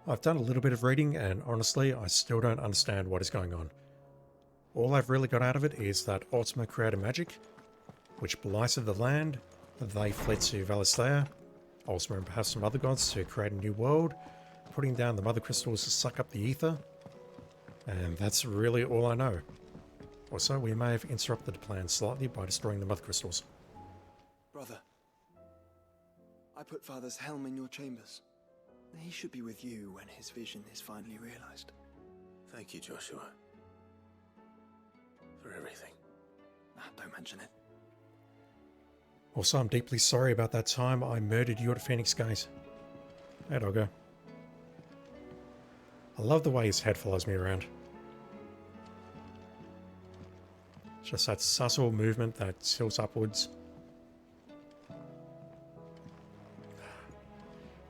I've done a little bit of reading, and honestly, I still don't understand what is going on. All I've really got out of it is that Ultima created magic, which blighted the land. They fled to Valisthea, Ultima and perhaps some other gods to create a new world, putting down the mother crystals to suck up the ether, and that's really all I know. Also, we may have interrupted the plan slightly by destroying the mother crystals. Brother, I put Father's helm in your chambers. He should be with you when his vision is finally realized. Thank you, Joshua. For everything. Don't mention it. Also, I'm deeply sorry about that time I murdered you at Phoenix Gate. Hey, doggo. I love the way his head follows me around. Just that subtle movement that tilts upwards.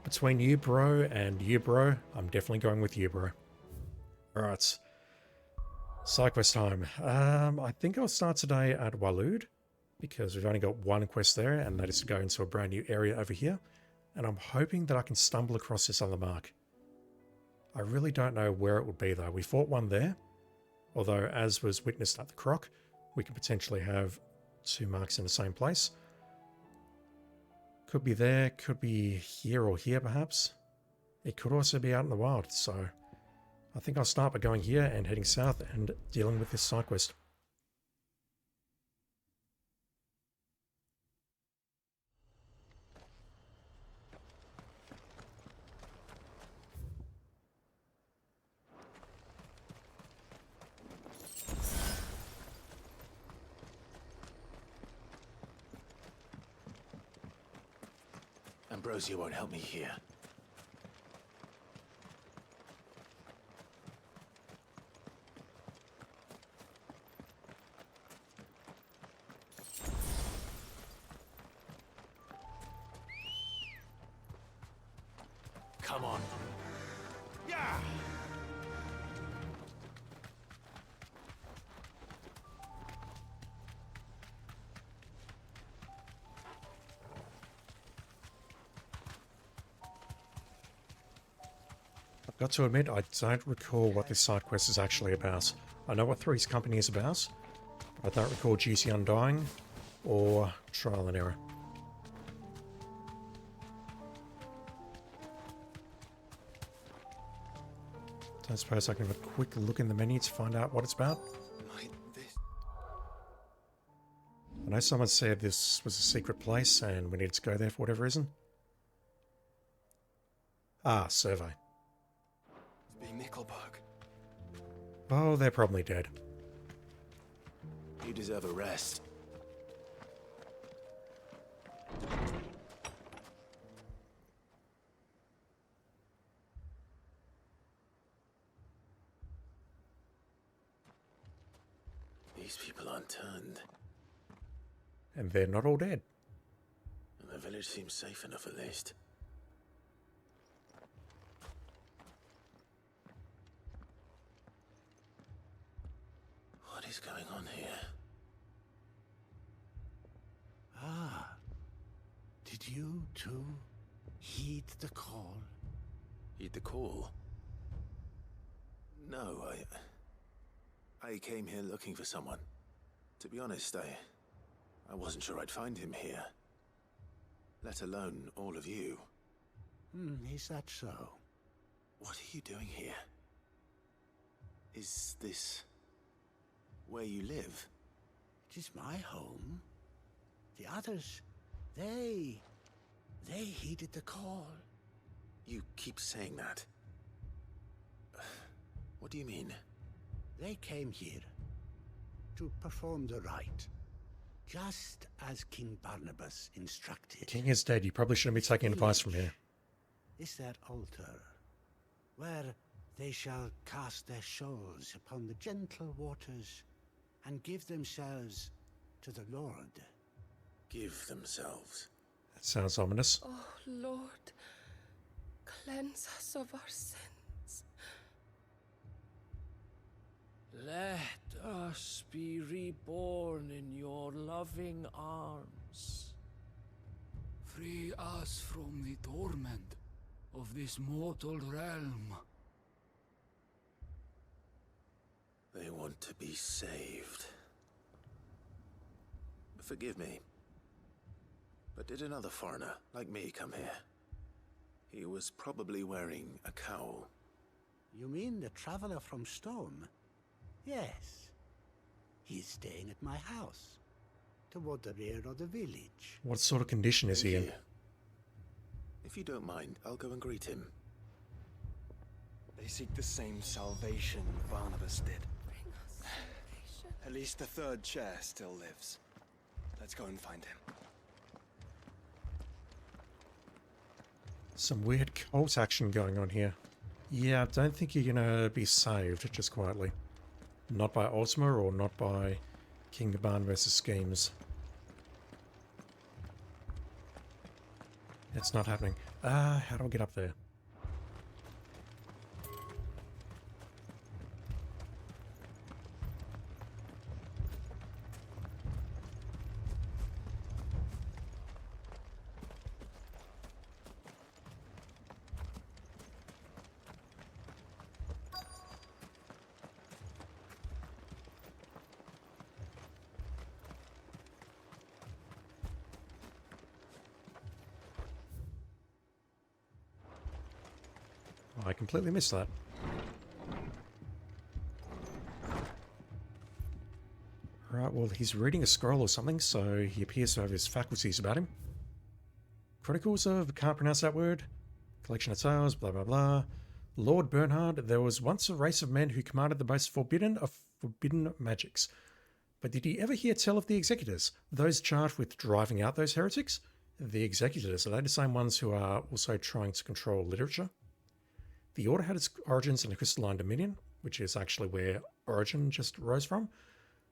Between you, bro, and you, bro, I'm definitely going with you, bro. Alright. Side quest time. I think I'll start today at Waloed, because we've only got one quest there, and that is to go into a brand new area over here. And I'm hoping that I can stumble across this other mark. I really don't know where it would be though. We fought one there, although as was witnessed at the Croc, we could potentially have two marks in the same place. Could be there, could be here or here perhaps. It could also be out in the wild, so I think I'll start by going here and heading south and dealing with this side quest. Ambrosia won't help me here. Come on. Yeah! I've got to admit, I don't recall what this side quest is actually about. I know what Three's Company is about, but I don't recall Juicy Undying or Trial and Error. I suppose I can have a quick look in the menu to find out what it's about. I know someone said this was a secret place and we needed to go there for whatever reason. Ah, survey. Be Nickelberg. Oh, they're probably dead. You deserve a rest. These people aren't turned. And they're not all dead. And the village seems safe enough at least. What is going on here? Ah, did you too heed the call? Heed the call? No, I came here looking for someone. To be honest, I wasn't sure I'd find him here. Let alone all of you. Is that so? What are you doing here? Is this where you live? It is my home. The others, they heeded the call. You keep saying that. What do you mean? They came here to perform the rite, just as King Barnabas instructed. The king is dead. You probably shouldn't be taking advice from here. Is their altar, where they shall cast their souls upon the gentle waters and give themselves to the Lord. Give themselves. That sounds ominous. Oh, Lord, cleanse us of our sins. Let us be reborn in your loving arms. Free us from the torment of this mortal realm. They want to be saved. Forgive me, but did another foreigner like me come here? He was probably wearing a cowl. You mean the traveler from Stone? Yes. He's staying at my house, toward the rear of the village. What sort of condition is he in? Thank you. If you don't mind, I'll go and greet him. They seek the same salvation Barnabas did. Bring us salvation. At least the third chair still lives. Let's go and find him. Some weird cult action going on here. Yeah, I don't think you're gonna be saved just quietly. Not by Ultima or not by King Barnabas' schemes. It's not happening. How do I get up there? I completely missed that. Right, well, he's reading a scroll or something, so he appears to have his faculties about him. Chronicles of, can't pronounce that word. Collection of tales, blah blah blah. Lord Bernhard, there was once a race of men who commanded the most forbidden of forbidden magics. But did you ever hear tell of the executors? Those charged with driving out those heretics? The executors, are they the same ones who are also trying to control literature? The order had its origins in the Crystalline Dominion, which is actually where Origin just rose from,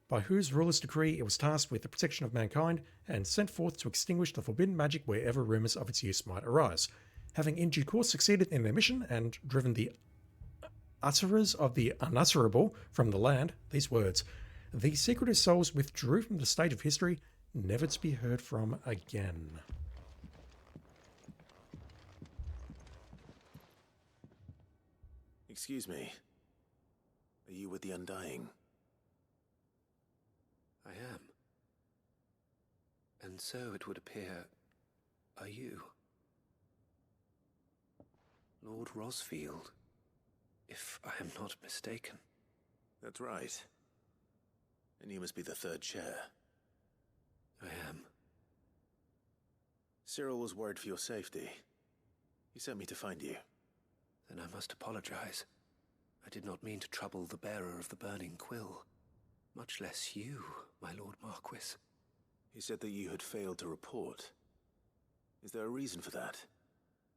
by whose ruler's decree it was tasked with the protection of mankind and sent forth to extinguish the forbidden magic wherever rumours of its use might arise. Having in due course succeeded in their mission and driven the utterers of the unutterable from the land, these words, the secretive souls withdrew from the state of history, never to be heard from again. Excuse me. Are you with the Undying? I am. And so it would appear, are you? Lord Rosfield, if I am not mistaken. That's right. And you must be the third chair. I am. Cyril was worried for your safety. He sent me to find you. Then I must apologize. I did not mean to trouble the bearer of the burning quill. Much less you, my Lord Marquis. He said that you had failed to report. Is there a reason for that?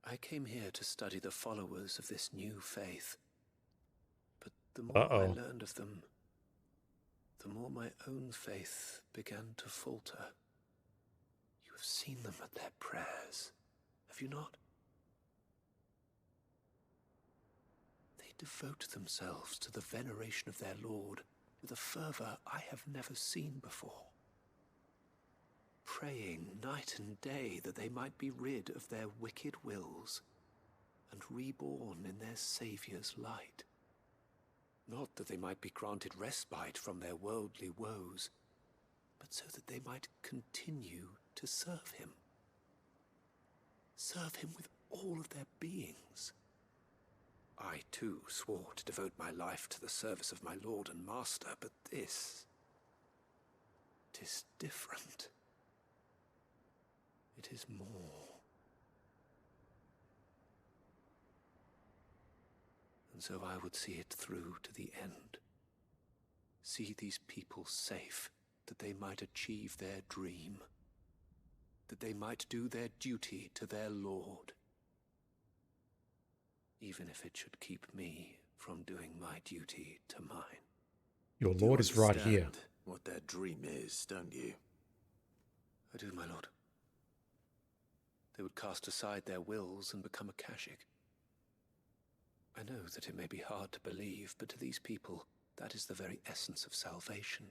I came here to study the followers of this new faith. But the more I learned of them, the more my own faith began to falter. You have seen them at their prayers, have you not? They devote themselves to the veneration of their Lord with a fervor I have never seen before. Praying night and day that they might be rid of their wicked wills and reborn in their Saviour's light. Not that they might be granted respite from their worldly woes, but so that they might continue to serve him. Serve him with all of their beings. I, too, swore to devote my life to the service of my Lord and Master, but this... 'tis different. It is more. And so I would see it through to the end. See these people safe, that they might achieve their dream. That they might do their duty to their Lord. Even if it should keep me from doing my duty to mine. Your Lord is right here. What their dream is, don't you? I do, my lord. They would cast aside their wills and become a Kashik. I know that it may be hard to believe, but to these people, that is the very essence of salvation.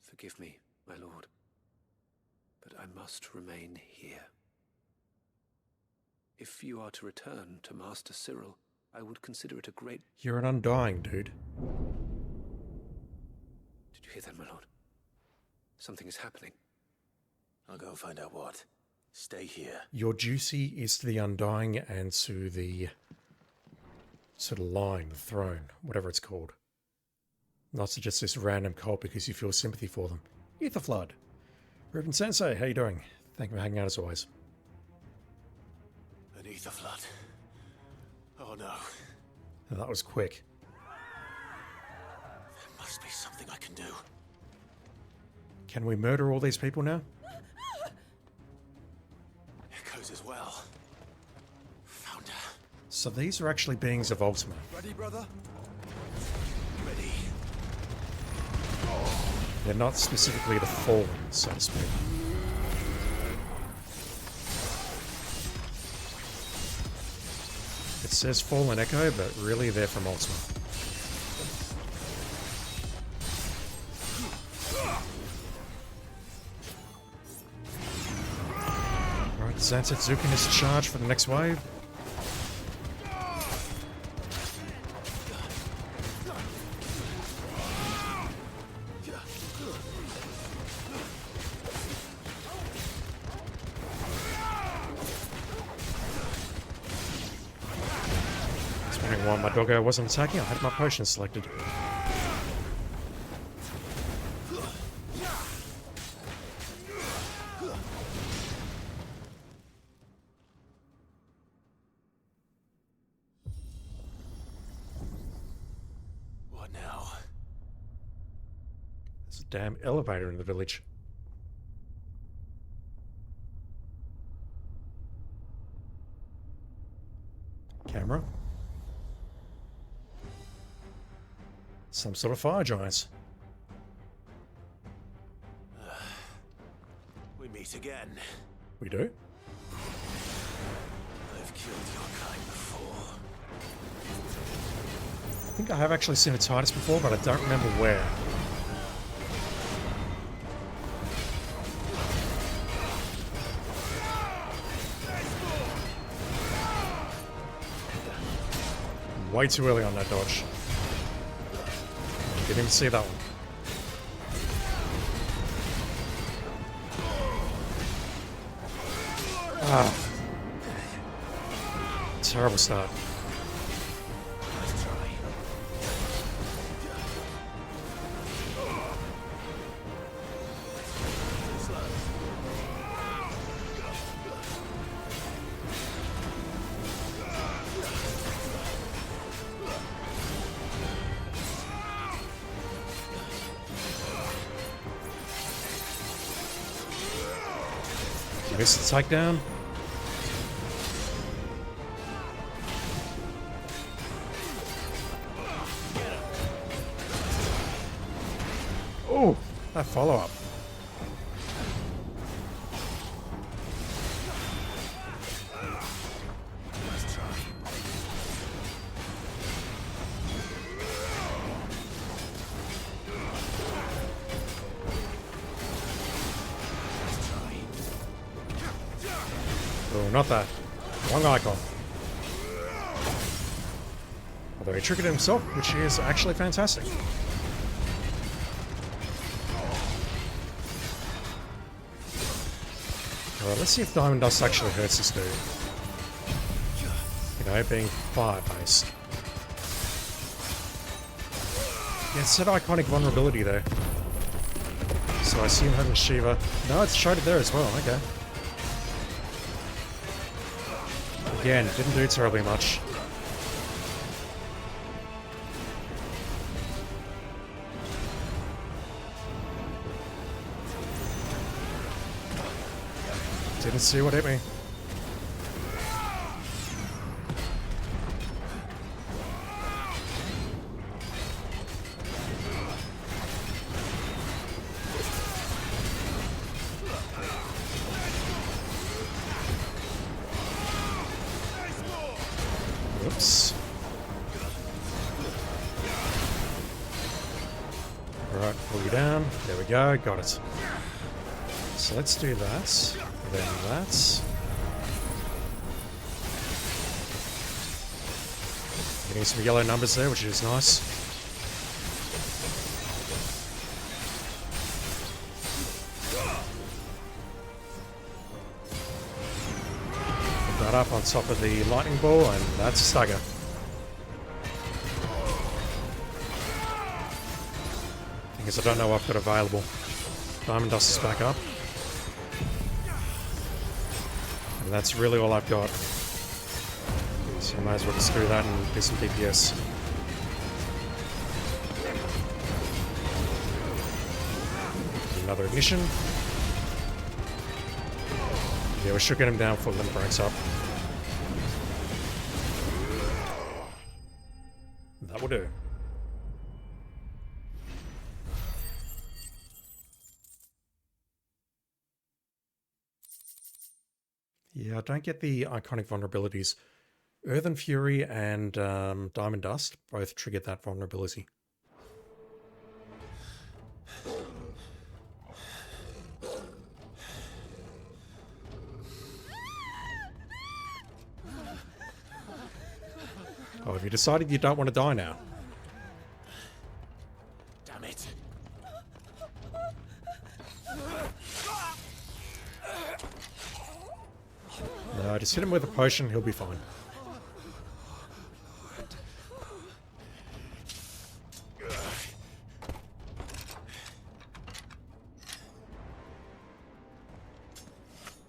Forgive me, my lord, but I must remain here. If you are to return to Master Cyril, I would consider it a great... You're an Undying, dude. Did you hear that, my lord? Something is happening. I'll go and find out what. Stay here. Your duty is to the Undying and to the sort of line, the throne, whatever it's called. Not to just this random cult because you feel sympathy for them. Ether Flood. Ruben Sensei, how you doing? Thank you for hanging out as always. An ether flood. Oh no. That was quick. There must be something I can do. Can we murder all these people now? Echoes as well. Found her. So these are actually beings of Ultima. Ready, brother? Ready. They're not specifically the Fallen, so to speak. It says Fallen Echo, but really they're from Ultima. Alright, Zantetsuken is charged for the next wave. Why my doggo wasn't attacking, I had my potion selected. What now? There's a damn elevator in the village. Camera. Some sort of fire giants. We meet again. We do? I've killed your kind before. I think I have actually seen a Titus before, but I don't remember where. Way too early on that dodge. Didn't even see that one. Ah. Terrible start. Missed the takedown. Oh, that follow-up. Oh, not that. Wrong icon. Although he triggered himself, which is actually fantastic. Alright, let's see if Diamond Dust actually hurts this dude. You know, being fire-based. Yeah, it said iconic vulnerability there. So I assume having Shiva. No, it's showed it there as well, okay. Again, didn't do terribly much. Didn't see what hit me. Whoops. Alright, pull you down. There we go, got it. So let's do that. Then that. Getting some yellow numbers there, which is nice. Put that up on top of the lightning ball, and that's a stagger. Thing is, I don't know what I've got available. Diamond Dust is back up. And that's really all I've got. So I might as well just do that and do some DPS. Another ignition. Yeah, we should get him down before the breaks up. That will do. Yeah, I don't get the iconic vulnerabilities. Earthen Fury and Diamond Dust both triggered that vulnerability. Oh, have you decided you don't want to die now? Damn it. No, just hit him with a potion, he'll be fine.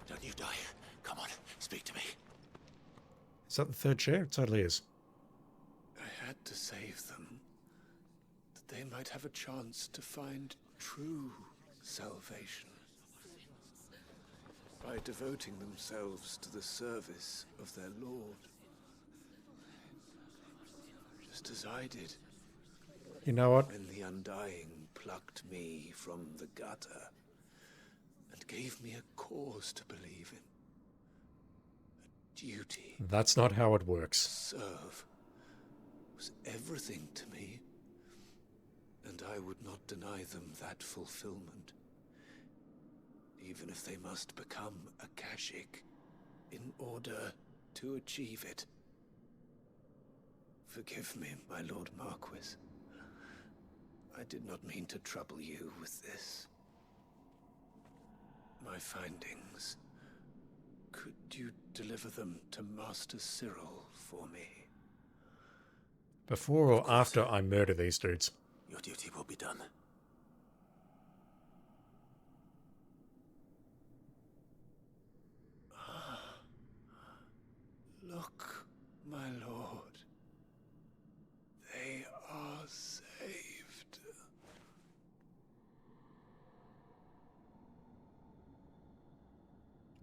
Don't you die. Come on, speak to me. Is that the third chair? It totally is. I had to save them, that they might have a chance to find true salvation. By devoting themselves to the service of their Lord. Just as I did. You know what? When the Undying plucked me from the gutter and gave me a cause to believe in. A duty. That's not how it works. Serve was everything to me, and I would not deny them that fulfillment, even if they must become a Kashik in order to achieve it. Forgive me, my Lord Marquis. I did not mean to trouble you with this. My findings. Could you deliver them to Master Cyril for me? Before or after I murder these dudes? Your duty will be done. Look, my lord. They are saved.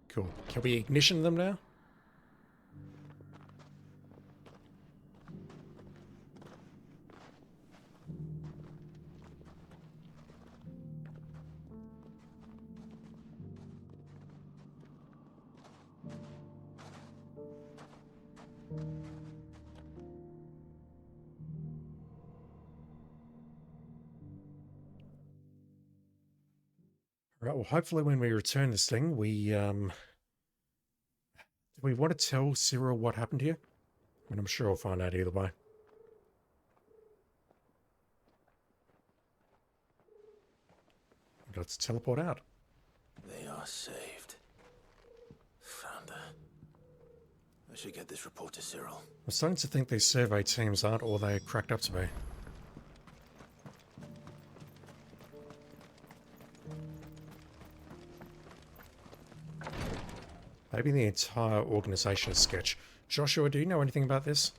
Cool. Can we ignition them now? Right, well, hopefully when we return this thing, we want to tell Cyril what happened here? I mean, I'm sure we'll find out either way. Let's teleport out. They are saved. Founder. I should get this report to Cyril. I'm starting to think these survey teams aren't all they're cracked up to be. Maybe the entire organization is sketch. Joshua, do you know anything about this?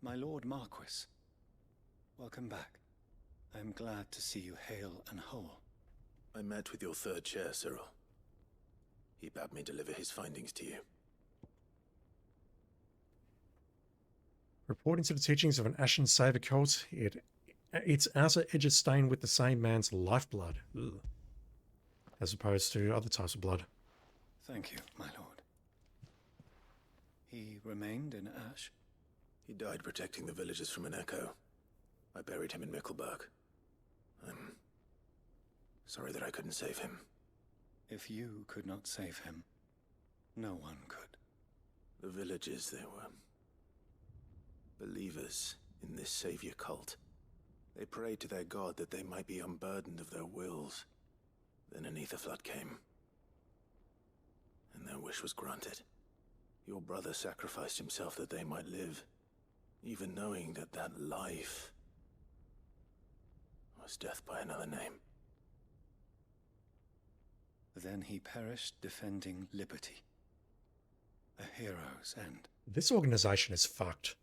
My Lord Marquis, welcome back. I am glad to see you hale and whole. I met with your third chair, Cyril. He bade me deliver his findings to you. Reporting to the teachings of an Ashen Saver cult, its outer edge is stained with the same man's lifeblood. Ugh. As opposed to other types of blood. Thank you, my lord. He remained in Ash? He died protecting the villagers from an echo. I buried him in Mickelberg. I'm sorry that I couldn't save him. If you could not save him, no one could. The villagers, they were believers in this savior cult. They prayed to their god that they might be unburdened of their wills. Then an ether flood came, and their wish was granted. Your brother sacrificed himself that they might live, even knowing that that life was death by another name. Then he perished defending liberty. A hero's end. This organization is fucked.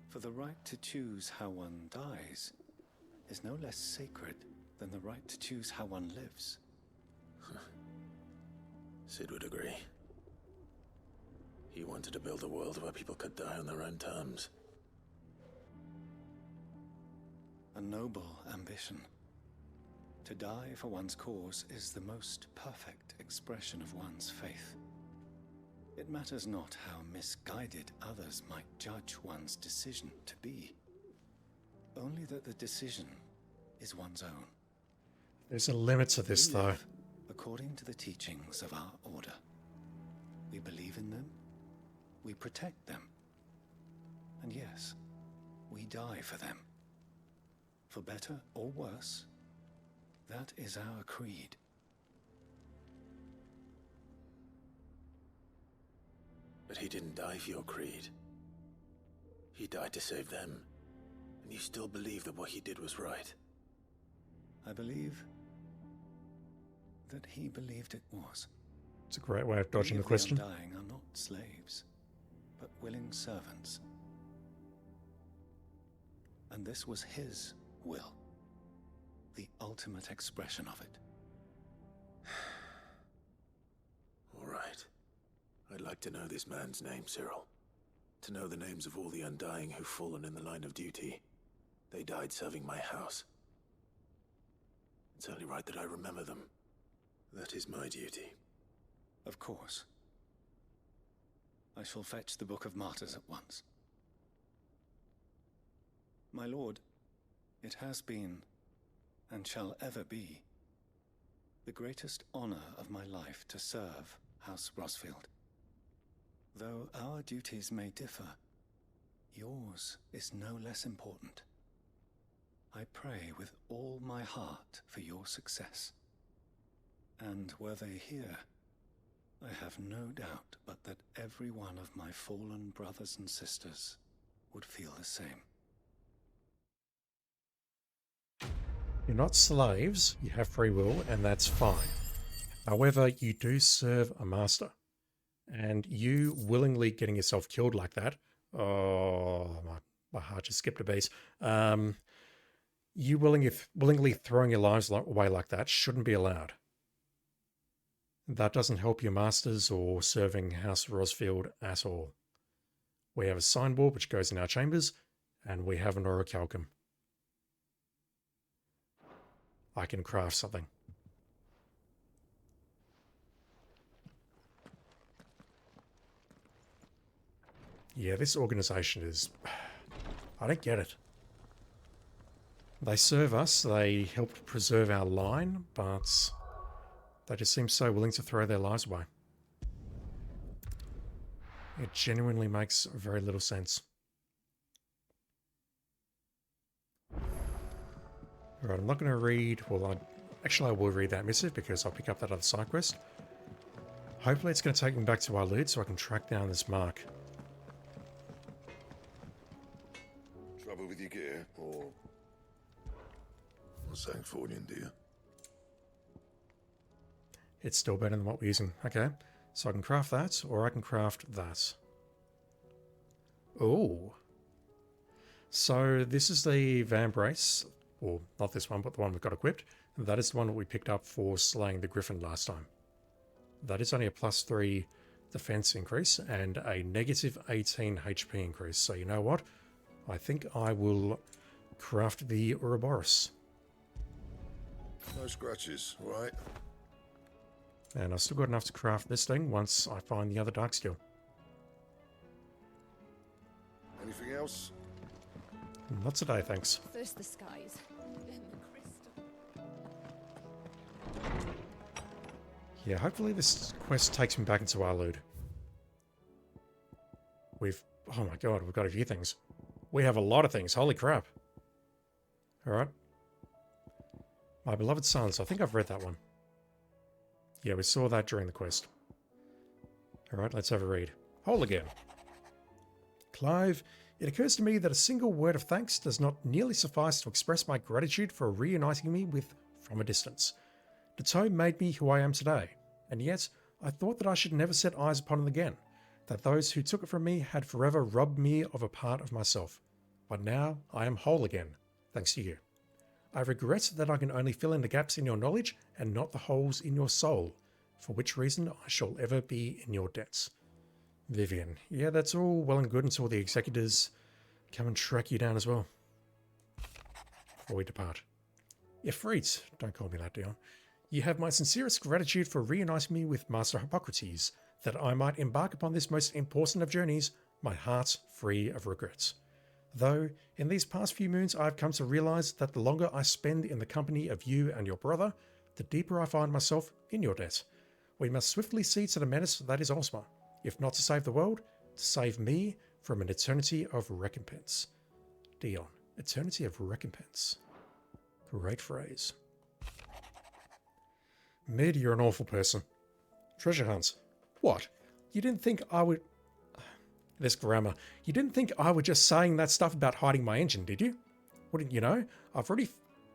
For the right to choose how one dies is no less sacred than the right to choose how one lives. Sid would agree. He wanted to build a world where people could die on their own terms. A noble ambition. To die for one's cause is the most perfect expression of one's faith. It matters not how misguided others might judge one's decision to be. Only that the decision is one's own. There's a limit to this, We though. live according to the teachings of our order. We believe in them, we protect them, and yes, we die for them. For better or worse, that is our creed. But he didn't die for your creed. He died to save them. And you still believe that what he did was right. I believe that he believed it was. It's a great way of dodging We the question. of the undying are not slaves, but willing servants. And this was his will, the ultimate expression of it. All right. I'd like to know this man's name, Cyril. To know the names of all the undying who've fallen in the line of duty. They died serving my house. It's only right that I remember them. That is my duty. Of course. I shall fetch the Book of Martyrs at once. My lord, it has been, and shall ever be, the greatest honor of my life to serve House Rosfield. Though our duties may differ, yours is no less important. I pray with all my heart for your success. And were they here, I have no doubt but that every one of my fallen brothers and sisters would feel the same. You're not slaves, you have free will, and that's fine. However, you do serve a master. And you willingly getting yourself killed like that, oh, my heart just skipped a beat. You willingly throwing your lives away like that shouldn't be allowed. That doesn't help your masters or serving House Rosfield at all. We have a signboard which goes in our chambers, and we have an orichalcum. I can craft something. Yeah, this organization is... I don't get it. They serve us, they help preserve our line, but they just seem so willing to throw their lives away. It genuinely makes very little sense. Alright, I'm not going to read... Well, actually I will read that missive because I'll pick up that other side quest. Hopefully it's going to take me back to our lead so I can track down this mark. Trouble with your gear, or something for you, dear? It's still better than what we're using. Okay, so I can craft that, or I can craft that. Oh. So this is the Vambrace, or not this one, but the one we've got equipped. That is the one that we picked up for slaying the Griffin last time. That is only a +3 defense increase and a -18 HP increase. So you know what? I think I will craft the Ouroboros. No scratches, right? And I've still got enough to craft this thing once I find the other Darksteel. Anything else? Not today, thanks. First the skies, then the crystal. Yeah, hopefully this quest takes me back into Arlude. Oh my god, we've got a few things. We have a lot of things, holy crap. Alright. My Beloved Sons, I think I've read that one. Yeah, we saw that during the quest. Alright, let's have a read. Whole again. Clive, it occurs to me that a single word of thanks does not nearly suffice to express my gratitude for reuniting me with from a distance. The tome made me who I am today, and yet I thought that I should never set eyes upon it again, that those who took it from me had forever robbed me of a part of myself. But now I am whole again, thanks to you. I regret that I can only fill in the gaps in your knowledge and not the holes in your soul, for which reason I shall ever be in your debts. Vivian, yeah, that's all well and good until the executors come and track you down as well. Before we depart. Ifrit, don't call me that, Dion. You have my sincerest gratitude for reuniting me with Master Hippocrates, that I might embark upon this most important of journeys, my heart free of regrets. Though, in these past few moons I have come to realize that the longer I spend in the company of you and your brother, the deeper I find myself in your debt. We must swiftly see to the menace that is Ozma, if not to save the world, to save me from an eternity of recompense. Dion, eternity of recompense. Great phrase. Mid, you're an awful person. Treasure hunts. What? You didn't think I would... This grammar. You didn't think I was just saying that stuff about hiding my engine, did you? Wouldn't you know? I've already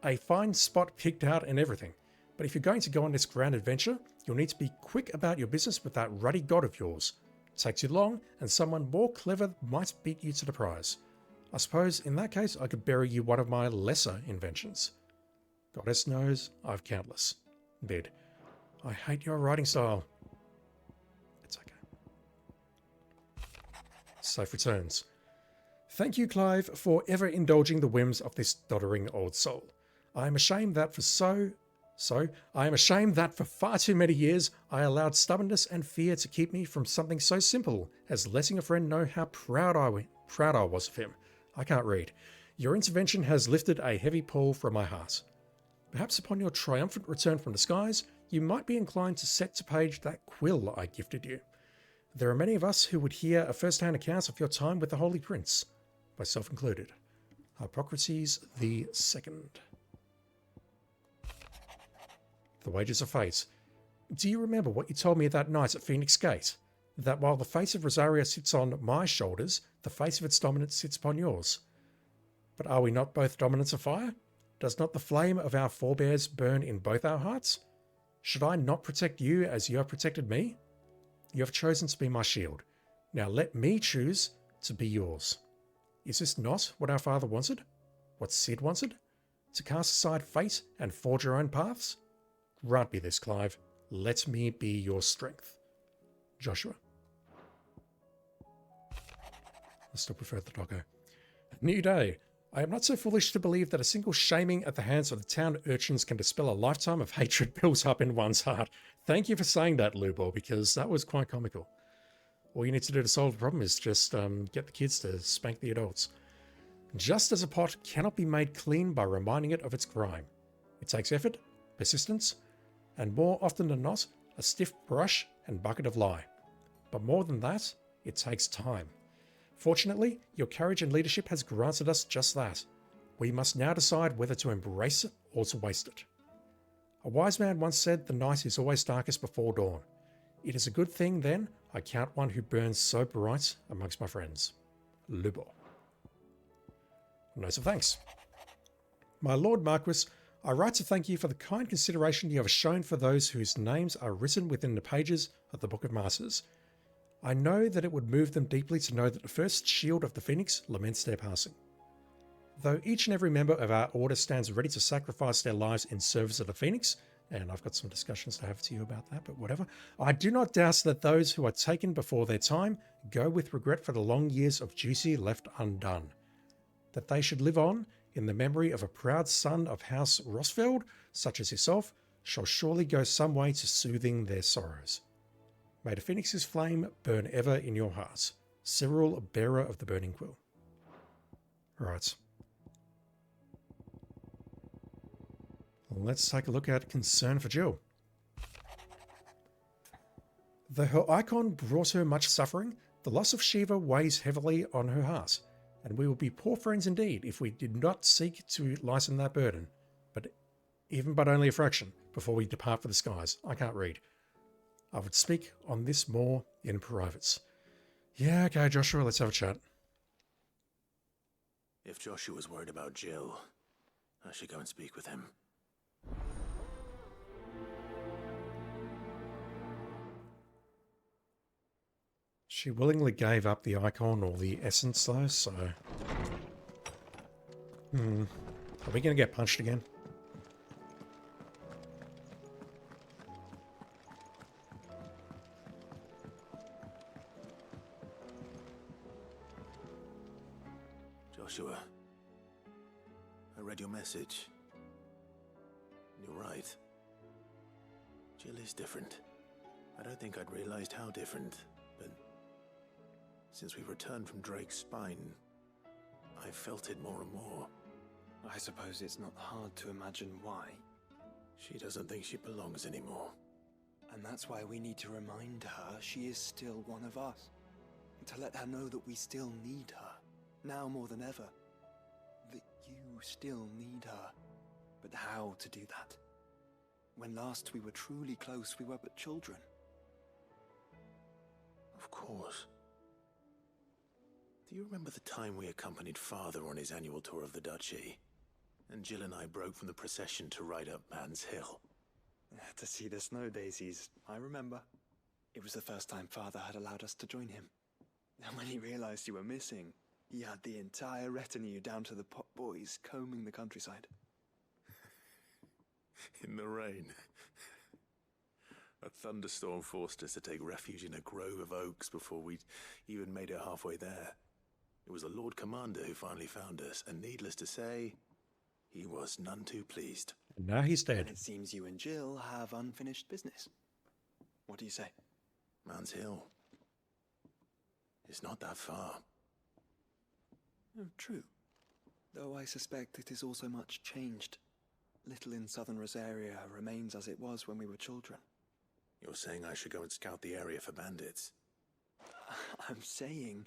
a fine spot picked out and everything. But if you're going to go on this grand adventure, you'll need to be quick about your business with that ruddy god of yours. It takes too long, and someone more clever might beat you to the prize. I suppose in that case I could bury you one of my lesser inventions. Goddess knows I've countless. Bid. I hate your writing style. It's okay. Safe returns. Thank you, Clive, for ever indulging the whims of this doddering old soul. I am ashamed that for far too many years I allowed stubbornness and fear to keep me from something so simple as letting a friend know how proud I was of him. I can't read. Your intervention has lifted a heavy pall from my heart. Perhaps upon your triumphant return from the skies, you might be inclined to set to page that quill I gifted you. There are many of us who would hear a first-hand account of your time with the Holy Prince, myself included. Hippocrates the Second. The Wages of Fate. Do you remember what you told me that night at Phoenix Gate? That while the fate of Rosaria sits on my shoulders, the fate of its dominant sits upon yours. But are we not both dominants of fire? Does not the flame of our forebears burn in both our hearts? Should I not protect you as you have protected me? You have chosen to be my shield. Now let me choose to be yours. Is this not what our father wanted? What Sid wanted? To cast aside fate and forge your own paths? Grant me this, Clive. Let me be your strength. Joshua. I still prefer the doggo. New day. I am not so foolish to believe that a single shaming at the hands of the town urchins can dispel a lifetime of hatred built up in one's heart. Thank you for saying that, Lubor, because that was quite comical. All you need to do to solve the problem is just get the kids to spank the adults. Just as a pot cannot be made clean by reminding it of its grime. It takes effort, persistence, and more often than not, a stiff brush and bucket of lye. But more than that, it takes time. Fortunately, your courage and leadership has granted us just that. We must now decide whether to embrace it or to waste it. A wise man once said the night is always darkest before dawn. It is a good thing, then, I count one who burns so bright amongst my friends. Lubor. Notes of thanks. My Lord Marquis, I write to thank you for the kind consideration you have shown for those whose names are written within the pages of the Book of Martyrs. I know that it would move them deeply to know that the first shield of the Phoenix laments their passing. Though each and every member of our order stands ready to sacrifice their lives in service of the Phoenix, and I've got some discussions to have to you about that, but whatever, I do not doubt that those who are taken before their time go with regret for the long years of duty left undone. That they should live on in the memory of a proud son of House Rosfeld, such as yourself, shall surely go some way to soothing their sorrows. May the Phoenix's flame burn ever in your heart. Cyril, bearer of the burning quill. Right. Let's take a look at Concern for Jill. Though her icon brought her much suffering, the loss of Shiva weighs heavily on her heart, and we would be poor friends indeed if we did not seek to lighten that burden, but only a fraction, before we depart for the skies. I can't read. I would speak on this more in private. Yeah, okay, Joshua, let's have a chat. If Joshua's worried about Jill, I should go and speak with him. She willingly gave up the icon or the essence though, so... Are we going to get punched again? Joshua, I read your message. You're right. Jill is different. I don't think I'd realized how different, but since we returned from Drake's spine, I felt it more and more. I suppose it's not hard to imagine why. She doesn't think she belongs anymore. And that's why we need to remind her she is still one of us. To let her know that we still need her, now more than ever. That you still need her. But how to do that? When last we were truly close, we were but children. Of course. Do you remember the time we accompanied Father on his annual tour of the Duchy? And Jill and I broke from the procession to ride up Man's Hill. To see the snow daisies, I remember. It was the first time Father had allowed us to join him. And when he realized you were missing, he had the entire retinue down to the pot boys combing the countryside. In the rain. A thunderstorm forced us to take refuge in a grove of oaks before we'd even made it halfway there. It was the Lord Commander who finally found us, and needless to say, he was none too pleased. And now he's dead. And it seems you and Jill have unfinished business. What do you say? Man's Hill. It's not that far. Oh, true. Though I suspect it is also much changed. Little in southern Rosaria remains as it was when we were children. You're saying I should go and scout the area for bandits? I'm saying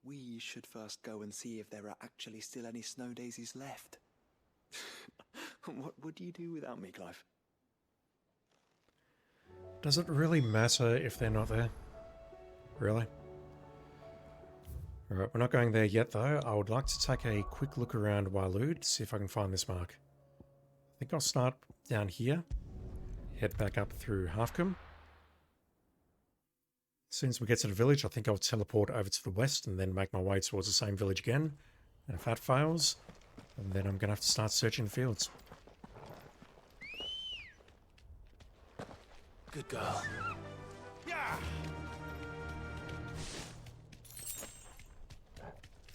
we should first go and see if there are actually still any snow daisies left. What would you do without me, Clive? Does it really matter if they're not there? Really? Alright, we're not going there yet though. I would like to take a quick look around Waloed, see if I can find this mark. I think I'll start down here, head back up through Halfcombe. As soon as we get to the village, I think I'll teleport over to the west and then make my way towards the same village again. And if that fails, then I'm going to have to start searching the fields. Good girl.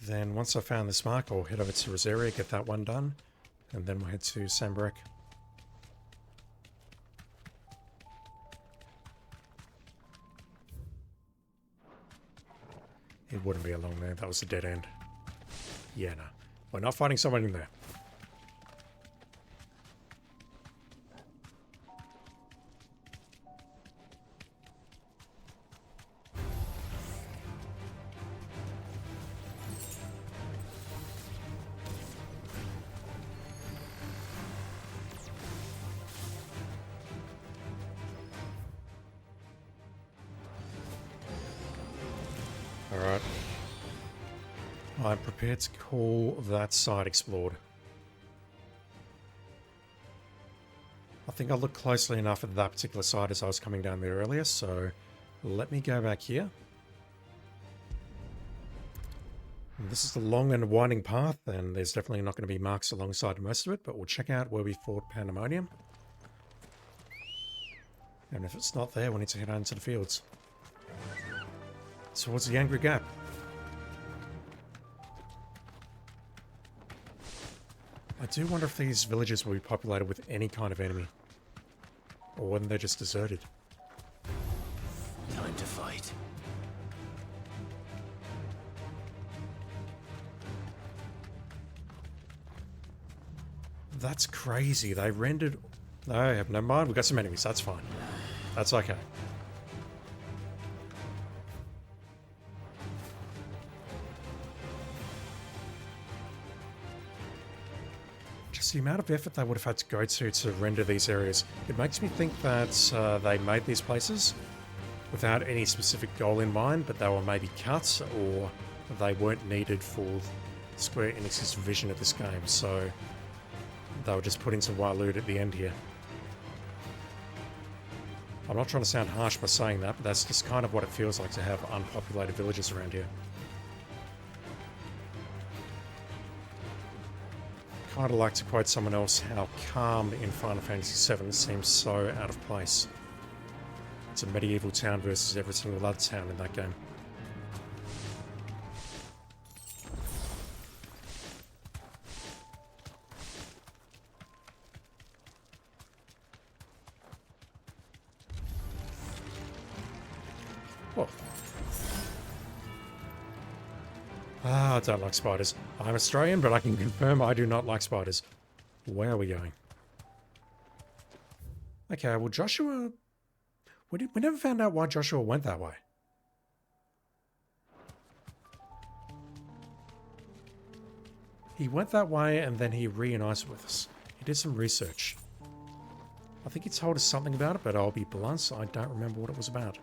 Then once I've found this mark, I'll head over to Rosaria, get that one done, and then we'll head to Sambrek. It wouldn't be a long there, that was a dead end. Yeah, no. We're not fighting someone in there. Alright. I'm prepared to call that side explored. I think I looked closely enough at that particular side as I was coming down there earlier, so let me go back here. And this is the long and winding path, and there's definitely not going to be marks alongside most of it, but we'll check out where we fought Pandemonium. And if it's not there, we need to head out into the fields. Towards the Angry Gap. I do wonder if these villages will be populated with any kind of enemy. Or whether they're just deserted. Time to fight. That's crazy. They rendered... No, never mind. We've got some enemies. That's fine. That's okay. the amount of effort they would have had to go to render these areas. It makes me think that they made these places without any specific goal in mind, but they were maybe cut or they weren't needed for Square Enix's vision of this game, so they were just put into Waloed at the end here. I'm not trying to sound harsh by saying that, but that's just kind of what it feels like to have unpopulated villages around here. Kind of like to quote someone else, how calm in Final Fantasy VII seems so out of place. It's a medieval town versus every single other town in that game. Whoa. I don't like spiders. I'm Australian, but I can confirm I do not like spiders. Where are we going? Okay, well Joshua... We never found out why Joshua went that way. He went that way and then he reunited with us. He did some research. I think he told us something about it, but I'll be blunt, I don't remember what it was about.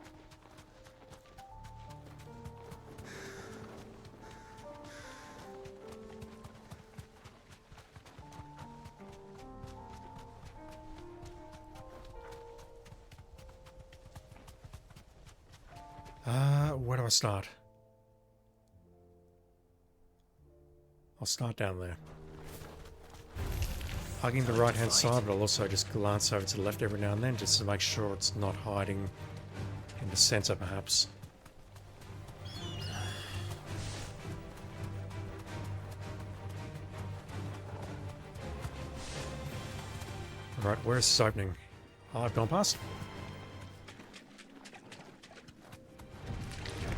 Where do I start? I'll start down there. Hugging the right-hand side, but I'll also just glance over to the left every now and then just to make sure it's not hiding in the center, perhaps. Alright, where's this opening? Oh, I've gone past.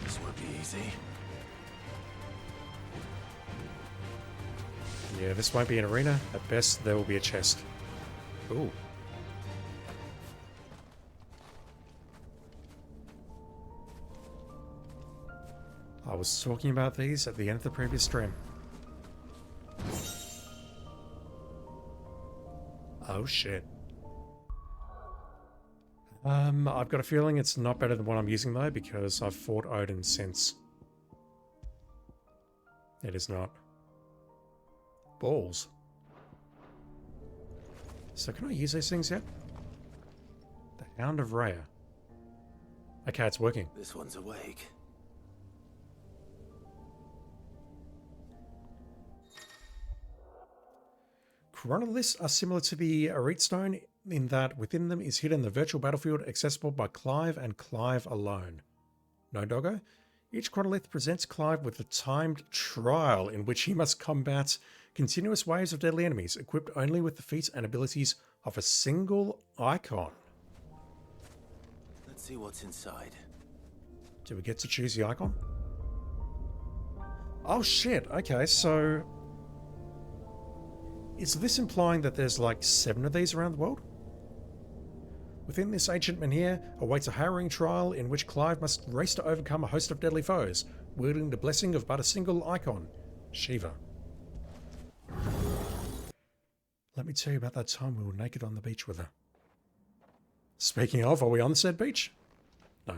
This won't be easy. Yeah, this won't be an arena. At best, there will be a chest. Ooh. I was talking about these at the end of the previous stream. Oh shit. I've got a feeling it's not better than what I'm using though, because I've fought Odin since. It is not. Balls. So can I use these things yet? The Hound of Rhea. Okay, it's working. This one's awake. Chronoliths are similar to the Arete Stone in that within them is hidden the virtual battlefield accessible by Clive and Clive alone. No doggo? Each chronolith presents Clive with a timed trial in which he must combat continuous waves of deadly enemies, equipped only with the feats and abilities of a single icon. Let's see what's inside. Do we get to choose the icon? Oh shit, okay, so... Is this implying that there's like 7 of these around the world? Within this ancient menhir awaits a harrowing trial in which Clive must race to overcome a host of deadly foes, wielding the blessing of but a single icon, Shiva. Let me tell you about that time we were naked on the beach with her. Speaking of, are we on the said beach? No.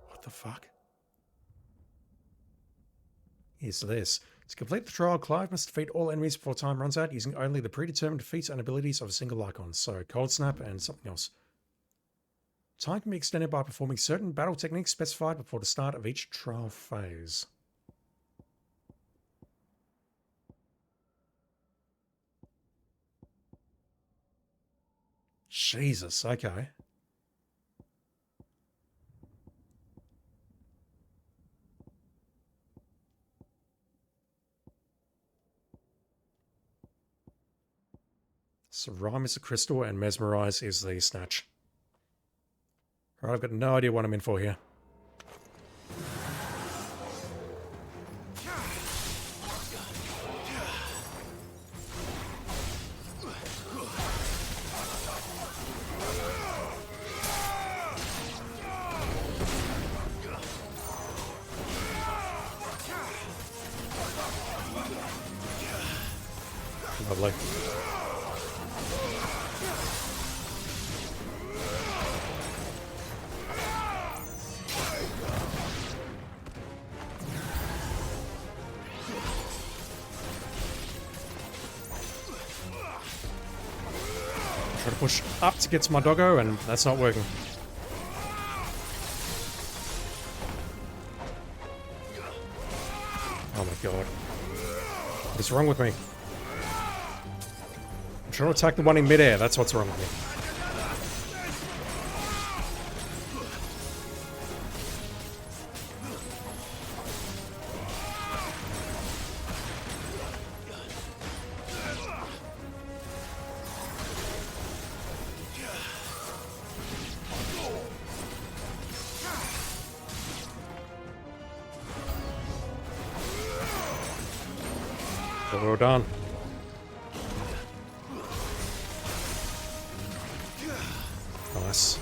What the fuck? Here's this. To complete the trial, Clive must defeat all enemies before time runs out using only the predetermined feats and abilities of a single icon. So, Cold Snap and something else. Time can be extended by performing certain battle techniques specified before the start of each trial phase. Jesus, okay. So Rhyme is the crystal and Mesmerize is the snatch. Alright, I've got no idea what I'm in for here. Lovely. Try to push up to get to my doggo, and that's not working. Oh my god. What is wrong with me? I'm trying to attack the one in midair, that's what's wrong with me. But we're done. Nice.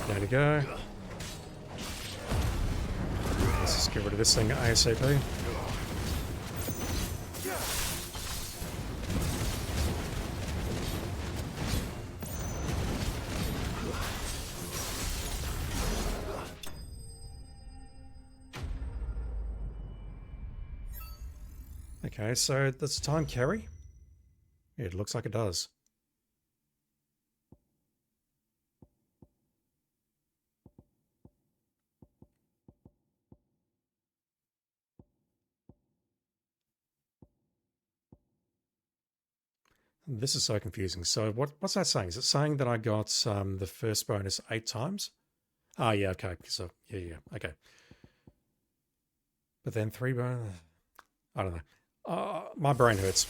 There we go. Let's just get rid of this thing ASAP. Okay, so does time carry? Yeah, it looks like it does. This is so confusing. So what's that saying? Is it saying that I got the first bonus 8 times? Ah, yeah, okay. So yeah, okay. But then 3 bonus. I don't know. My brain hurts.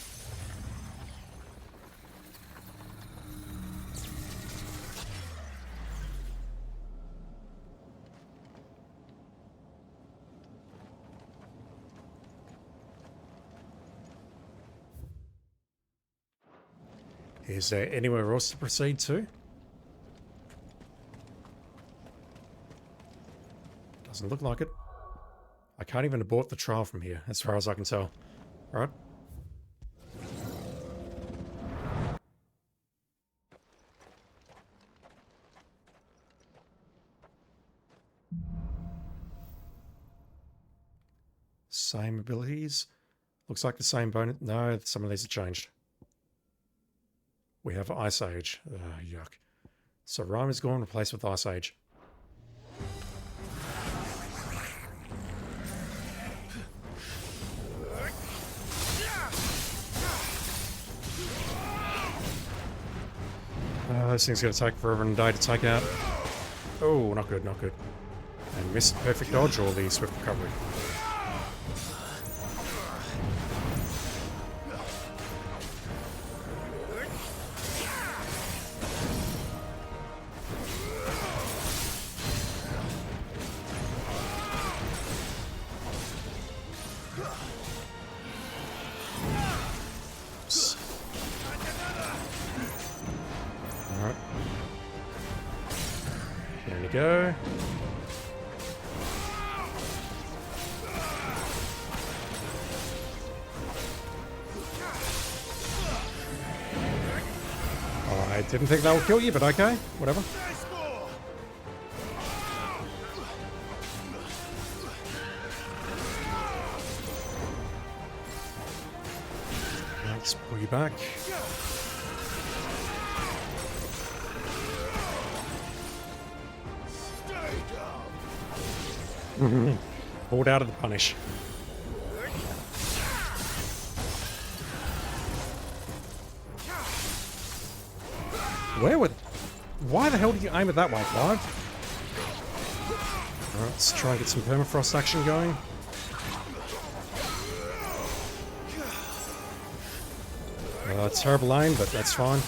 Is there anywhere else to proceed to? Doesn't look like it. I can't even abort the trial from here, as far as I can tell. Right? Same abilities. Looks like the same bonus. No, some of these have changed. We have Ice Age. Yuck. So Rhyme is gone, replaced with Ice Age. This thing's going to take forever and a day to take out. Oh, not good, not good. And missed perfect dodge or the swift recovery. Go. I didn't think that would kill you, but okay, whatever. Let's pull you back. Pulled out of the punish. Why the hell did you aim it that way, Clive? Alright, let's try and get some permafrost action going. Terrible aim, but that's fine.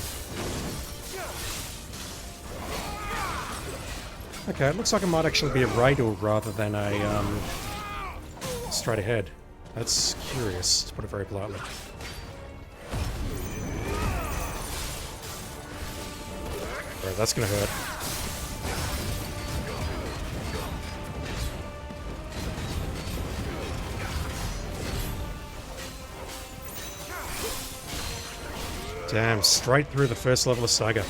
Okay, it looks like it might actually be a radial rather than a straight ahead. That's curious, to put it very politely. Right, that's gonna hurt. Damn, straight through the first level of Saga.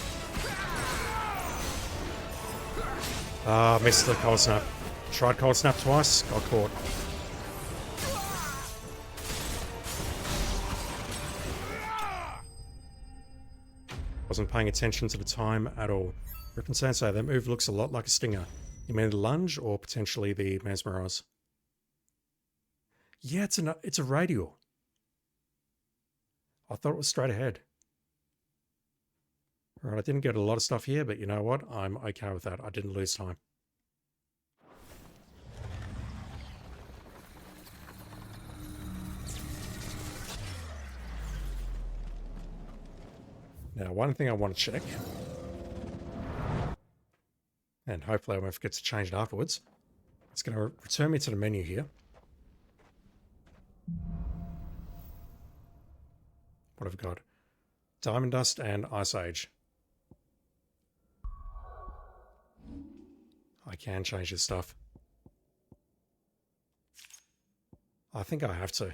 Ah, missed the cold snap. Tried cold snap twice, got caught. Wasn't paying attention to the time at all. Rip and Sensei, that move looks a lot like a stinger. You mean the lunge or potentially the mesmerize? Yeah, it's a radial. I thought it was straight ahead. Alright, I didn't get a lot of stuff here, but you know what? I'm okay with that. I didn't lose time. Now, one thing I want to check, and hopefully I won't forget to change it afterwards. It's going to return me to the menu here. What have we got? Diamond Dust and Ice Age. I can change this stuff. I think I have to.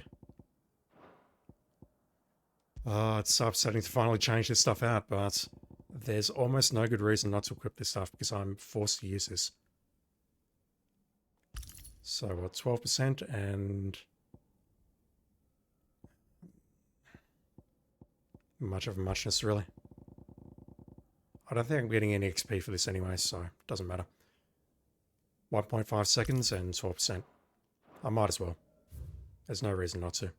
Oh, it's so upsetting to finally change this stuff out, but there's almost no good reason not to equip this stuff because I'm forced to use this. So what, 12% and... much of a muchness, really. I don't think I'm getting any XP for this anyway, so it doesn't matter. 1.5 seconds and 12%. I might as well. There's no reason not to.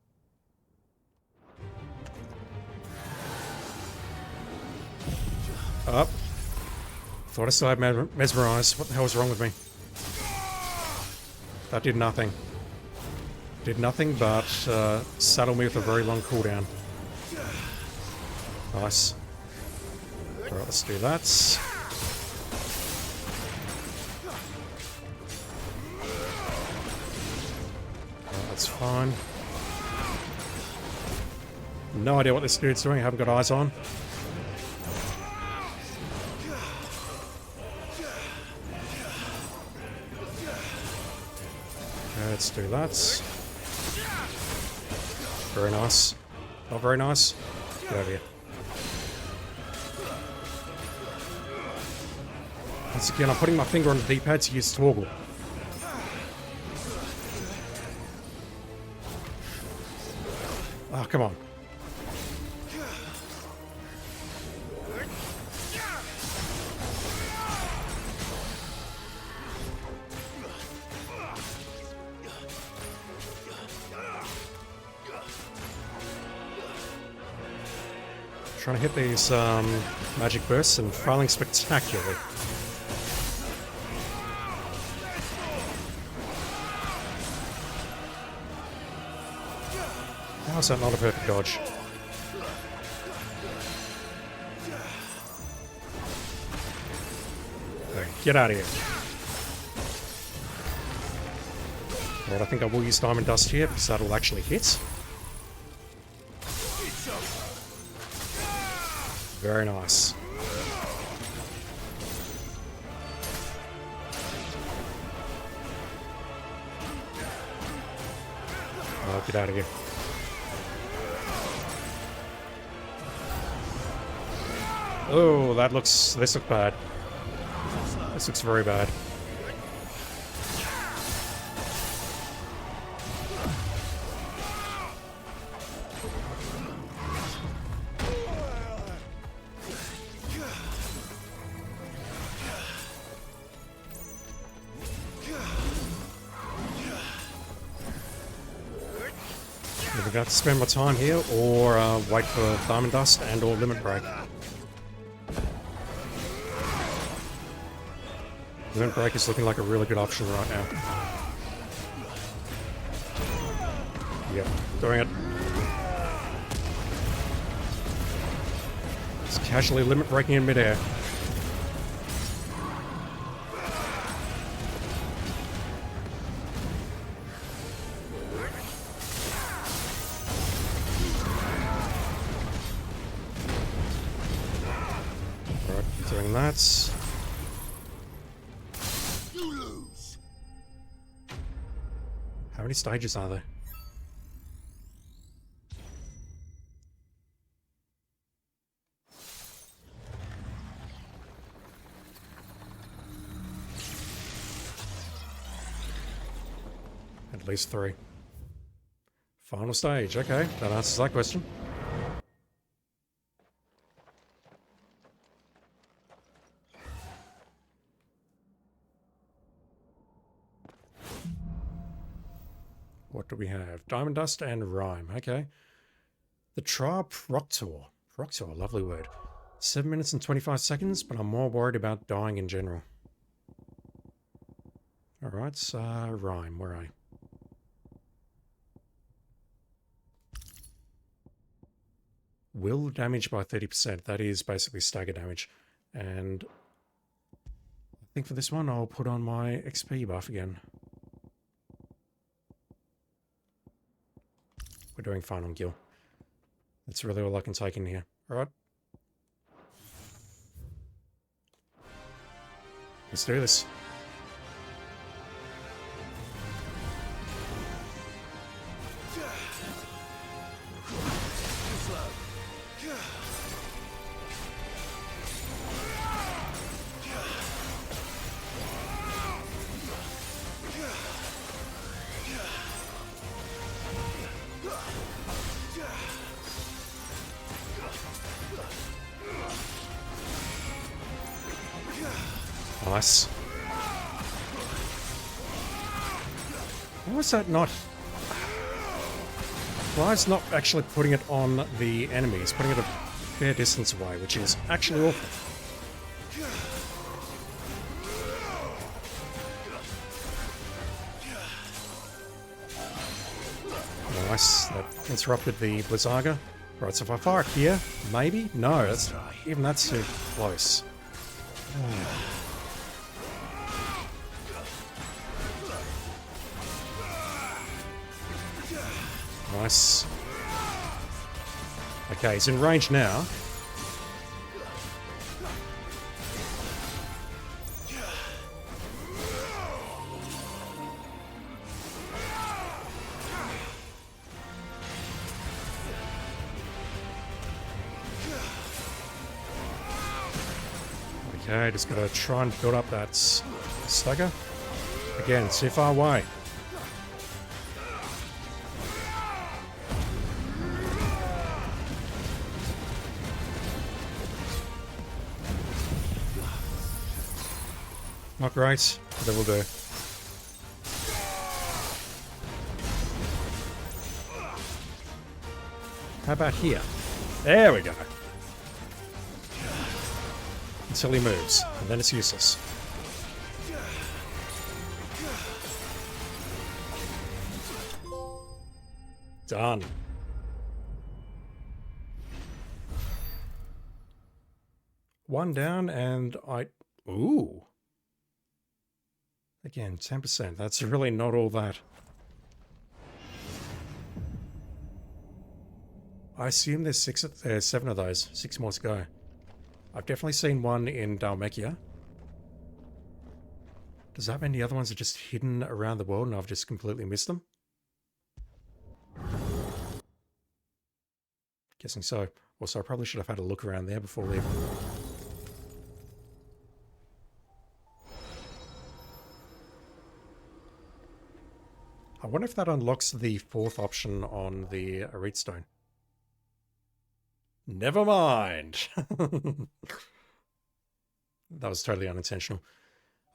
Up. Thought I still had mesmerized. What the hell was wrong with me? That did nothing. Did nothing but saddle me with a very long cooldown. Nice. Alright, let's do that. Alright, that's fine. No idea what this dude's doing. I haven't got eyes on. Okay, let's do that. Very nice. Not very nice. Get over here. Once again, I'm putting my finger on the D-pad to use toggle. Oh, come on. Trying to hit these magic bursts and failing spectacularly. How is that not a perfect dodge? Okay, get out of here. Alright, I think I will use Diamond Dust here because that'll actually hit. Very nice. Oh, get out of here. Oh, this looks bad. This looks very bad. Either got to spend my time here or wait for Diamond Dust and or Limit Break. Limit Break is looking like a really good option right now. Yep, doing it. Just casually Limit Breaking in midair. that. You lose. How many stages are there? At least 3. Final stage. Okay, that answers that question. What do we have? Diamond Dust and Rhyme. Okay. The Trial Proctor. Proctor, lovely word. 7 minutes and 25 seconds, but I'm more worried about dying in general. Alright, so Rhyme, where are you? Will damage by 30%. That is basically stagger damage. And I think for this one, I'll put on my XP buff again. We're doing fine on Gil. That's really all I can take in here. Alright. Let's do this. Nice. Why was that not... Why is not actually putting it on the enemy? It's putting it a fair distance away, which is actually awful. Nice. That interrupted the Blizzaga. Right, so if I fire it here, maybe? No, that's, even that's too close. Nice. Okay, he's in range now. Okay, just gotta try and build up that stagger. Again, it's too far away. Not great, but that will do. How about here? There we go. Until he moves, and then it's useless. Done. One down, and I... Ooh. Again, 10%. That's really not all that. I assume there's 7 of those. 6 more to go. I've definitely seen one in Dhalmekia. Does that mean the other ones are just hidden around the world and I've just completely missed them? Guessing so. Also, I probably should have had a look around there before leaving. I wonder if that unlocks the 4th option on the Arete Stone. Never mind! That was totally unintentional.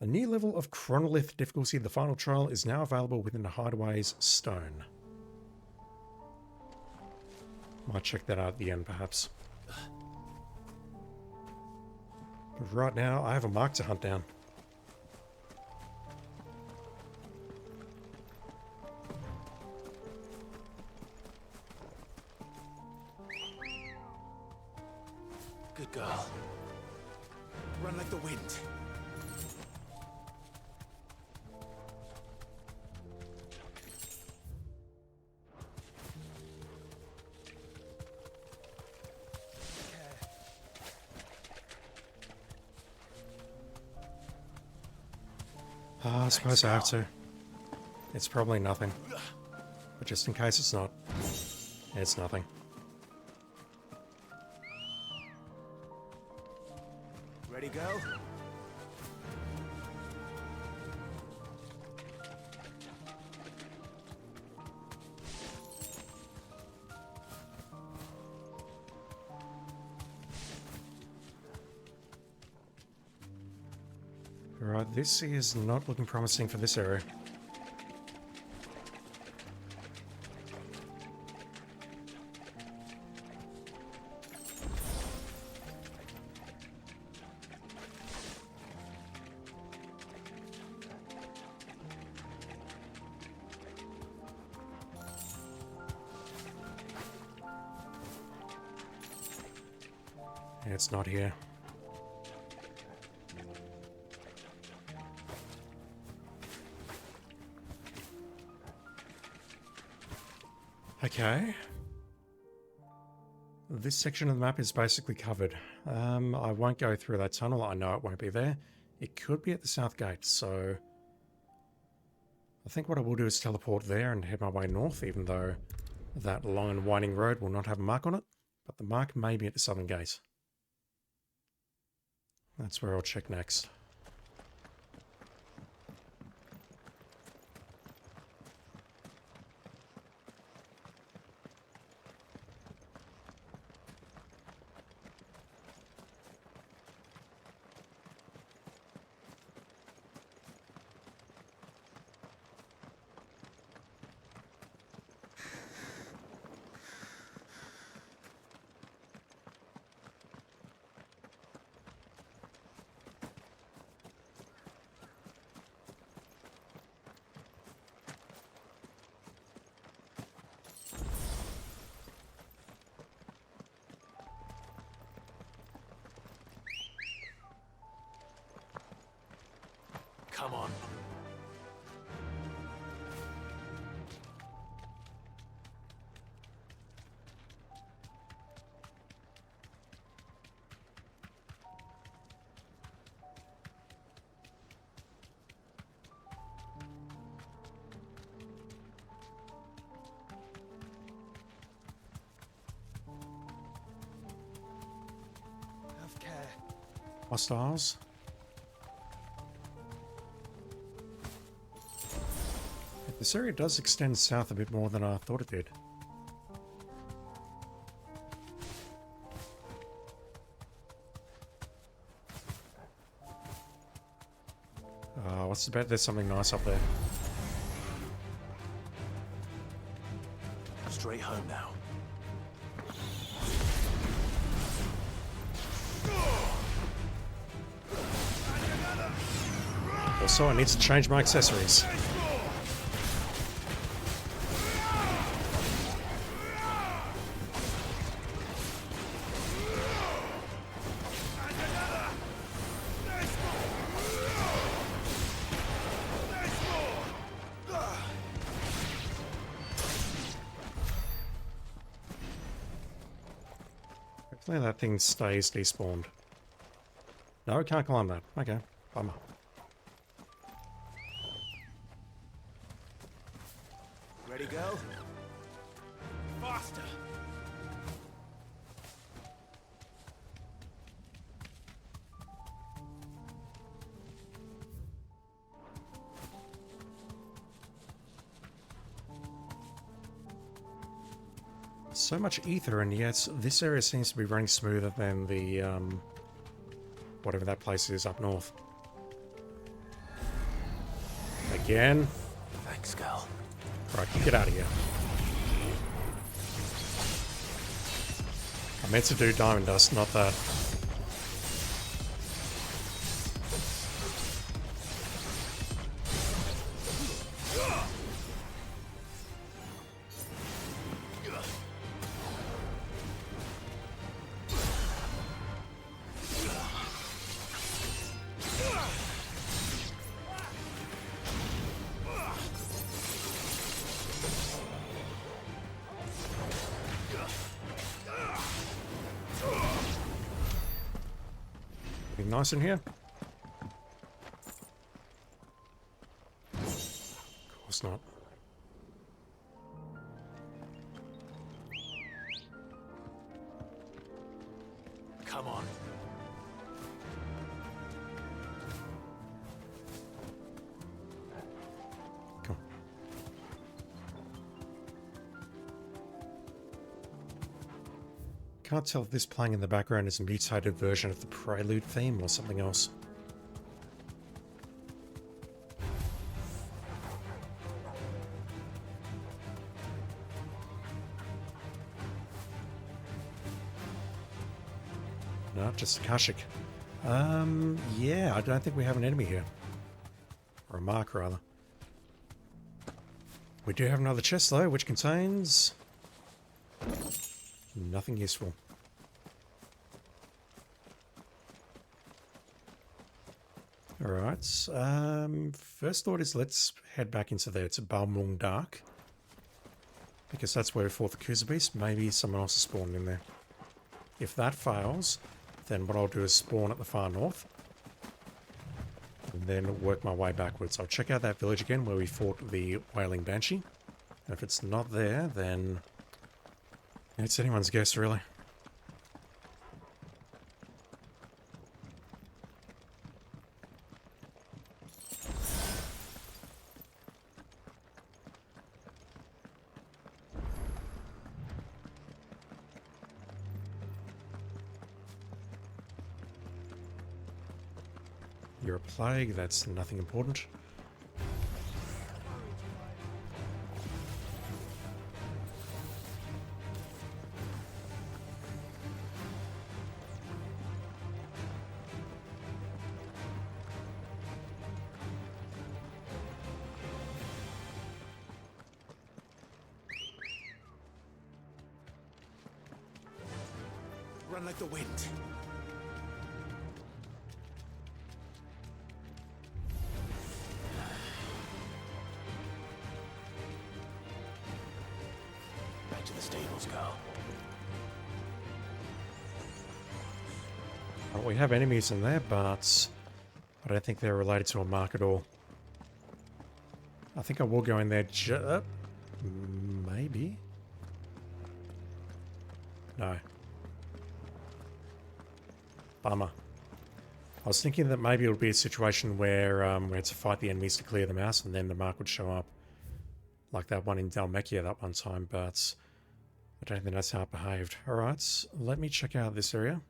A new level of Chronolith difficulty, the final trial, is now available within the Hideaway's Stone. Might check that out at the end, perhaps. But right now, I have a mark to hunt down. Good girl. Run like the wind. I suppose I have to. It's probably nothing. But just in case it's not, it's nothing. Ready, go? Right, this is not looking promising for this area. It's not here. Okay. This section of the map is basically covered. I won't go through that tunnel. I know it won't be there. It could be at the south gate, so I think what I will do is teleport there and head my way north, even though that long and winding road will not have a mark on it, but the mark may be at the southern gate. That's where I'll check next. Come on. Have care. Hostiles. This area does extend south a bit more than I thought it did. What's the bet? There's something nice up there. Straight home now. Also, I need to change my accessories. Hopefully that thing stays despawned. No, I can't climb that. Okay, bummer. Ready, go? Faster! So much ether, and yet this area seems to be running smoother than the, whatever that place is up north. Again. Thanks, Gal. Right, get out of here. I meant to do diamond dust, not that. Nice in here. course not. Come on. Come on. Can't tell if this playing in the background is a mutated version of the Prelude theme or something else. No, just Akashic. Yeah, I don't think we have an enemy here. Or a mark, rather. We do have another chest, though, which contains... nothing useful. Alright, first thought is let's head back into there to Balmung Dark. Because that's where we fought the Kuza Beast. Maybe someone else is spawned in there. If that fails, then what I'll do is spawn at the far north. And then work my way backwards. I'll check out that village again where we fought the Wailing Banshee. And if it's not there, then... it's anyone's guess, really. You're a plague, that's nothing important. Run like the wind. Back to the stables go. Well, we have enemies in there, but I don't think they're related to a mark at all. I think I will go in there maybe? No. Bummer. I was thinking that maybe it would be a situation where we had to fight the enemies to clear them out and then the mark would show up. Like that one in Dalmekia that one time, but I don't think that's how it behaved. Alright, let me check out this area.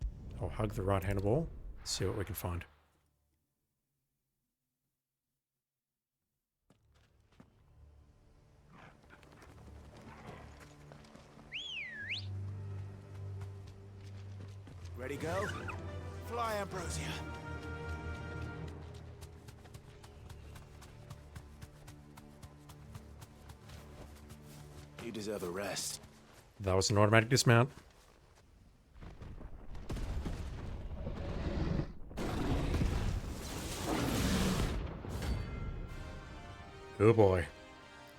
I'll hug the right-hand wall, see what we can find. Ready, go? Fly, Ambrosia. You deserve a rest. That was an automatic dismount. Oh boy.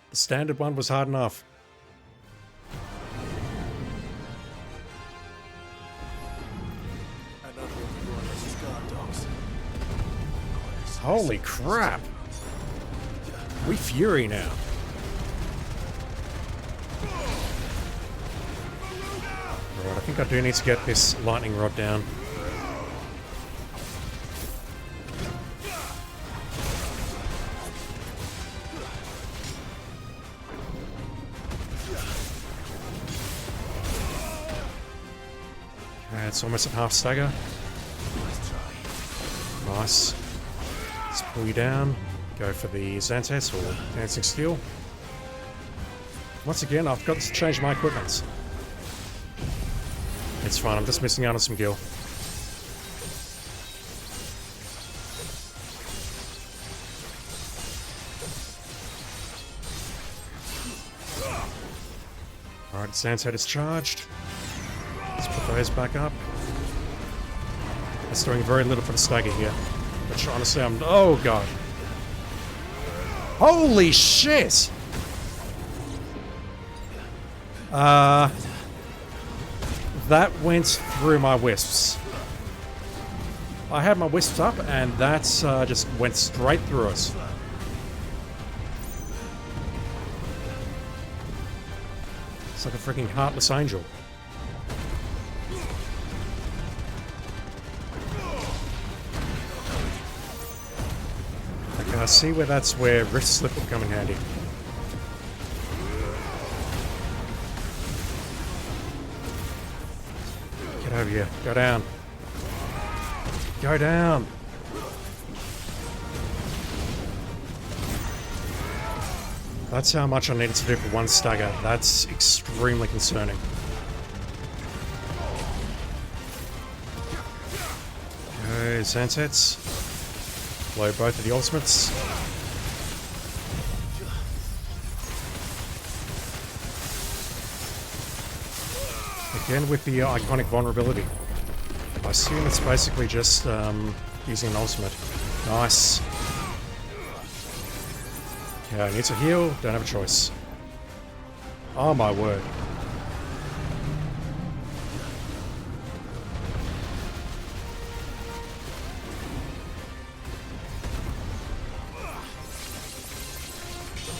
The standard one was hard enough. Holy crap! We fury now. Alright, I think I do need to get this lightning rod down. Okay, it's almost at half stagger. Nice. Let's pull you down. Go for the Xantes or Dancing Steel. Once again, I've got to change my equipment. It's fine, I'm just missing out on some gil. Alright, Xantet is charged. Let's put those back up. It's doing very little for the stagger here. Which honestly I'm... oh god. Holy shit! That went through my wisps. I had my wisps up and that just went straight through us. It's like a freaking heartless angel. Okay, I see where that's where wrist slip will come in handy. Get over here. Go down. Go down. That's how much I needed to do for one stagger. That's extremely concerning. Okay, sunsets. Blow both of the ultimates. Again with the iconic vulnerability. I assume it's basically just using an ultimate. Nice. Okay, I need to heal. Don't have a choice. Oh my word.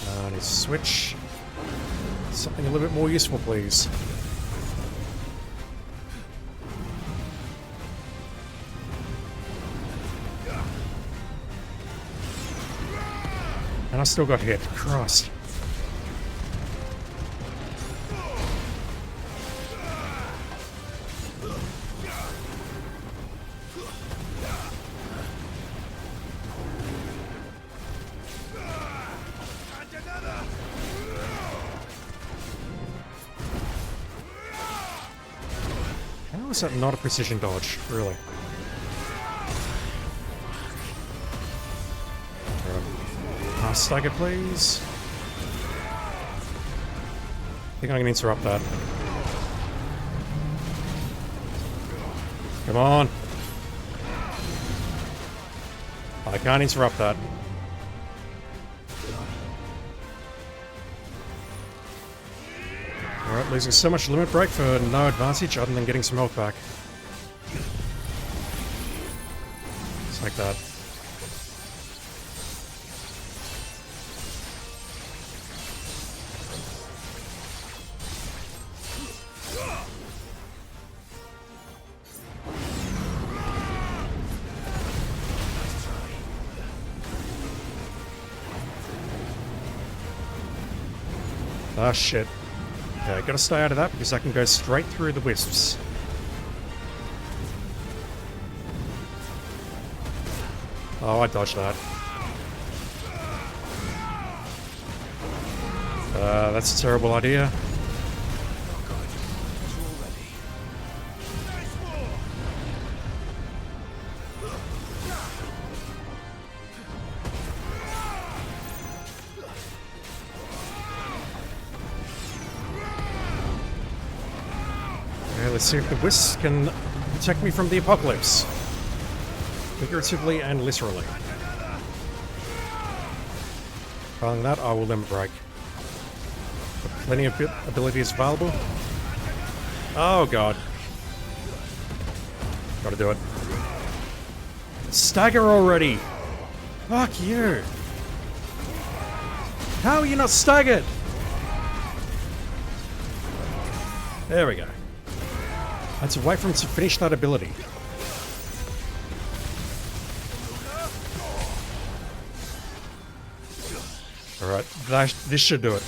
I need to switch. Something a little bit more useful, please. And I still got hit. Christ. How is that not a precision dodge, really? Stagger, please. I think I can interrupt that. Come on. I can't interrupt that. Alright, losing so much limit break for no advantage other than getting some health back. Just like that. Ah, shit. Okay, gotta stay out of that because I can go straight through the wisps. Oh, I dodged that. That's a terrible idea. Let's see if the wisps can protect me from the apocalypse. Figuratively and literally. Failing that, I will limit break. But plenty of abilities available. Oh god. Gotta do it. Stagger already! Fuck you! How are you not staggered? There we go. I had to wait for him to finish that ability. Alright, this should do it.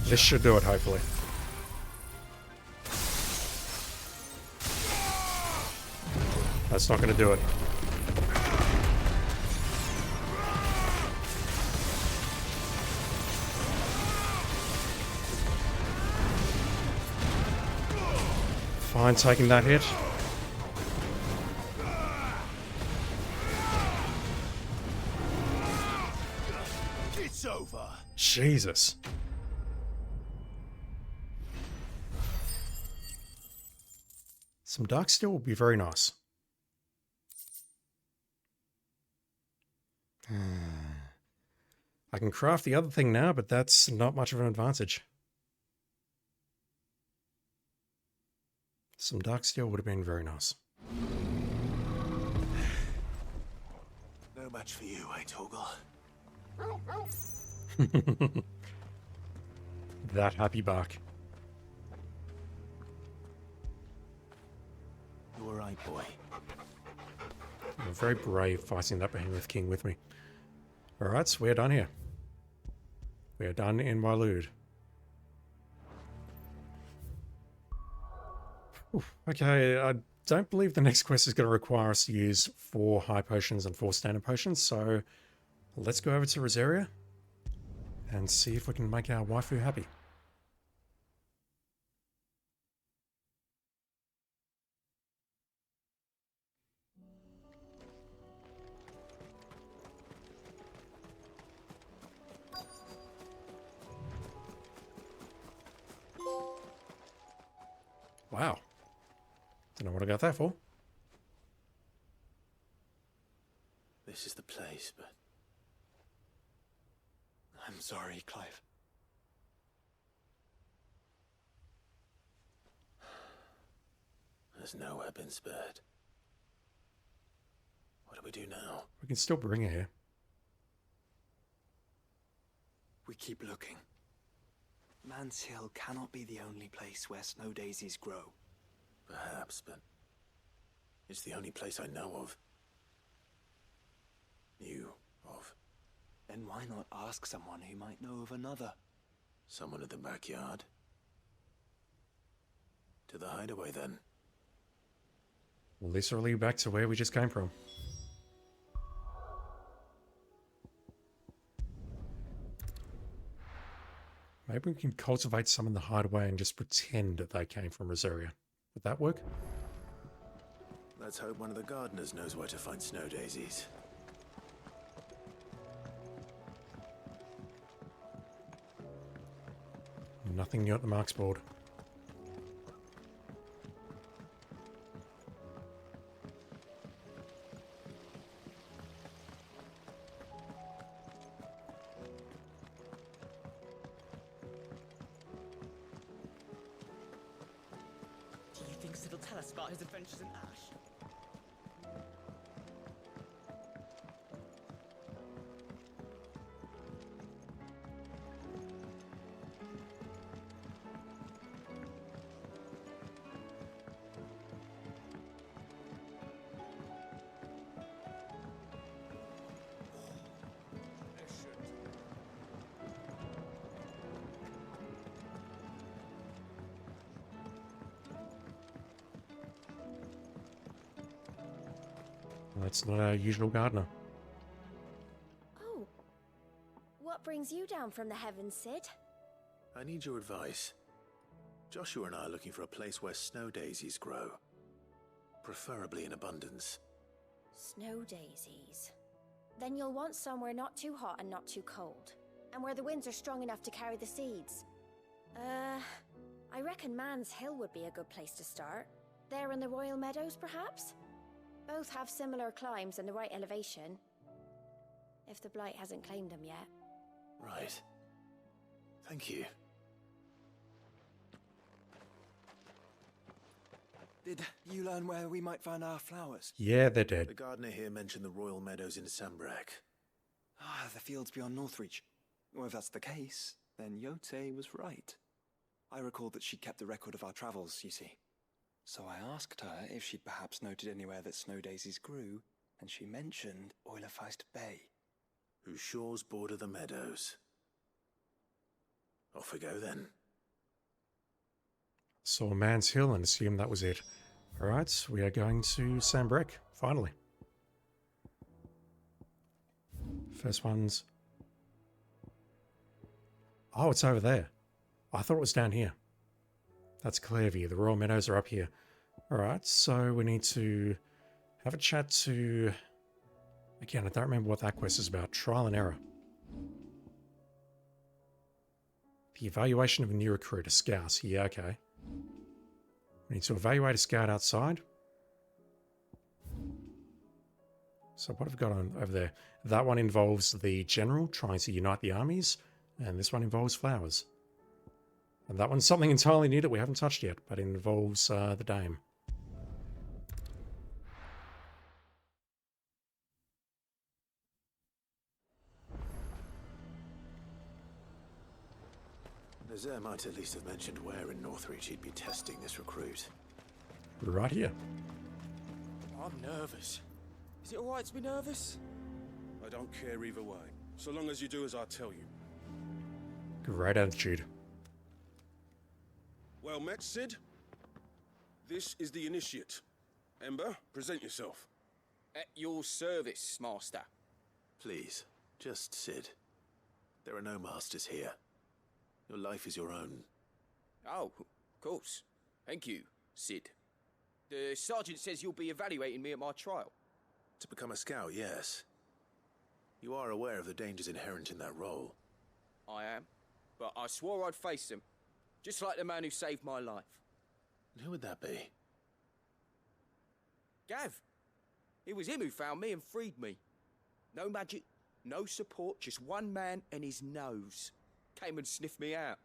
This should do it, hopefully. That's not going to do it. Fine, taking that hit. It's over. Jesus. Some dark steel would be very nice. I can craft the other thing now, but that's not much of an advantage. Some dark steel would have been very nice. No match for you, eh, Torgal? that happy bark. You all right, boy? You're very brave fighting that behemoth king with me. Alright, so we're done here. We are done in Waloed. Oof, okay, I don't believe the next quest is going to require us to use 4 high potions and 4 standard potions, so let's go over to Rosaria and see if we can make our waifu happy. Wow. Don't know what I got that for. This is the place, but I'm sorry, Clive. there's nowhere been spared. What do we do now? We can still bring her here. We keep looking. Man's Hill cannot be the only place where snow daisies grow. Perhaps, but it's the only place I know of. Knew of. Then why not ask someone who might know of another? Someone at the backyard? To the hideaway, then. Well, this will lead back to where we just came from. Maybe we can cultivate some in the hideaway and just pretend that they came from Rosaria. Would that work? Let's hope one of the gardeners knows where to find snow daisies. Nothing new at the marks board. Do you think Sid will tell us about his adventures in Ash? That's not our usual gardener. Oh. What brings you down from the heavens, Sid? I need your advice. Joshua and I are looking for a place where snow daisies grow. Preferably in abundance. Snow daisies. Then you'll want somewhere not too hot and not too cold. And where the winds are strong enough to carry the seeds. I reckon Man's Hill would be a good place to start. There in the Royal Meadows, perhaps? Both have similar climbs and the right elevation. If the Blight hasn't claimed them yet. Right. Thank you. Did you learn where we might find our flowers? Yeah, they're dead. The gardener here mentioned the Royal Meadows in Sambrek. Ah, the fields beyond Northreach. Well, if that's the case, then Yote was right. I recalled that she kept the record of our travels, you see. So I asked her if she'd perhaps noted anywhere that snow daisies grew, and she mentioned Oilefeist Bay. Whose shores border the meadows. Off we go then. Saw Man's Hill and assumed that was it. Alright, we are going to Sambrek, finally. First one's... Oh, it's over there. I thought it was down here. That's Clearview. The Royal Meadows are up here. Alright, so we need to have a chat to... Again, I don't remember what that quest is about. Trial and error. The evaluation of a new recruit, a scout. Yeah, okay. We need to evaluate a scout outside. So what have we got on over there? That one involves the general trying to unite the armies, and this one involves flowers. And that one's something entirely new that we haven't touched yet, but it involves the dame. Nazaire might at least have mentioned where in Northreach he'd be testing this recruit. Right here. I'm nervous. Is it alright to be nervous? I don't care either way, so long as you do as I tell you. Great attitude. Well met, Sid. This is the initiate. Ember, present yourself. At your service, Master. Please, just Sid. There are no masters here. Your life is your own. Oh, of course. Thank you, Sid. The sergeant says you'll be evaluating me at my trial. To become a scout, yes. You are aware of the dangers inherent in that role. I am. But I swore I'd face them. Just like the man who saved my life. And who would that be? Gav. It was him who found me and freed me. No magic, no support, just one man and his nose. Came and sniffed me out.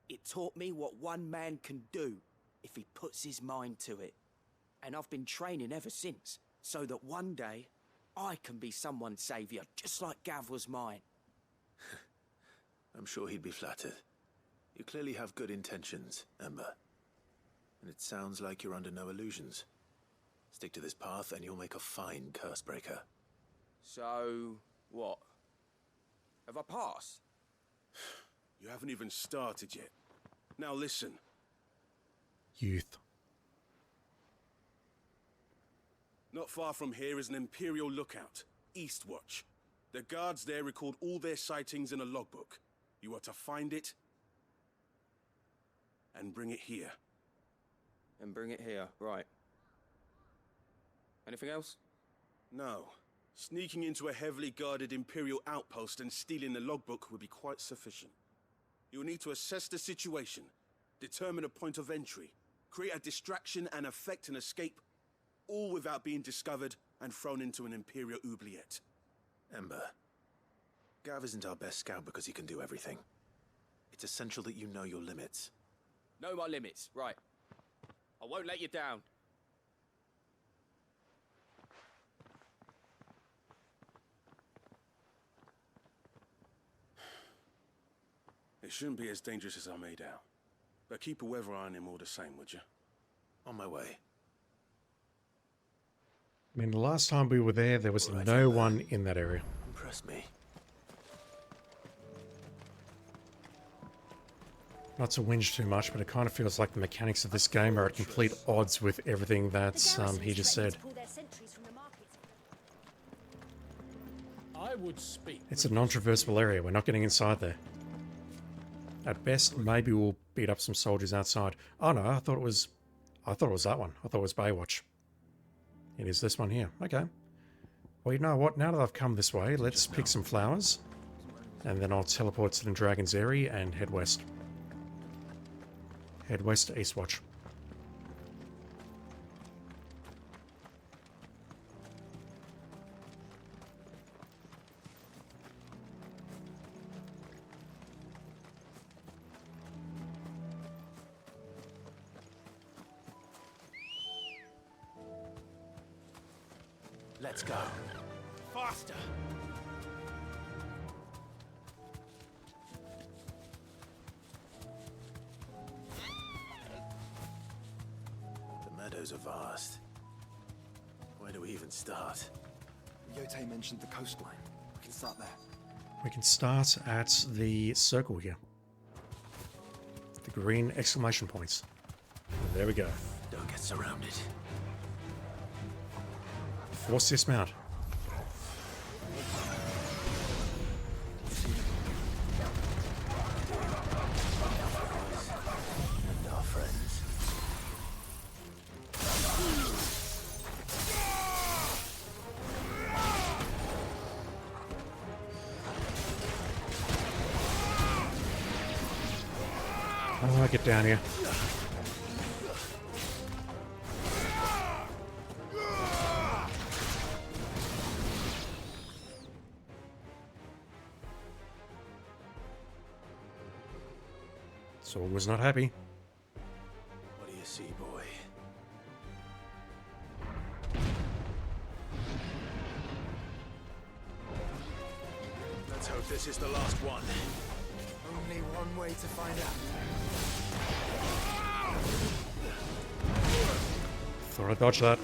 It taught me what one man can do if he puts his mind to it. And I've been training ever since, so that one day I can be someone's saviour, just like Gav was mine. I'm sure he'd be flattered. You clearly have good intentions, Ember. And it sounds like you're under no illusions. Stick to this path and you'll make a fine Cursebreaker. So, what? Have I passed? You haven't even started yet. Now listen. Youth. Not far from here is an Imperial lookout, Eastwatch. The guards there record all their sightings in a logbook. You are to find it and bring it here. And bring it here, right. Anything else? No. Sneaking into a heavily guarded Imperial outpost and stealing the logbook would be quite sufficient. You will need to assess the situation, determine a point of entry, create a distraction and effect an escape, all without being discovered and thrown into an Imperial oubliette. Ember, Gav isn't our best scout because he can do everything. It's essential that you know your limits. Know my limits, right. I won't let you down. It shouldn't be as dangerous as I made out. But keep a weather eye on him all the same, would you? On my way. I mean, the last time we were there was no one in that area. Impress me. Not to whinge too much, but it kind of feels like the mechanics of this game are at complete odds with everything that he just said. I would speak. It's a non-traversable area. We're not getting inside there. At best, maybe we'll beat up some soldiers outside. Oh no, I thought it was that one. I thought it was Baywatch. It is this one here. Okay. Well, you know what? Now that I've come this way, let's pick some flowers. And then I'll teleport to the Dragon's Eyrie and head west. Head west to Eastwatch. Let's go. Faster! The meadows are vast. Where do we even start? Yote mentioned the coastline. We can start there. We can start at the circle here. The green exclamation points. There we go. Don't get surrounded. Force dismount. And our friends. How do I get down here? Saul was not happy. What do you see, boy? Let's hope this is the last one. only one way to find out. Thought I'd dodge that.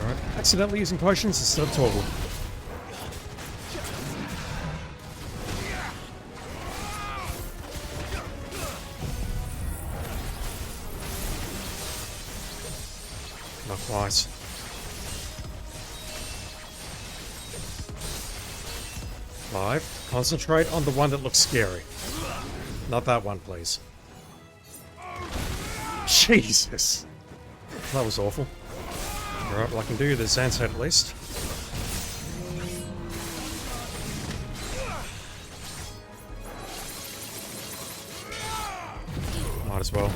Alright, accidentally using potions instead of toggle. Not quite. Clive, concentrate on the one that looks scary. Not that one, please. Jesus. That was awful. Alright, well I can do the Zan's head at least. Might as well.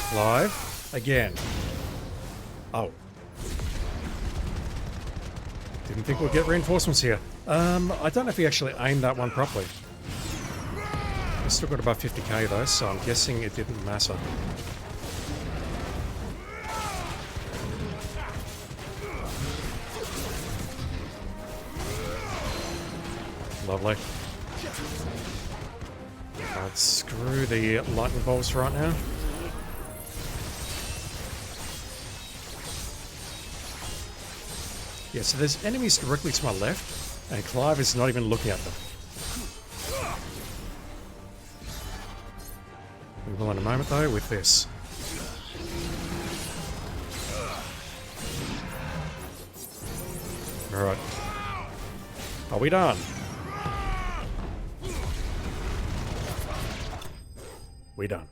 Clive, again. Oh. Didn't think we'd get reinforcements here. I don't know if he actually aimed that one properly. He's still got about 50k though, so I'm guessing it didn't matter. Lovely. Alright, screw the lightning bolts right now. Yeah, so there's enemies directly to my left, and Clive is not even looking at them. We will in a moment though with this. Alright. Are we done? We done.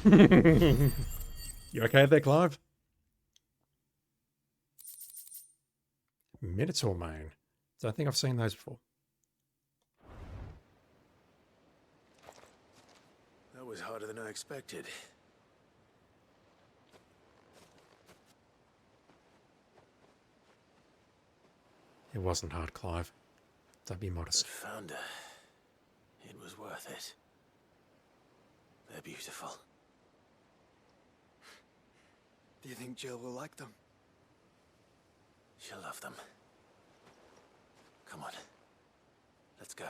You okay there, Clive? Minotaur Mane. Don't think I've seen those before. That was harder than I expected. It wasn't hard, Clive. Don't be modest. But found her. It was worth it. They're beautiful. Do you think Jill will like them? She'll love them. Come on. Let's go.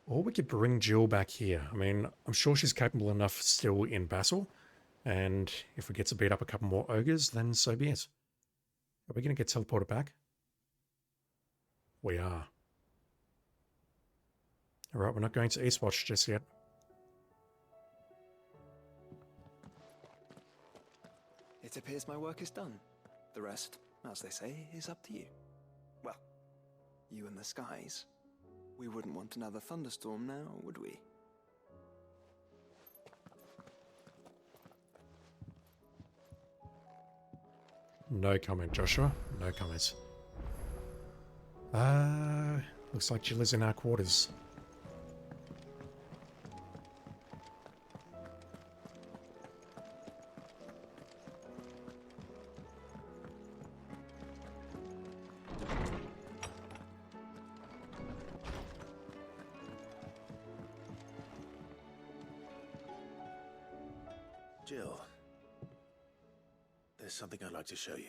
Or we could bring Jill back here. I mean, I'm sure she's capable enough still in battle. And if we get to beat up a couple more ogres, then so be it. Are we going to get teleported back? We are. Alright, we're not going to Eastwatch just yet. It appears my work is done. The rest, as they say, is up to you. Well, you and the skies. We wouldn't want another thunderstorm now, would we? No comment, Joshua. No comments. Looks like Jill is in our quarters. Jill, there's something I'd like to show you.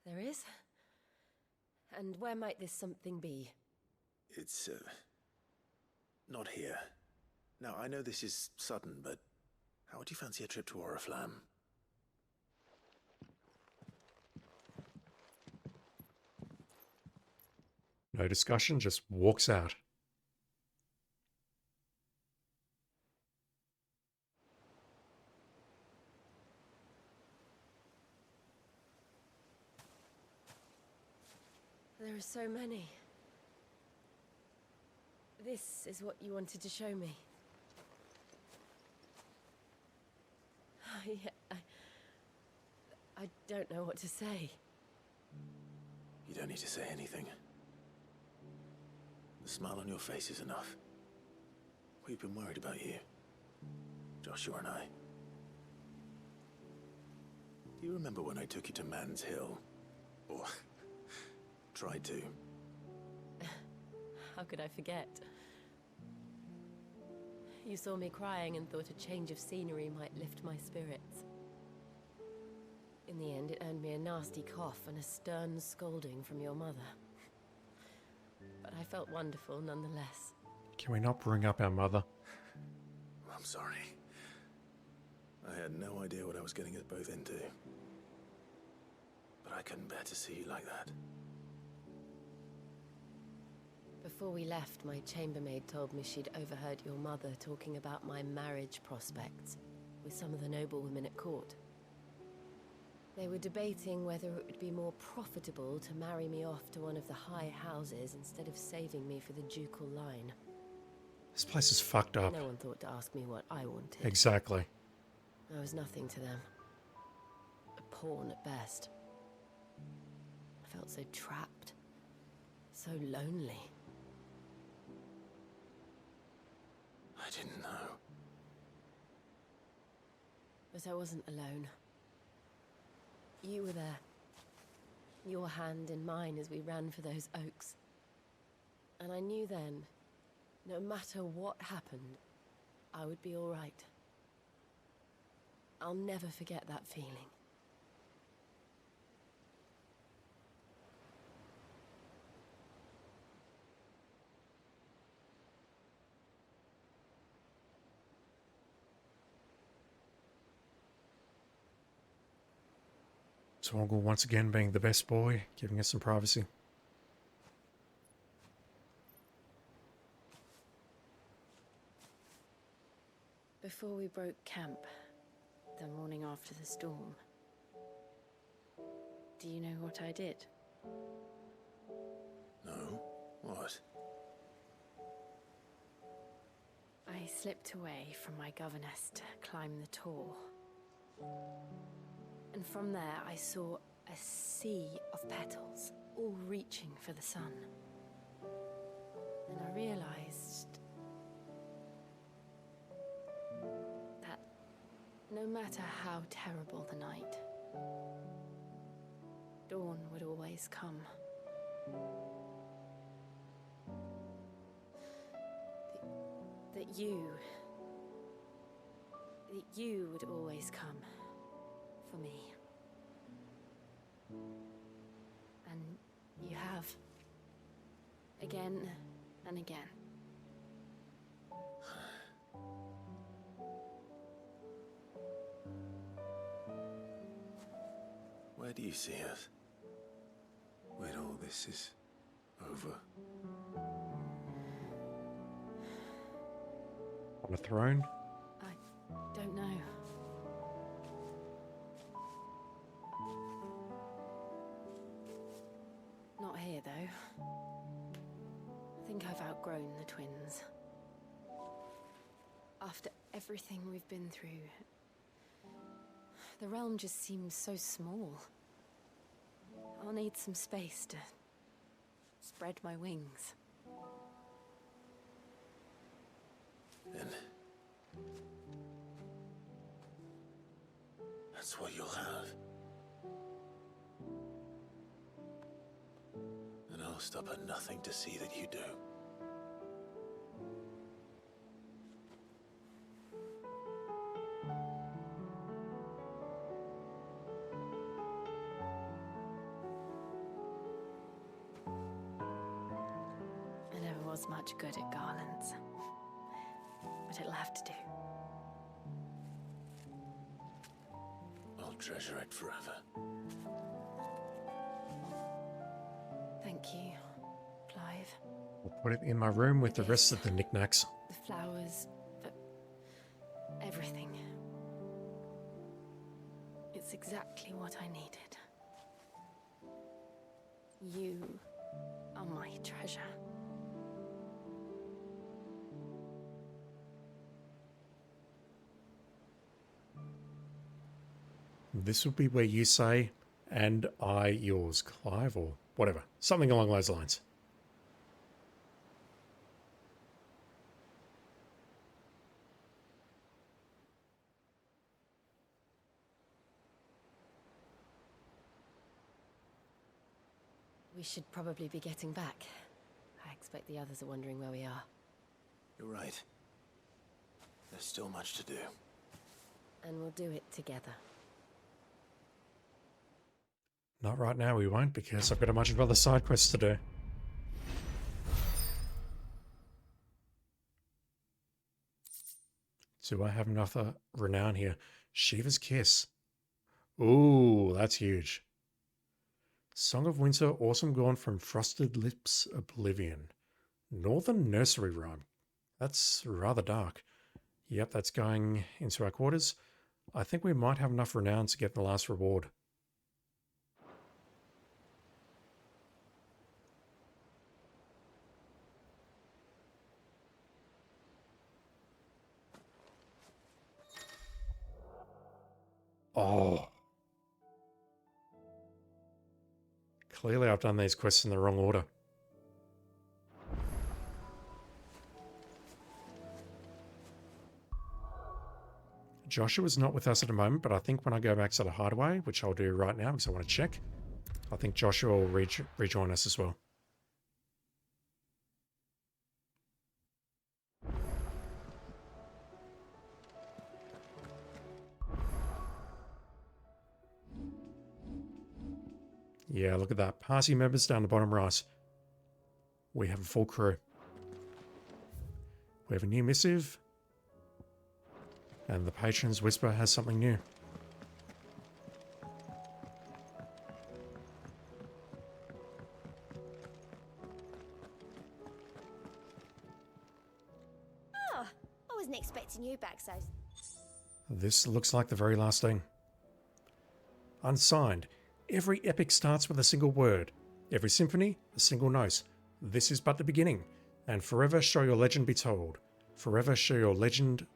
There is? And where might this something be? It's, not here. Now, I know this is sudden, but how would you fancy a trip to Oriflamme? No discussion, just walks out. There are so many. This is what you wanted to show me. I don't know what to say. You don't need to say anything. The smile on your face is enough. We've been worried about you, Joshua and I. Do you remember when I took you to Man's Hill? Or tried to. How could I forget? You saw me crying and thought a change of scenery might lift my spirits. In the end, it earned me a nasty cough and a stern scolding from your mother. But I felt wonderful nonetheless. Can we not bring up our mother? I'm sorry. I had no idea what I was getting us both into. But I couldn't bear to see you like that. Before we left, my chambermaid told me she'd overheard your mother talking about my marriage prospects with some of the noblewomen at court. They were debating whether it would be more profitable to marry me off to one of the high houses instead of saving me for the ducal line. This place is fucked up. No one thought to ask me what I wanted. Exactly. I was nothing to them. A pawn at best. I felt so trapped. So lonely. I didn't know. But I wasn't alone. You were there. Your hand in mine as we ran for those oaks. And I knew then, no matter what happened, I would be all right. I'll never forget that feeling. Torgal once again being the best boy, giving us some privacy. Before we broke camp, the morning after the storm, do you know what I did? No? What? I slipped away from my governess to climb the tor. And from there I saw a sea of petals, all reaching for the sun. And I realized that no matter how terrible the night, dawn would always come. That you would always come for me. And you have. Again and again. Where do you see us? When all this is over? On a throne? I don't know. Not here, though. I think I've outgrown the twins. After everything we've been through, the realm just seems so small. I'll need some space to spread my wings. Then that's what you'll have. And I'll stop at nothing to see that you do. I never was much good at garlands, but it'll have to do. I'll treasure it forever. Thank you, Clive. I'll put it in my room with the rest of the knickknacks. The flowers, everything. It's exactly what I needed. You are my treasure. This would be where you say, and I yours, Clive, or whatever. Something along those lines. We should probably be getting back. I expect the others are wondering where we are. You're right. There's still much to do. And we'll do it together. Not right now, we won't, because I've got a bunch of other side quests to do. Do I have enough renown here? Shiva's Kiss. Ooh, that's huge. Song of Winter, Awesome Gone from Frosted Lips Oblivion. Northern Nursery Rhyme. That's rather dark. Yep, that's going into our quarters. I think we might have enough renown to get the last reward. Oh. Clearly I've done these quests in the wrong order. Joshua's not with us at the moment, but I think when I go back to the hideaway, which I'll do right now because I want to check, I think Joshua will rejoin us as well. Yeah, look at that. Party members down the bottom right. We have a full crew. We have a new missive. And the Patron's Whisper has something new. Oh, I wasn't expecting you back so... This looks like the very last thing. Unsigned. Every epic starts with a single word. Every symphony, a single note. This is but the beginning. And forever shall your legend be told. Forever shall your legend,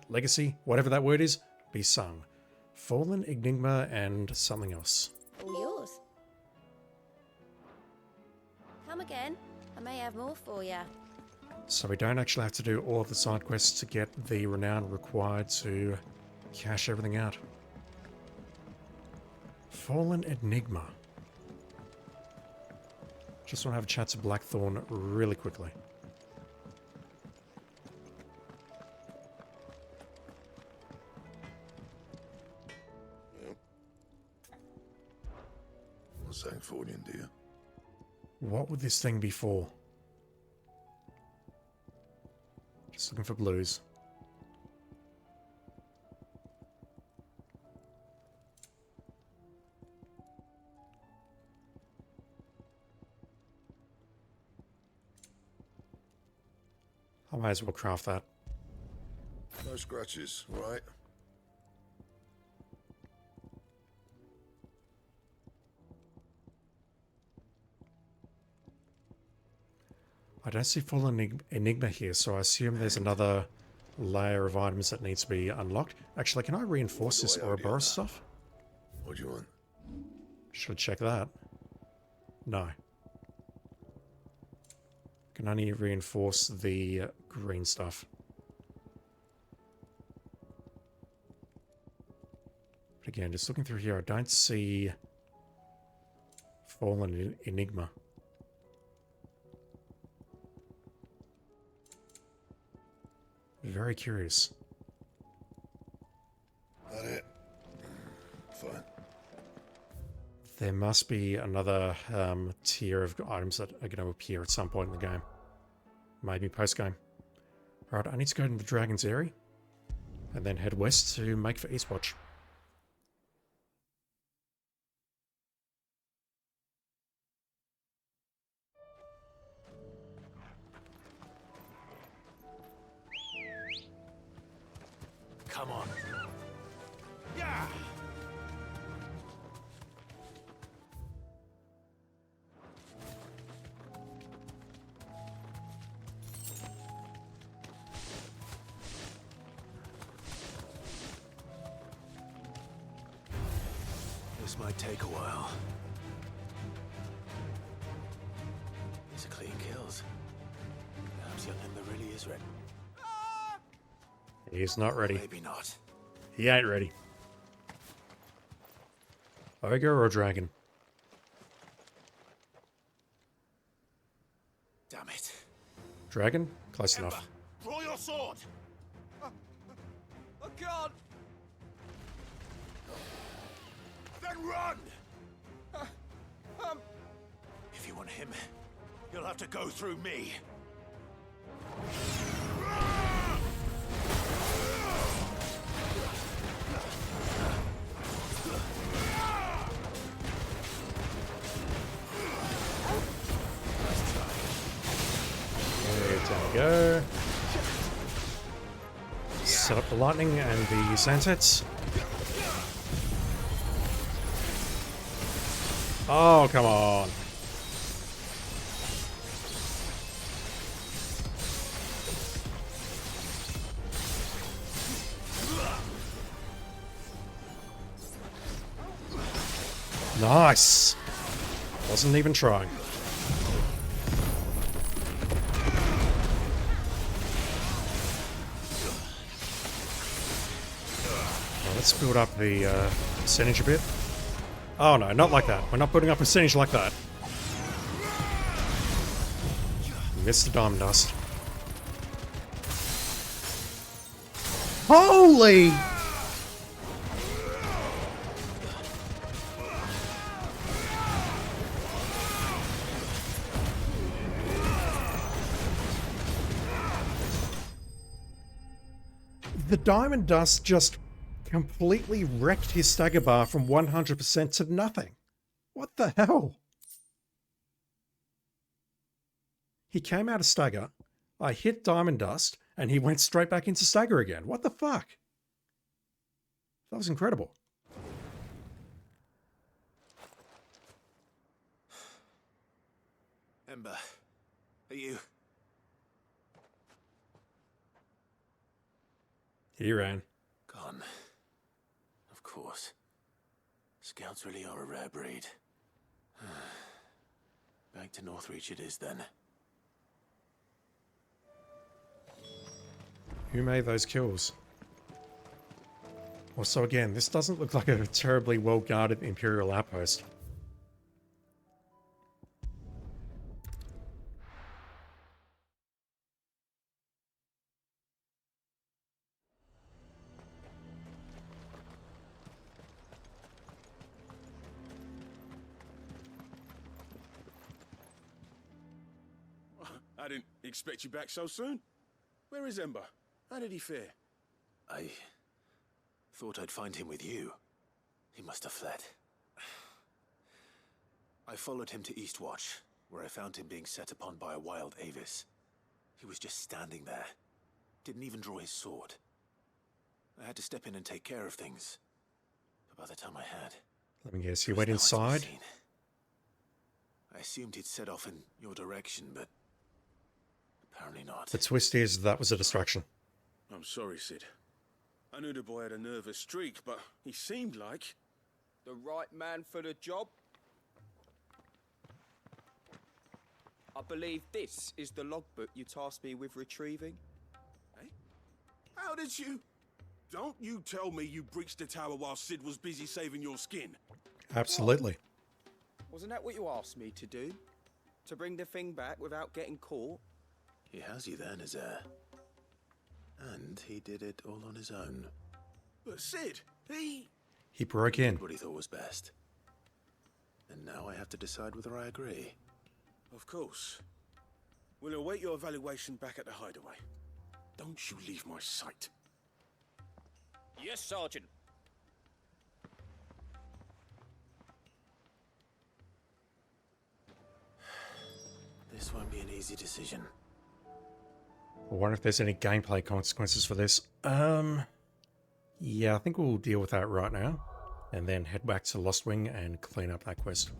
legacy, whatever that word is, be sung. Fallen, Enigma, and something else. All yours. Come again. I may have more for you. So we don't actually have to do all of the side quests to get the renown required to cash everything out. Fallen Enigma. Just want to have a chat to Blackthorn really quickly. Yep. What's that for you, dear? What would this thing be for? Just looking for blues. I might as well craft that. No scratches, right? I don't see full Enigma here, so I assume there's another layer of items that needs to be unlocked. Actually, can I reinforce this Ouroboros stuff? What do you want? Should check that. No. Can only reinforce the green stuff. But again, just looking through here, I don't see Fallen Enigma. Very curious. That it? Fine. There must be another tier of items that are going to appear at some point in the game. Maybe post-game. Right, I need to go to the Dragon's Eyrie and then head west to make for Eastwatch. Come on. Yeah! This might take a while. These are clean kills. Perhaps young Linda really is ready. He's not ready. Maybe not. He ain't ready. Ogre or dragon? Dragon? Close enough. Draw your sword! I can't! Then run! If you want him, you'll have to go through me. There we go. Set up the lightning and the sunsets. Oh, come on. Nice. Wasn't even trying. Now let's build up the percentage a bit. Oh no, not like that. We're not putting up a percentage like that. Missed the diamond dust. Holy! The diamond dust just completely wrecked his stagger bar from 100% to nothing. What the hell? He came out of stagger, I hit diamond dust, and he went straight back into stagger again. What the fuck? That was incredible. Ember, are you... He ran. Gone. Of course. Scouts really are a rare breed. Back to Northreach it is then. Who made those kills? Also, again, this doesn't look like a terribly well-guarded Imperial outpost. I didn't expect you back so soon. Where is Ember? How did he fare? I thought I'd find him with you. He must have fled. I followed him to Eastwatch, where I found him being set upon by a wild Avis. He was just standing there. Didn't even draw his sword. I had to step in and take care of things. But by the time I had... Let me guess, you went inside? I assumed he'd set off in your direction, but... apparently not. The twist is that was a distraction. I'm sorry, Sid. I knew the boy had a nervous streak, but he seemed like... The right man for the job? I believe this is the logbook you tasked me with retrieving. Eh? How did you... Don't you tell me you breached the tower while Sid was busy saving your skin. Absolutely. Wasn't that what you asked me to do? To bring the thing back without getting caught? He has you then, Nazaire. And he did it all on his own. But Sid, he broke in. Did what he thought was best. And now I have to decide whether I agree. Of course. We'll await your evaluation back at the hideaway. Don't you leave my sight. Yes, Sergeant. This won't be an easy decision. I wonder if there's any gameplay consequences for this. Yeah, I think we'll deal with that right now. And then head back to Lost Wing and clean up that quest.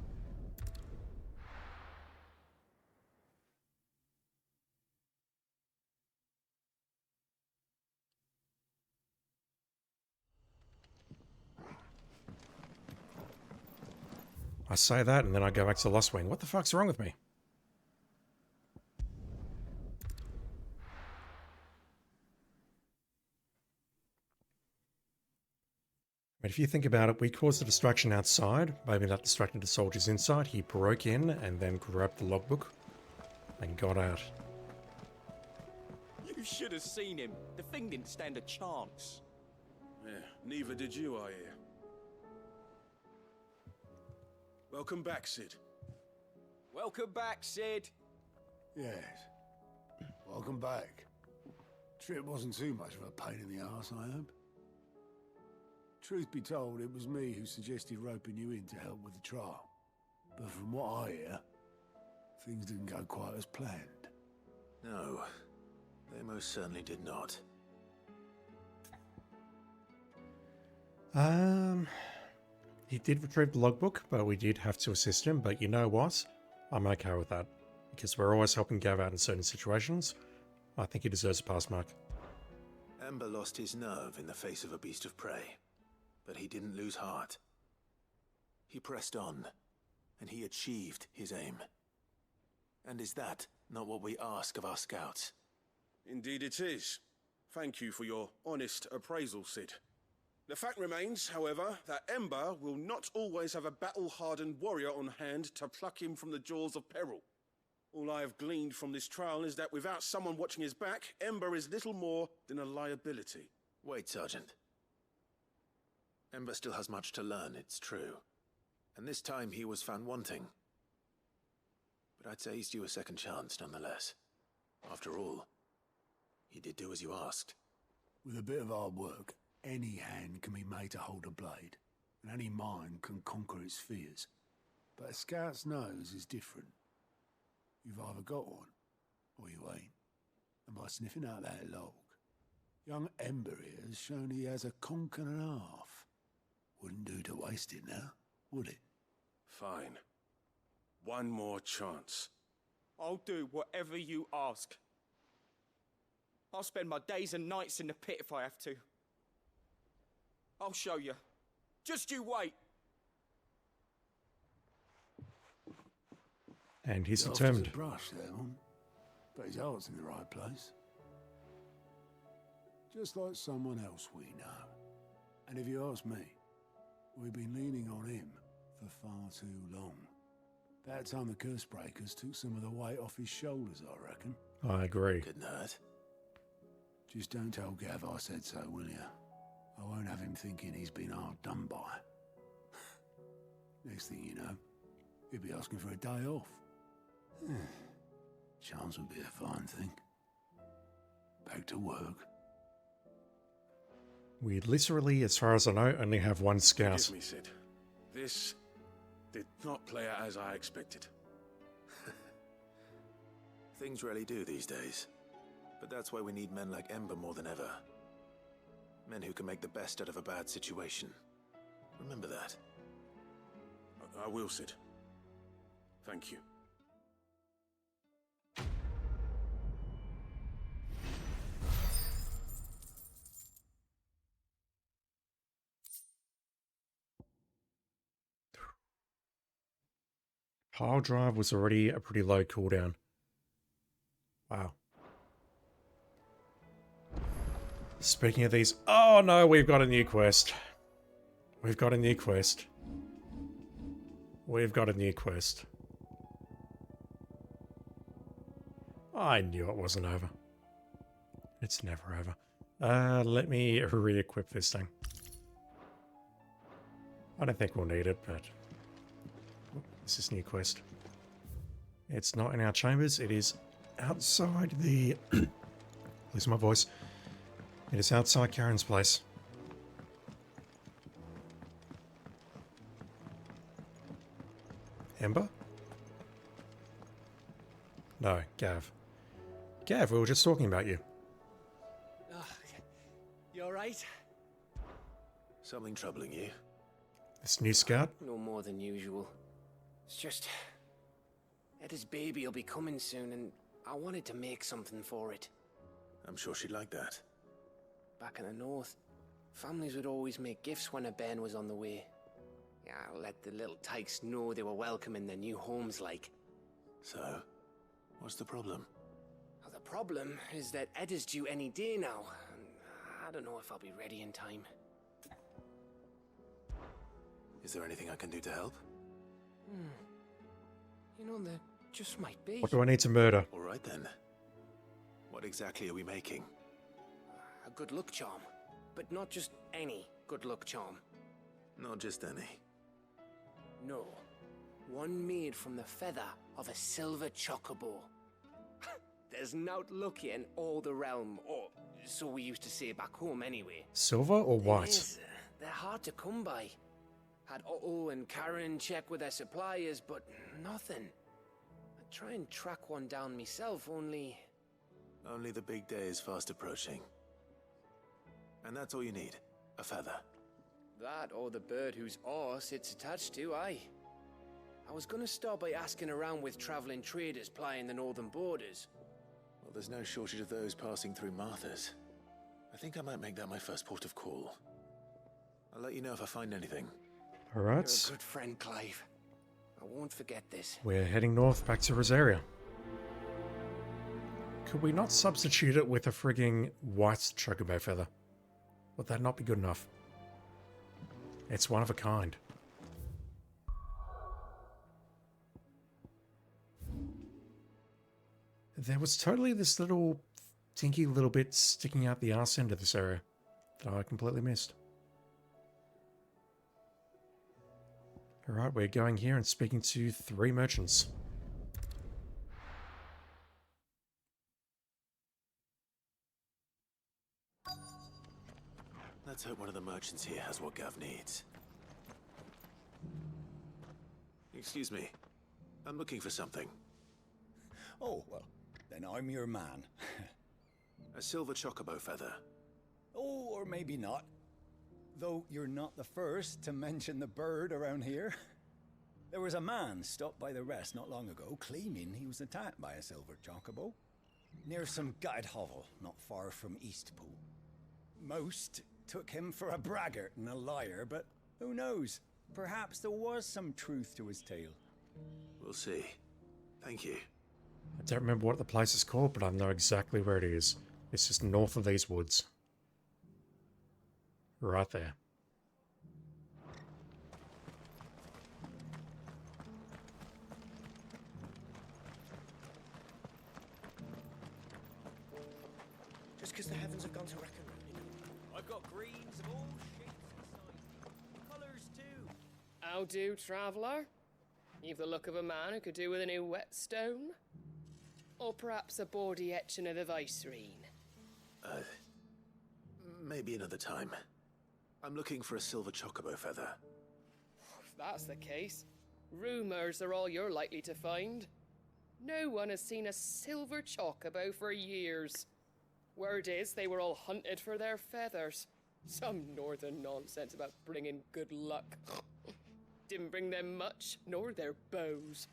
I say that and then I go back to Lost Wing. What the fuck's wrong with me? But if you think about it, we caused the distraction outside. Maybe that distracted the soldiers inside. He broke in and then grabbed the logbook and got out. You should have seen him. The thing didn't stand a chance. Yeah, neither did you, I hear. Welcome back, Sid. Welcome back, Sid. Yes. Welcome back. Trip wasn't too much of a pain in the arse, I hope. Truth be told, it was me who suggested roping you in to help with the trial. But from what I hear, things didn't go quite as planned. No, they most certainly did not. He did retrieve the logbook, but we did have to assist him. But you know what? I'm okay with that. Because we're always helping Gav out in certain situations. I think he deserves a pass mark. Ember lost his nerve in the face of a beast of prey. But he didn't lose heart. He pressed on, and he achieved his aim. And is that not what we ask of our scouts? Indeed it is. Thank you for your honest appraisal, Sid. The fact remains, however, that Ember will not always have a battle-hardened warrior on hand to pluck him from the jaws of peril. All I have gleaned from this trial is that without someone watching his back, Ember is little more than a liability. Wait, Sergeant. Ember still has much to learn, it's true. And this time he was found wanting. But I'd say he's due a second chance, nonetheless. After all, he did do as you asked. With a bit of hard work, any hand can be made to hold a blade, and any mind can conquer its fears. But a scout's nose is different. You've either got one, or you ain't. And by sniffing out that log, young Ember here has shown he has a conk and a half. Wouldn't do to waste it now, would it? Fine. One more chance. I'll do whatever you ask. I'll spend my days and nights in the pit if I have to. I'll show you. Just you wait. And he's Off determined. as a brush there, one. But his heart's in the right place. Just like someone else we know. And if you ask me, we've been leaning on him for far too long. That time the curse breakers took some of the weight off his shoulders, I reckon. I agree. Couldn't hurt. Just don't tell Gav I said so, will you? I won't have him thinking he's been hard done by. Next thing you know, he'll be asking for a day off. Chance would be a fine thing. Back to work. We literally, as far as I know, only have one scout. Forgive me, Sid. This did not play out as I expected. Things really do these days. But that's why we need men like Ember more than ever. Men who can make the best out of a bad situation. Remember that. I will, Sid. Thank you. Pile drive was already a pretty low cooldown. Wow. Speaking of these, oh no, we've got a new quest. We've got a new quest. We've got a new quest. I knew it wasn't over. It's never over. Let me re-equip this thing. I don't think we'll need it, but this is new quest. It's not in our chambers, it is outside the... lose my voice. It is outside Karen's place. Ember? No, Gav. Gav, we were just talking about you. You alright? Something troubling you? This new scout? No more than usual. It's just... Etta's baby will be coming soon, and I wanted to make something for it. I'm sure she'd like that. Back in the north, families would always make gifts when a bairn was on the way. Yeah, let the little tykes know they were welcome in their new homes, like. So, what's the problem? Well, the problem is that Etta's due any day now, and I don't know if I'll be ready in time. Is there anything I can do to help? You know, there just might be. What do I need to murder? All right then. What exactly are we making? A good luck charm. But not just any good luck charm. Not just any. No. One made from the feather of a silver chocobo. There's naught lucky in all the realm, or so we used to say back home anyway. Silver or white? Is, they're hard to come by. Had Otto and Karen check with their suppliers, but nothing. I'd try and track one down myself, only... Only the big day is fast approaching. And that's all you need, a feather. That or the bird whose horse it's attached to, aye. I was gonna start by asking around with traveling traders plying the northern borders. Well, there's no shortage of those passing through Martha's. I think I might make that my first port of call. I'll let you know if I find anything. Alright. You're a good friend, Clive. I won't forget this. We're heading north back to Rosaria. Could we not substitute it with a frigging white chocobo feather? Would that not be good enough? It's one of a kind. There was totally this little tinky little bit sticking out the arse end of this area that I completely missed. Alright, we're going here and speaking to 3 merchants. Let's hope one of the merchants here has what Gav needs. Excuse me. I'm looking for something. Oh, well, then I'm your man. A silver chocobo feather. Oh, or maybe not. Though you're not the first to mention the bird around here. There was a man stopped by the rest not long ago claiming he was attacked by a silver chocobo. Near some gutted hovel not far from Eastpool. Most took him for a braggart and a liar, but who knows? Perhaps there was some truth to his tale. We'll see. Thank you. I don't remember what the place is called, but I know exactly where it is. It's just north of these woods. Right there. Just because the heavens have gone to reckon, you know. I've got greens of all shapes and sizes. Colours too. How do, traveller? You've the look of a man who could do with a new whetstone. Or perhaps a bawdy etching of the Viceroy. Maybe another time. I'm looking for a silver chocobo feather. If that's the case, rumours are all you're likely to find. No one has seen a silver chocobo for years. Word is they were all hunted for their feathers. Some northern nonsense about bringing good luck. Didn't bring them much, nor their bows.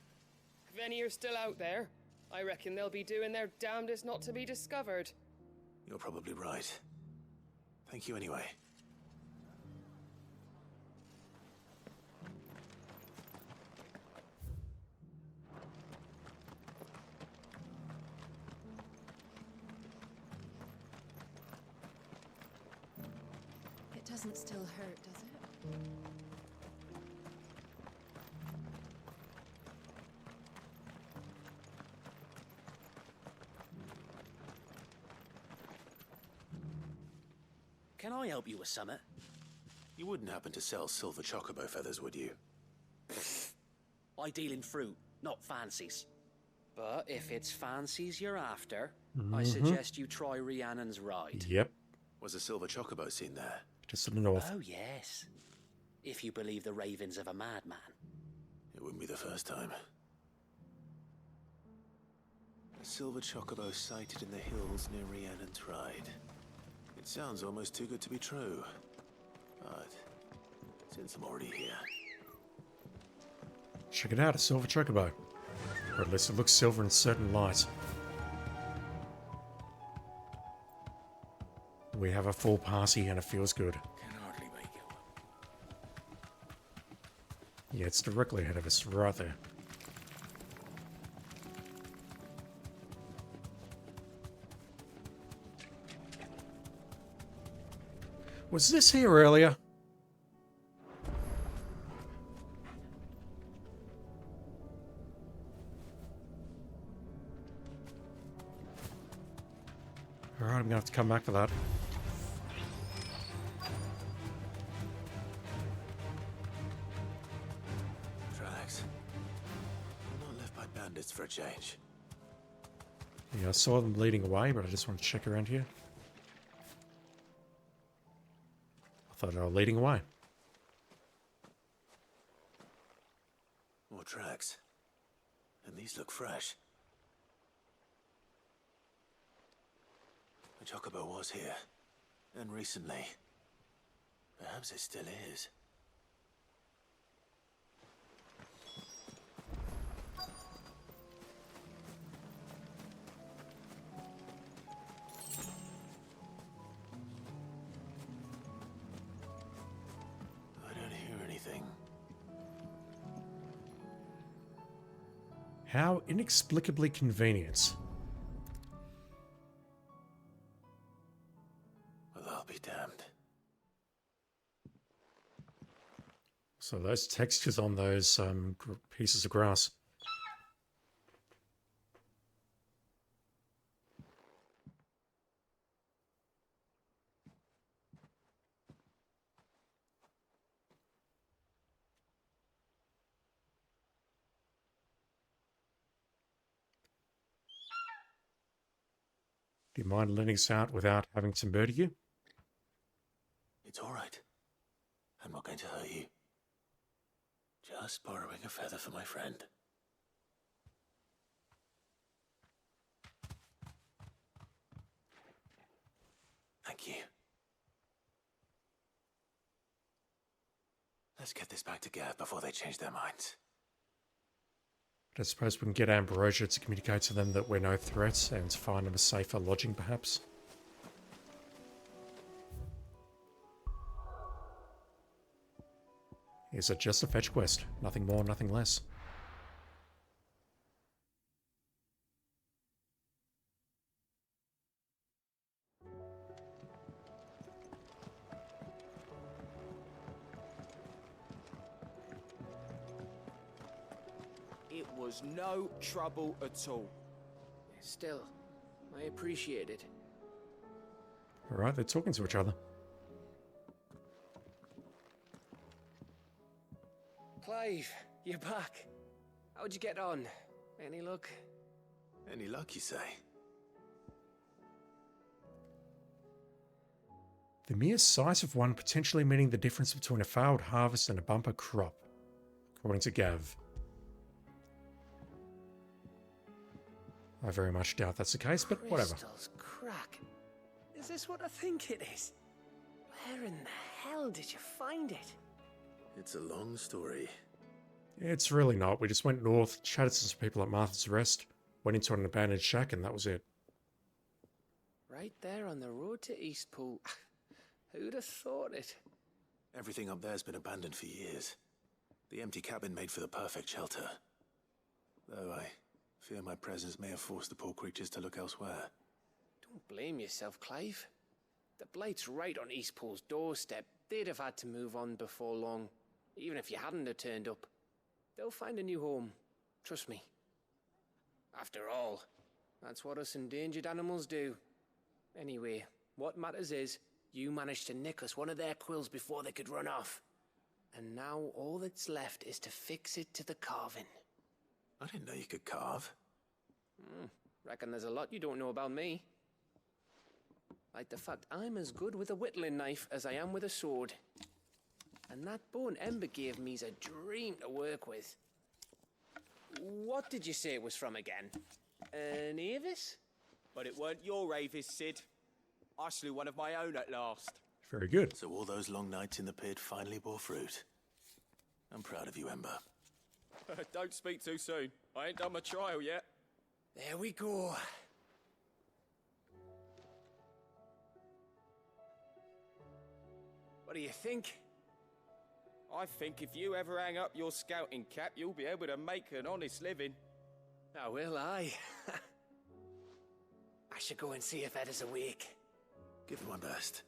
If any are still out there, I reckon they'll be doing their damnedest not to be discovered. You're probably right. Thank you anyway. It doesn't still hurt, does it? Can I help you with something? You wouldn't happen to sell silver chocobo feathers, would you? I deal in fruit, not fancies. But if it's fancies you're after, I Mhm. suggest you try Rhiannon's ride. Yep. Was a silver chocobo seen there? Just to the north. Oh, yes. If you believe the ravings of a madman. It wouldn't be the first time. A silver chocobo sighted in the hills near Rhiannon's Ride. It sounds almost too good to be true. But since I'm already here... Check it out, a silver chocobo. Or at least it looks silver in certain light. We have a full party and it feels good. Can hardly make it. Yeah, it's directly ahead of us, right there. Was this here earlier? Alright, I'm gonna have to come back for that. Tracks. I'm not left by bandits for a change. Yeah, I saw them leading away, but I just want to check around here. I thought they were leading away. More tracks. And these look fresh. The Chocobo was here. And recently. Perhaps it still is. I don't hear anything. How inexplicably convenient. Well, I'll be damned. So those textures on those pieces of grass. Do you mind letting us out without having to murder you? It's all right. I'm not going to hurt you. Just borrowing a feather for my friend. Thank you. Let's get this back to Gav before they change their minds. I suppose we can get Ambrosia to communicate to them that we're no threats and find them a safer lodging, perhaps. Is it just a fetch quest? Nothing more, nothing less. It was no trouble at all. Still, I appreciate it. Alright, they're talking to each other. Clive, you're back. How'd you get on? Any luck? Any luck, you say? The mere sight of one potentially meaning the difference between a failed harvest and a bumper crop, according to Gav. I very much doubt that's the case, but whatever. Crystal's crack. Is this what I think it is? Where in the hell did you find it? It's a long story. It's really not. We just went north, chatted to some people at Martha's Rest, went into an abandoned shack, and that was it. Right there on the road to Eastpool. Who'd have thought it? Everything up there's been abandoned for years. The empty cabin made for the perfect shelter. Though I fear my presence may have forced the poor creatures to look elsewhere. Don't blame yourself, Clive. The Blight's right on Eastpool's doorstep. They'd have had to move on before long, even if you hadn't have turned up. They'll find a new home. Trust me. After all, that's what us endangered animals do. Anyway, what matters is, you managed to nick us one of their quills before they could run off. And now all that's left is to fix it to the carving. I didn't know you could carve. Reckon there's a lot you don't know about me. Like the fact I'm as good with a whittling knife as I am with a sword. And that bone Ember gave me's a dream to work with. What did you say it was from again? An Avis? But it weren't your Avis, Sid. I slew one of my own at last. Very good. So all those long nights in the pit finally bore fruit. I'm proud of you, Ember. Don't speak too soon. I ain't done my trial yet. There we go. What do you think? I think if you ever hang up your scouting cap, you'll be able to make an honest living. Oh, will I? I should go and see if Ed is awake. Give it my best.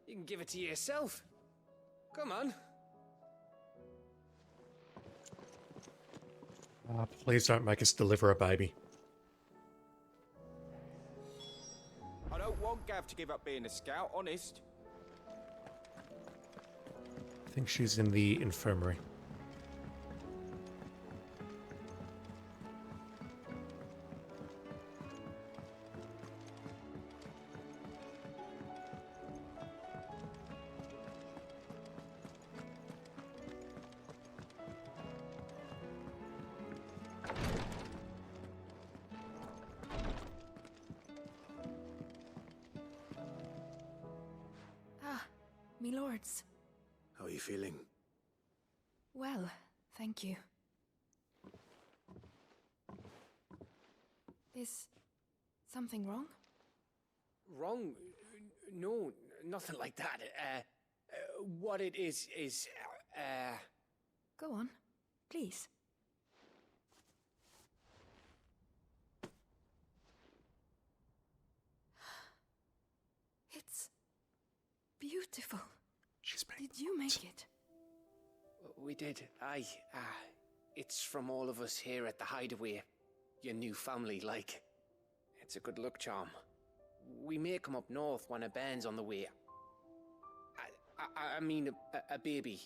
You can give it to yourself. Come on. Please don't make us deliver a baby. have to give up being a scout, honest. I think she's in the infirmary. Me lords. How are you feeling? Well, thank you. Is something wrong? Wrong? No, nothing like that. What it is, Go on, please. It's beautiful. Did you make it? We did. Aye. It's from all of us here at the Hideaway. Your new family, like. It's a good luck charm. We may come up north when a band's on the way. I mean a baby.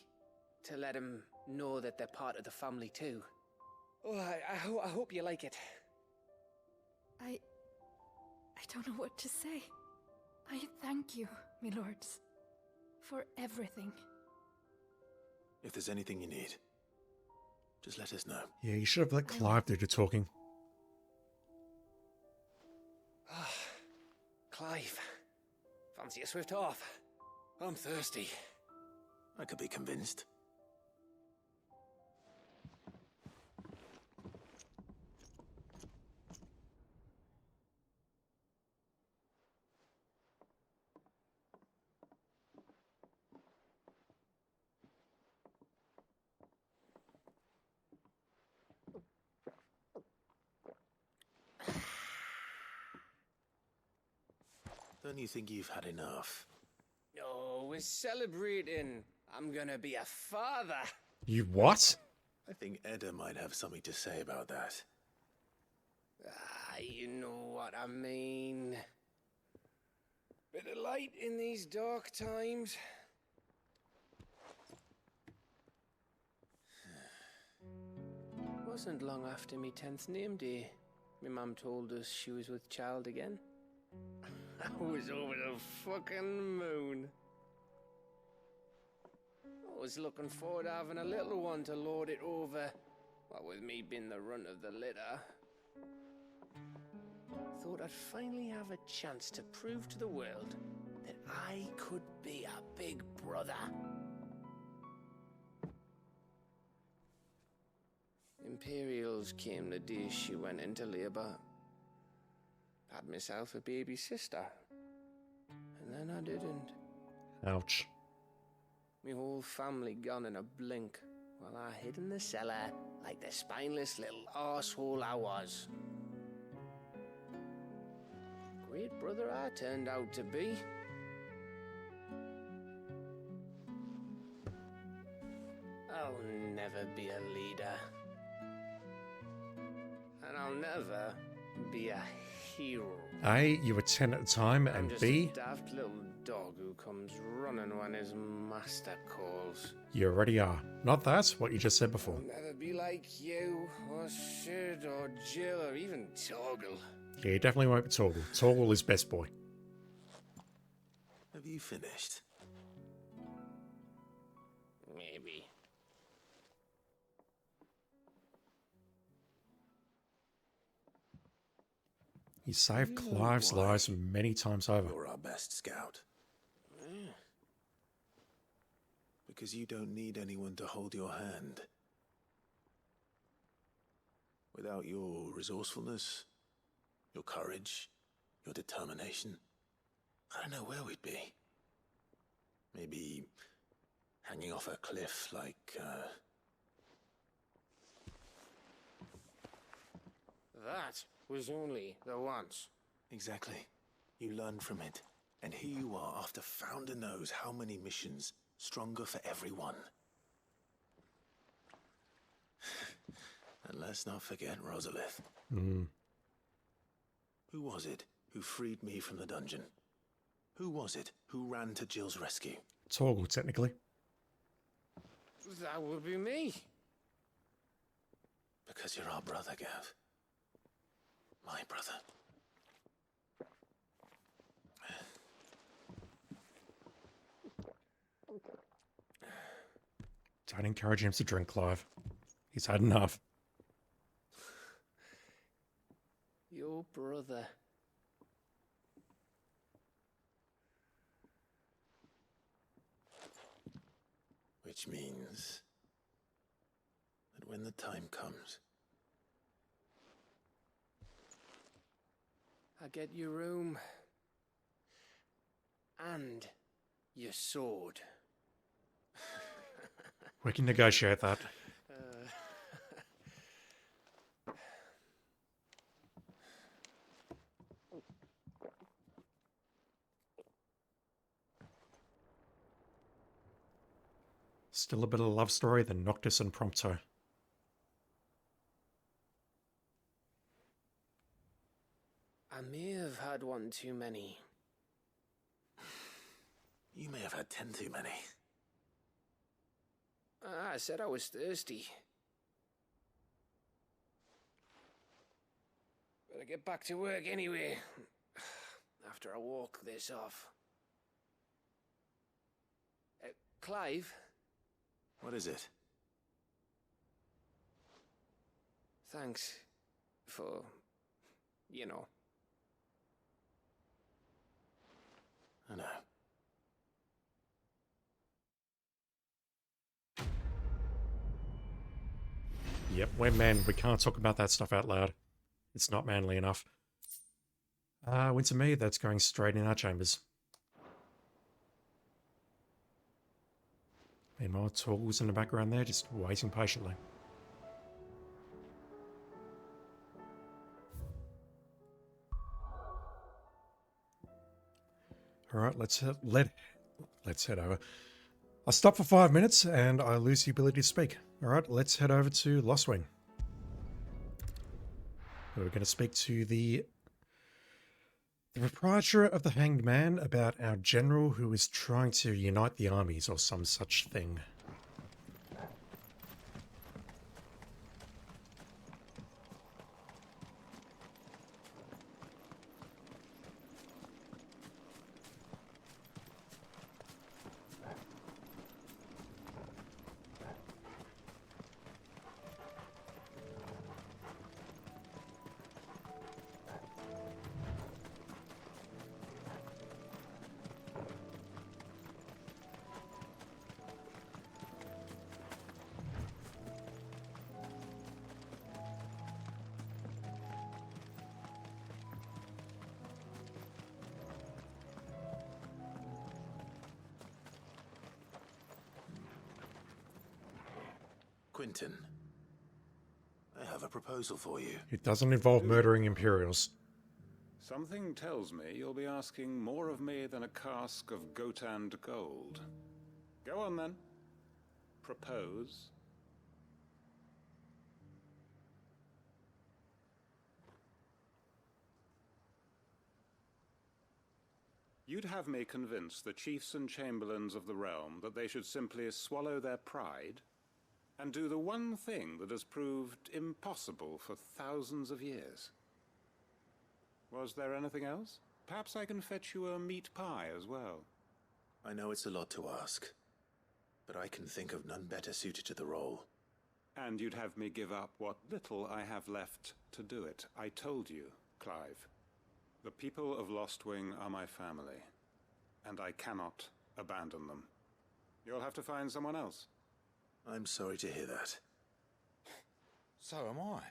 To let him know that they're part of the family too. Oh, I hope you like it. I don't know what to say. I thank you, me lords, for everything. If there's anything you need, just let us know. Yeah, you should have let Clive do the talking. Clive, fancy a swift off? I'm thirsty. I could be convinced. Don't you think you've had enough? No, we're celebrating. I'm gonna be a father. You what? I think Edda might have something to say about that. You know what I mean. Bit of light in these dark times. Wasn't long after me 10th name day. My mum told us she was with child again. I was over the fucking moon. I was looking forward to having a little one to lord it over. What with me being the runt of the litter. Thought I'd finally have a chance to prove to the world that I could be a big brother. Imperials came the day she went into labour. Had myself a baby sister. And then I didn't. Ouch. My whole family gone in a blink, while I hid in the cellar like the spineless little arsehole I was. Great brother I turned out to be. I'll never be a leader. And I'll never be a hero. A, you were 10 at the time, I'm and just B, a daft little dog who comes running when his master calls. you already are. Not that, what you just said before. I'll never be like you, or Sid, or Jill, or even Torgal. Yeah, you definitely won't be Torgal. Torgal is best boy. Have you finished? Maybe. He saved You know Clive's why lives many times over. You're our best scout. Because you don't need anyone to hold your hand. Without your resourcefulness, your courage, your determination, I don't know where we'd be. Maybe hanging off a cliff like, That was only the once. Exactly. You learn from it. And here you are after Founder knows how many missions, stronger for everyone. And let's not forget Rosalith. Mm. Who was it who freed me from the dungeon? Who was it who ran to Jill's rescue? Torgal, technically. That would be me. Because you're our brother, Gav. My brother. Don't encourage him to drink, Clive. He's had enough. Your brother. Which means that when the time comes, I get your room. And your sword. We can negotiate that. Still a bit of love story than Noctis and Prompto. I may have had one too many. you may have had 10 too many. I said I was thirsty. Better get back to work anyway. After I walk this off. Clive? What is it? Thanks for, you know. I know. Yep, we're men. We can't talk about that stuff out loud. It's not manly enough. Winter me, that's going straight in our chambers. Meanwhile, Torgal's in the background there, just waiting patiently. Alright, let's head over. I stop for 5 minutes and I lose the ability to speak. Alright, let's head over to Lostwing. We're going to speak to the proprietor of the Hanged Man about our general who is trying to unite the armies or some such thing. Quentin, I have a proposal for you. It doesn't involve murdering Imperials. Something tells me you'll be asking more of me than a cask of Gotand gold. Go on then. Propose. You'd have me convince the chiefs and chamberlains of the realm that they should simply swallow their pride and do the one thing that has proved impossible for thousands of years. Was there anything else? Perhaps I can fetch you a meat pie as well. I know it's a lot to ask, but I can think of none better suited to the role. And you'd have me give up what little I have left to do it. I told you, Clive. The people of Lostwing are my family, and I cannot abandon them. You'll have to find someone else. I'm sorry to hear that. So am I.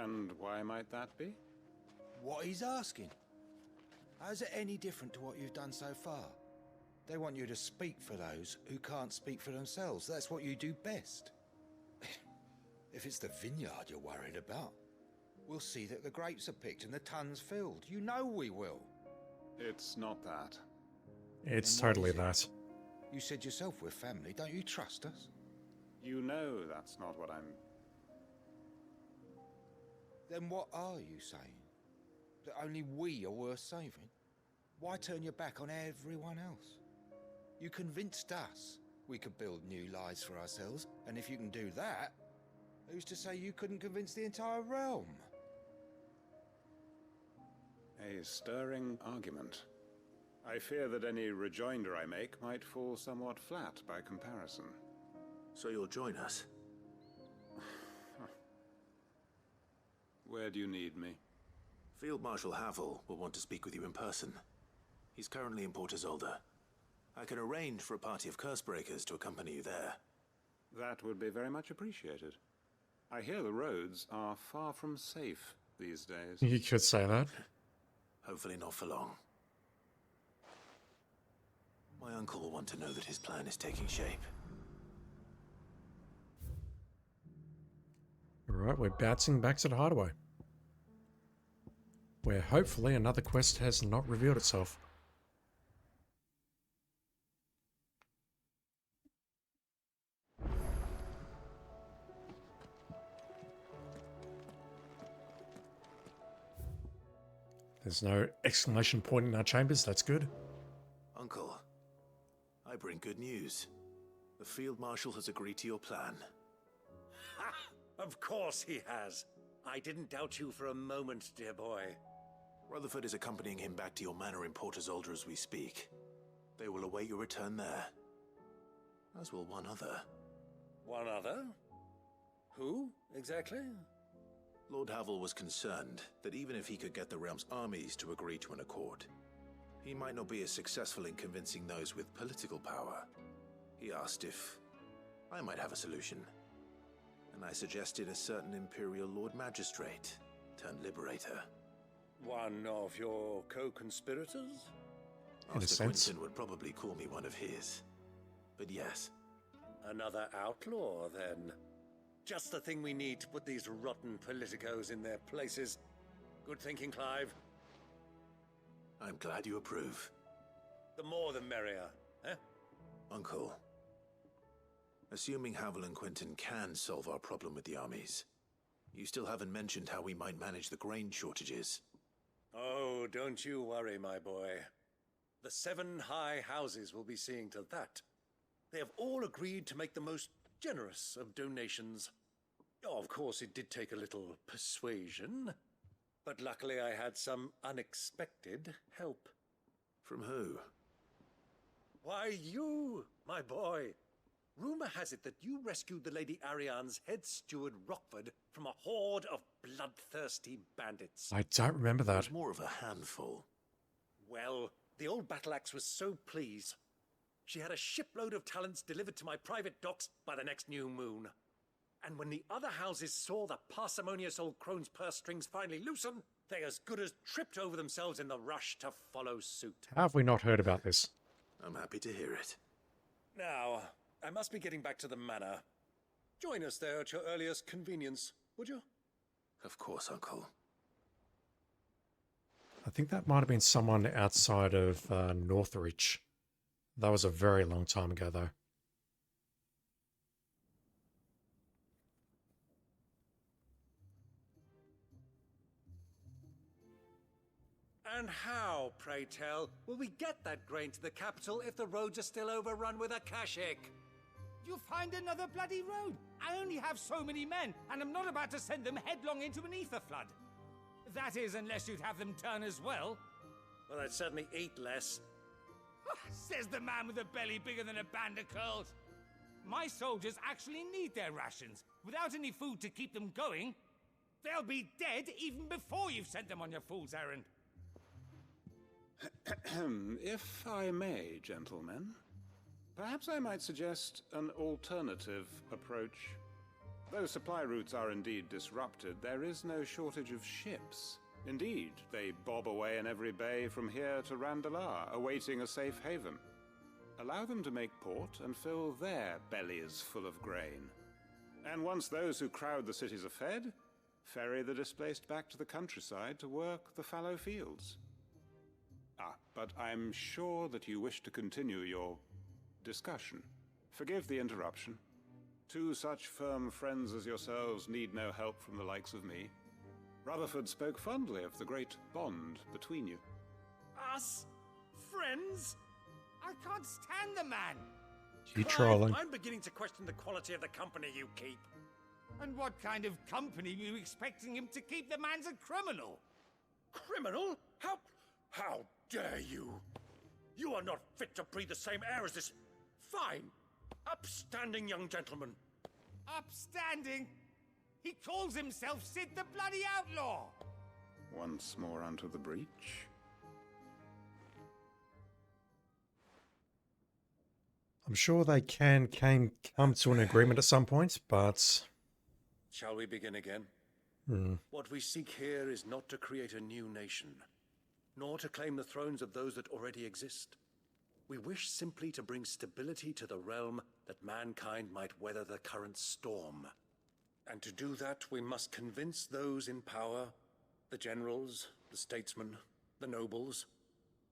And why might that be? What he's asking. How's it any different to what you've done so far? They want you to speak for those who can't speak for themselves. That's what you do best. If it's the vineyard you're worried about, we'll see that the grapes are picked and the tons filled. You know we will. It's not that. It's totally that. You said yourself we're family. Don't you trust us? You know that's not what I'm... Then what are you saying? That only we are worth saving? Why turn your back on everyone else? You convinced us we could build new lives for ourselves, and if you can do that, who's to say you couldn't convince the entire realm? A stirring argument. I fear that any rejoinder I make might fall somewhat flat by comparison. So you'll join us? Where do you need me? Field Marshal Havel will want to speak with you in person. He's currently in Port Isolde. I can arrange for a party of Cursebreakers to accompany you there. That would be very much appreciated. I hear the roads are far from safe these days. You could say that. Hopefully not for long. My uncle will want to know that his plan is taking shape. Alright, we're bouncing back to the hideaway, where hopefully another quest has not revealed itself. There's no exclamation point in our chambers, that's good. Uncle, I bring good news. The Field Marshal has agreed to your plan. Ha! Of course he has. I didn't doubt you for a moment, dear boy. Rutherford is accompanying him back to your manor in Port Isolde as we speak. They will await your return there. As will one other. One other? Who, exactly? Lord Havel was concerned that even if he could get the realm's armies to agree to an accord, he might not be as successful in convincing those with political power. He asked if I might have a solution, and I suggested a certain Imperial Lord Magistrate turned Liberator. One of your co-conspirators? Master Quinton would probably call me one of his, but yes. Another outlaw, then. Just the thing we need to put these rotten politicos in their places. Good thinking, Clive. I'm glad you approve. The more the merrier, eh? Uncle, assuming Havel and Quinton can solve our problem with the armies, you still haven't mentioned how we might manage the grain shortages. Oh, don't you worry, my boy. The 7 high houses will be seeing to that. They have all agreed to make the most generous of donations. Oh, of course, it did take a little persuasion, but luckily I had some unexpected help. From who? Why, you, my boy. Rumor has it that you rescued the Lady Ariane's head steward Rockford from a horde of bloodthirsty bandits. I don't remember that. It was more of a handful. Well, the old battle axe was so pleased. She had a shipload of talents delivered to my private docks by the next new moon. And when the other houses saw the parsimonious old crone's purse strings finally loosen, they as good as tripped over themselves in the rush to follow suit. How have we not heard about this? I'm happy to hear it. Now, I must be getting back to the manor. Join us there at your earliest convenience, would you? Of course, Uncle. I think that might have been someone outside of Northridge. That was a very long time ago, though. And how, pray tell, will we get that grain to the capital if the roads are still overrun with Akashic? You'll find another bloody road. I only have so many men, and I'm not about to send them headlong into an ether flood. That is, unless you'd have them turn as well. Well, I'd certainly eat less. Says the man with a belly bigger than a band of curls. My soldiers actually need their rations. Without any food to keep them going, they'll be dead even before you've sent them on your fool's errand. If I may, gentlemen, perhaps I might suggest an alternative approach. Though supply routes are indeed disrupted, there is no shortage of ships. Indeed, they bob away in every bay from here to Randalar, awaiting a safe haven. Allow them to make port and fill their bellies full of grain. And once those who crowd the cities are fed, ferry the displaced back to the countryside to work the fallow fields. But I'm sure that you wish to continue your discussion. Forgive the interruption. 2 such firm friends as yourselves need no help from the likes of me. Rutherford spoke fondly of the great bond between you. Us? friends? I can't stand the man. You Clive, trolling. I'm beginning to question the quality of the company you keep. And what kind of company are you expecting him to keep? The man's a criminal. Criminal? How dare you? You are not fit to breathe the same air as this fine, upstanding young gentleman. Upstanding? He calls himself Sid the Bloody Outlaw. Once more onto the breach. I'm sure they can come to an agreement at some point, but... Shall we begin again? What we seek here is not to create a new nation, nor to claim the thrones of those that already exist. We wish simply to bring stability to the realm that mankind might weather the current storm. And to do that, we must convince those in power, the generals, the statesmen, the nobles,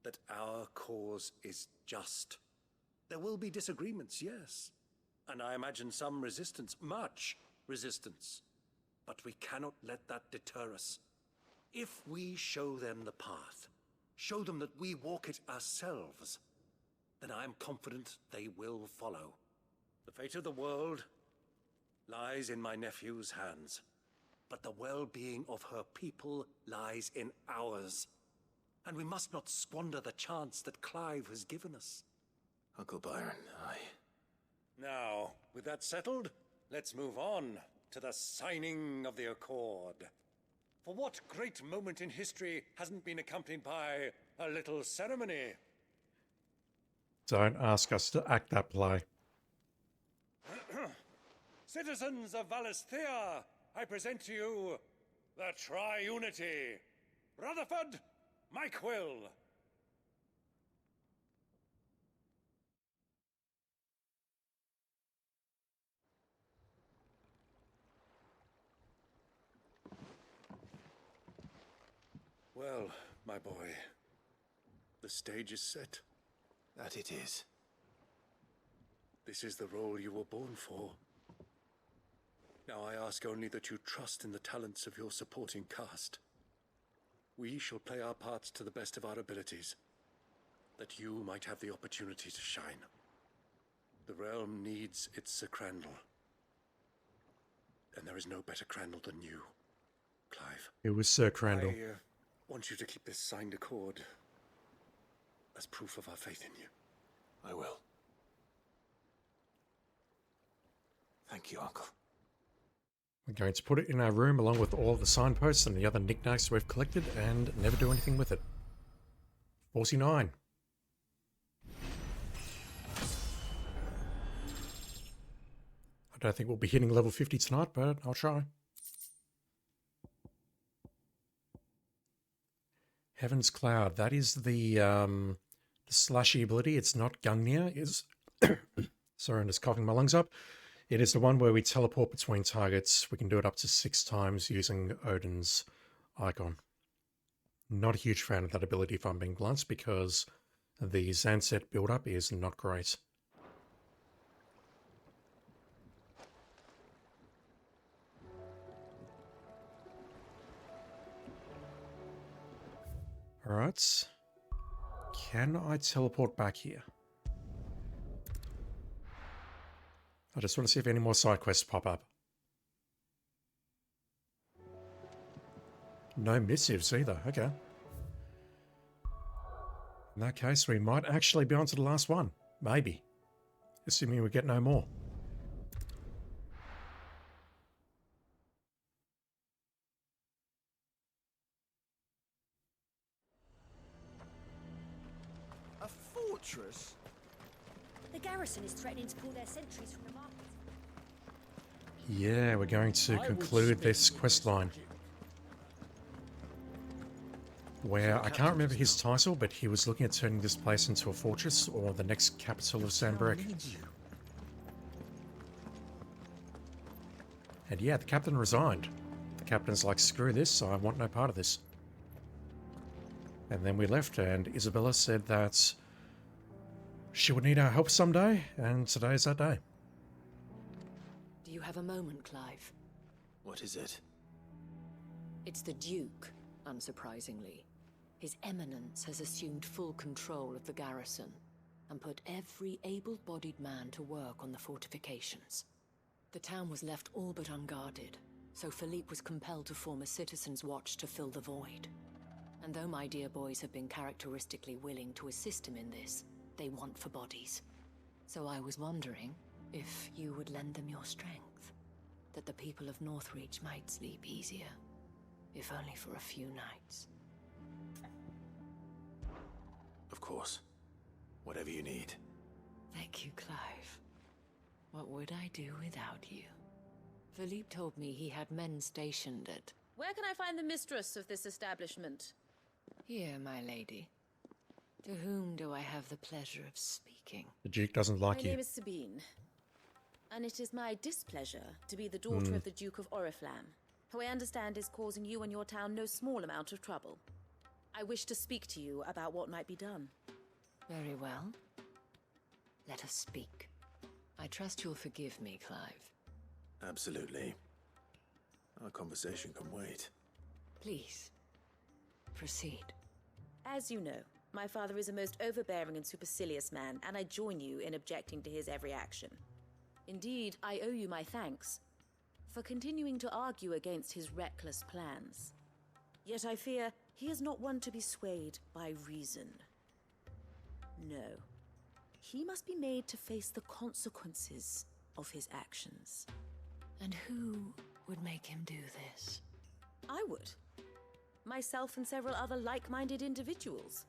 that our cause is just. There will be disagreements, yes, and I imagine some resistance, much resistance. But we cannot let that deter us. If we show them the path, show them that we walk it ourselves, then I am confident they will follow. The fate of the world lies in my nephew's hands, but the well-being of her people lies in ours. And we must not squander the chance that Clive has given us. Uncle Byron, Now, with that settled, let's move on to the signing of the Accord. For what great moment in history hasn't been accompanied by a little ceremony? Don't ask us to act that play. Citizens of Valisthea, I present to you the Triunity. Rutherford, Mike Will. Well, my boy, the stage is set. That it is. This is the role you were born for. Now I ask only that you trust in the talents of your supporting cast. We shall play our parts to the best of our abilities, that you might have the opportunity to shine. The realm needs its Sir Crandall. And there is no better Crandall than you, Clive. It was Sir Crandall. I want you to keep this signed accord as proof of our faith in you. I will. Thank you, Uncle. We're going to put it in our room along with all the signposts and the other knickknacks we've collected and never do anything with it. 49. I don't think we'll be hitting level 50 tonight, but I'll try. Heaven's Cloud. That is the slashy ability. It's not Gungnir. It's sorry, I'm just coughing my lungs up. It is the one where we teleport between targets. We can do it up to 6 times using Odin's icon. Not a huge fan of that ability, if I'm being blunt, because the Zanset build-up is not great. Alright. Can I teleport back here? I just want to see if any more side quests pop up. No missives either. Okay. In that case, we might actually be on to the last one. Maybe. Assuming we get no more. A fortress? The garrison is threatening to pull their sentries from the market. Yeah, we're going to conclude this quest line. Where, I can't remember his title, but he was looking at turning this place into a fortress or the next capital of Sandbreak. And yeah, the captain resigned. The captain's like, screw this, I want no part of this. And then we left, and Isabella said that she would need our help someday, and today's that day. Do you have a moment, Clive? What is it? It's the Duke, unsurprisingly. His Eminence has assumed full control of the garrison and put every able-bodied man to work on the fortifications. The town was left all but unguarded, so Philippe was compelled to form a citizens' watch to fill the void. And though my dear boys have been characteristically willing to assist him in this, they want for bodies. So I was wondering if you would lend them your strength, that the people of Northreach might sleep easier, if only for a few nights. Of course. Whatever you need. Thank you, Clive. What would I do without you? Philippe told me he had men stationed at... Where can I find the mistress of this establishment? Here, my lady. To whom do I have the pleasure of speaking? The Duke doesn't like My you. name is Sabine, and it is my displeasure to be the daughter of the Duke of Oriflamme, who I understand is causing you and your town no small amount of trouble. I wish to speak to you about what might be done. Very well. Let us speak. I trust you'll forgive me, Clive. Absolutely. Our conversation can wait. Please, proceed. As you know, my father is a most overbearing and supercilious man, and I join you in objecting to his every action. Indeed, I owe you my thanks for continuing to argue against his reckless plans. Yet I fear he is not one to be swayed by reason. No. He must be made to face the consequences of his actions. And who would make him do this? I would. Myself and several other like-minded individuals.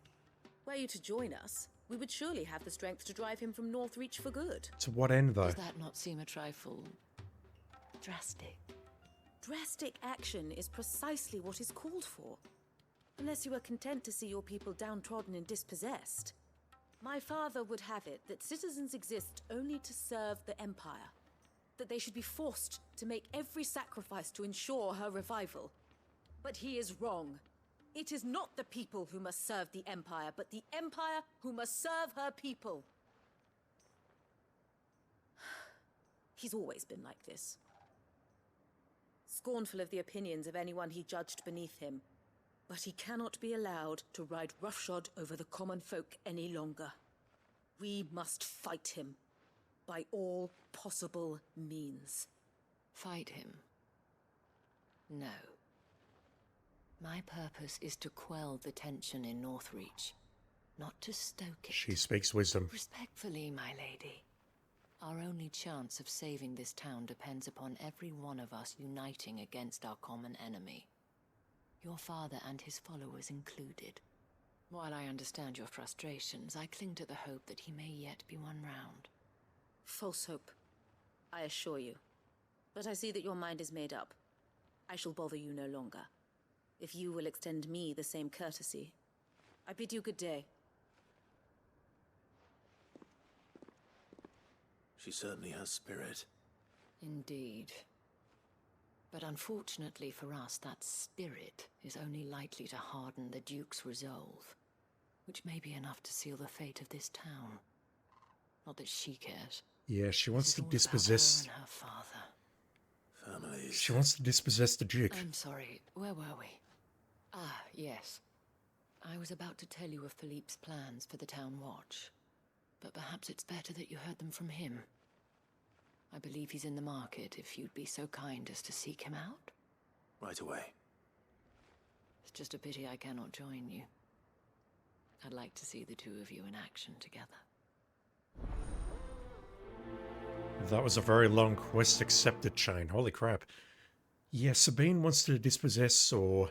Were you to join us, we would surely have the strength to drive him from Northreach for good. To what end, though? Does that not seem a trifle... drastic? Drastic action is precisely what is called for. Unless you are content to see your people downtrodden and dispossessed. My father would have it that citizens exist only to serve the Empire. That they should be forced to make every sacrifice to ensure her revival. But he is wrong. It is not the people who must serve the Empire, but the Empire who must serve her people. He's always been like this. Scornful of the opinions of anyone he judged beneath him. But he cannot be allowed to ride roughshod over the common folk any longer. We must fight him. By all possible means. Fight him? No. My purpose is to quell the tension in Northreach, not to stoke it. She speaks wisdom. Respectfully, my lady. Our only chance of saving this town depends upon every one of us uniting against our common enemy. Your father and his followers included. While I understand your frustrations, I cling to the hope that he may yet be won round. False hope, I assure you. But I see that your mind is made up. I shall bother you no longer. If you will extend me the same courtesy, I bid you good day. She certainly has spirit. Indeed. But unfortunately for us, that spirit is only likely to harden the Duke's resolve, which may be enough to seal the fate of this town. Not that she cares. Yeah, she wants to dispossess... Her and her father. Families. She wants to dispossess the Duke. I'm sorry, where were we? Ah, yes. I was about to tell you of Philippe's plans for the town watch. But perhaps it's better that you heard them from him. I believe he's in the market, if you'd be so kind as to seek him out. Right away. It's just a pity I cannot join you. I'd like to see the two of you in action together. That was a very long quest accepted chain. Holy crap. Yeah, Sabine wants to dispossess or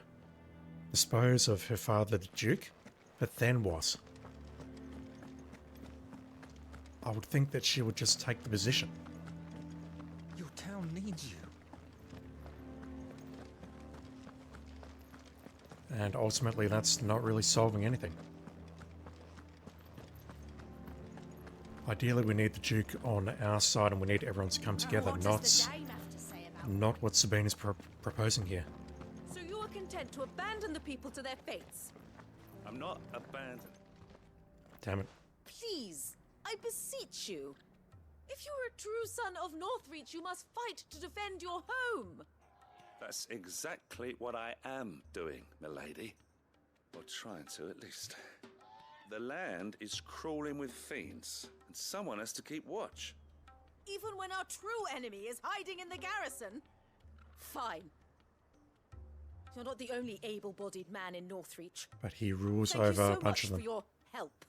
dispose of her father, the Duke. But then what? I would think that she would just take the position. Your town needs you. And ultimately, that's not really solving anything. Ideally, we need the Duke on our side and we need everyone to come together, not what Sabine is proposing here. So you are content to abandon the people to their fates? I'm not abandoning. Damn it. Please, I beseech you. If you are a true son of Northreach, you must fight to defend your home. That's exactly what I am doing, milady. Or trying to, at least. The land is crawling with fiends, and someone has to keep watch. Even when our true enemy is hiding in the garrison? Fine. You're not the only able-bodied man in Northreach. But he rules Thank over you a so bunch much of them. for your help.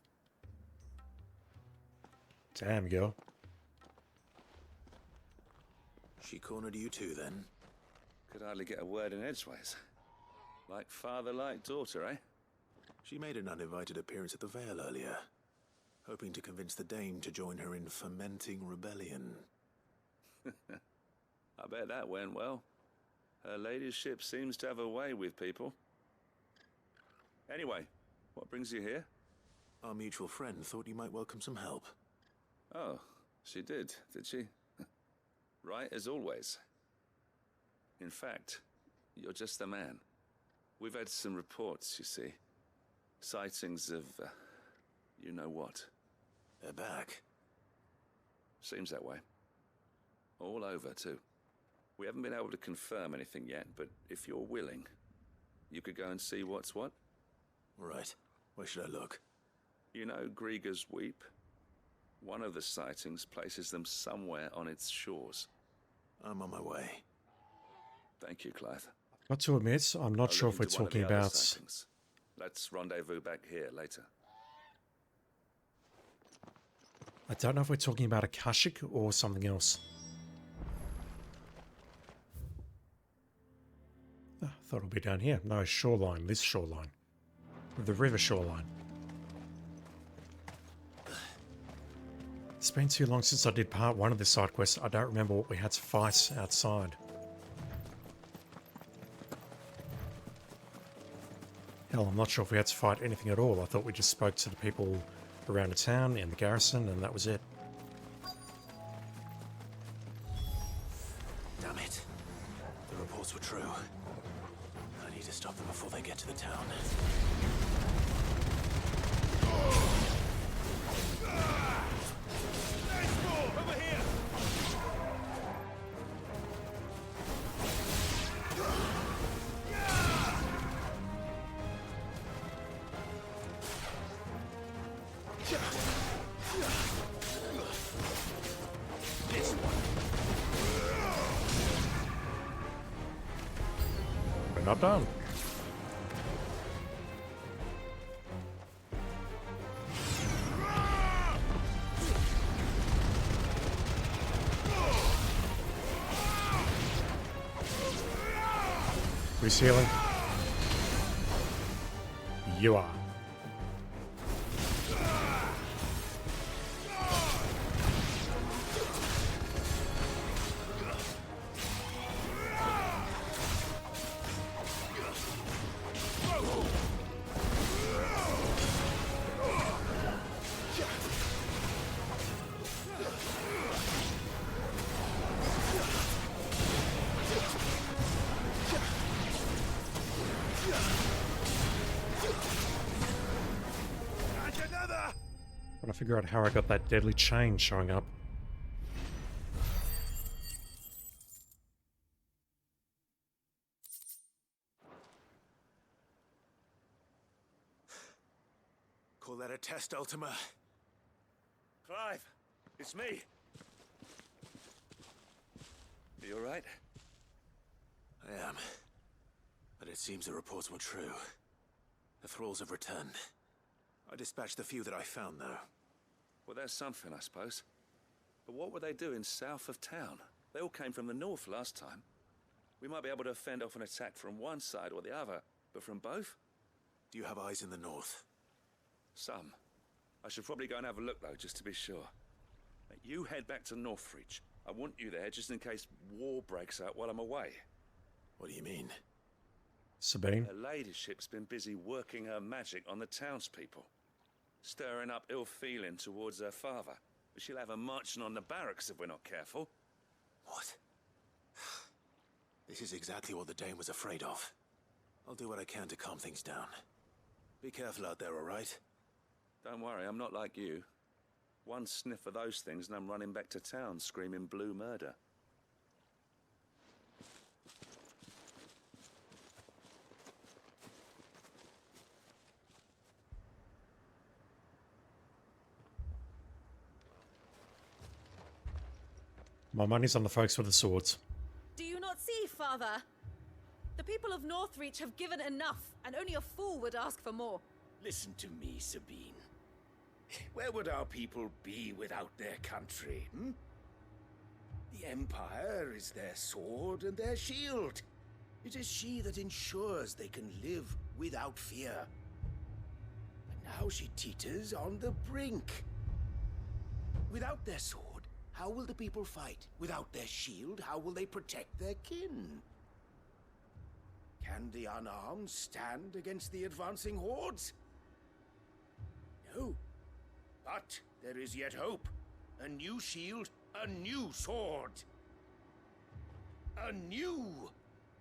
Damn, girl. She cornered you too, then? Could hardly get a word in edgeways. Like father, like daughter, eh? She made an uninvited appearance at the Vale earlier, hoping to convince the Dame to join her in fomenting rebellion. I bet that went well. Her ladyship seems to have a way with people. Anyway, what brings you here? Our mutual friend thought you might welcome some help. Oh, she did she? Right as always. In fact, you're just the man. We've had some reports, you see. Sightings of, you know what. They're back. Seems that way. All over, too. We haven't been able to confirm anything yet, but if you're willing, you could go and see what's what. Right. Where should I look? You know Grieger's Weep? One of the sightings places them somewhere on its shores. I'm on my way. Thank you, Clive. Got to admit, I'm not I'll sure look if we're into one of the talking other about... sightings. Let's rendezvous back here later. I don't know if we're talking about Akashic or something else. Oh, I thought it would be down here. No, shoreline. This shoreline. The river shoreline. It's been too long since I did part 1 of this side quest. I don't remember what we had to fight outside. Hell, I'm not sure if we had to fight anything at all. I thought we just spoke to the people around the town and the garrison, and that was it. Damn it. The reports were true. I need to stop them before they get to the town. Over here! We're not done. Who's healing? You are. Trying to figure out how I got that deadly chain showing up. Call that a test, Ultima? Clive, it's me. Are you alright? I am. But it seems the reports were true. The thralls have returned. I dispatched the few that I found, though. Well, there's something, I suppose. But what were they doing south of town? They all came from the north last time. We might be able to fend off an attack from one side or the other, but from both? Do you have eyes in the north? Some. I should probably go and have a look, though, just to be sure. You head back to Northreach. I want you there just in case war breaks out while I'm away. What do you mean? Sabine? Her ladyship's been busy working her magic on the townspeople. Stirring up ill feeling towards her father. But she'll have her marching on the barracks if we're not careful. What? This is exactly what the Dame was afraid of. I'll do what I can to calm things down. Be careful out there, all right? Don't worry, I'm not like you. One sniff of those things and I'm running back to town screaming blue murder. My money's on the folks with the swords. Do you not see, Father? The people of Northreach have given enough, and only a fool would ask for more. Listen to me, Sabine. Where would our people be without their country, hmm? The Empire is their sword and their shield. It is she that ensures they can live without fear. And now she teeters on the brink. Without their sword, how will the people fight? Without their shield, how will they protect their kin? Can the unarmed stand against the advancing hordes? No. But there is yet hope. A new shield, a new sword. A new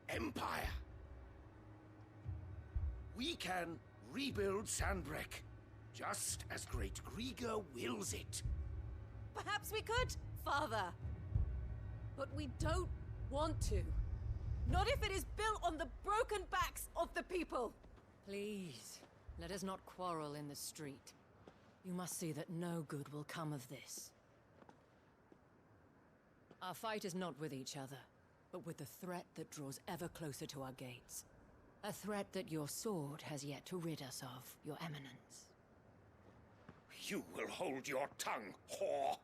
empire. We can rebuild Sandbreck, just as Great Grieger wills it. Perhaps we could, Father. But we don't want to. Not if it is built on the broken backs of the people. Please, let us not quarrel in the street. You must see that no good will come of this. Our fight is not with each other, but with the threat that draws ever closer to our gates. A threat that your sword has yet to rid us of, Your Eminence. You will hold your tongue, whore.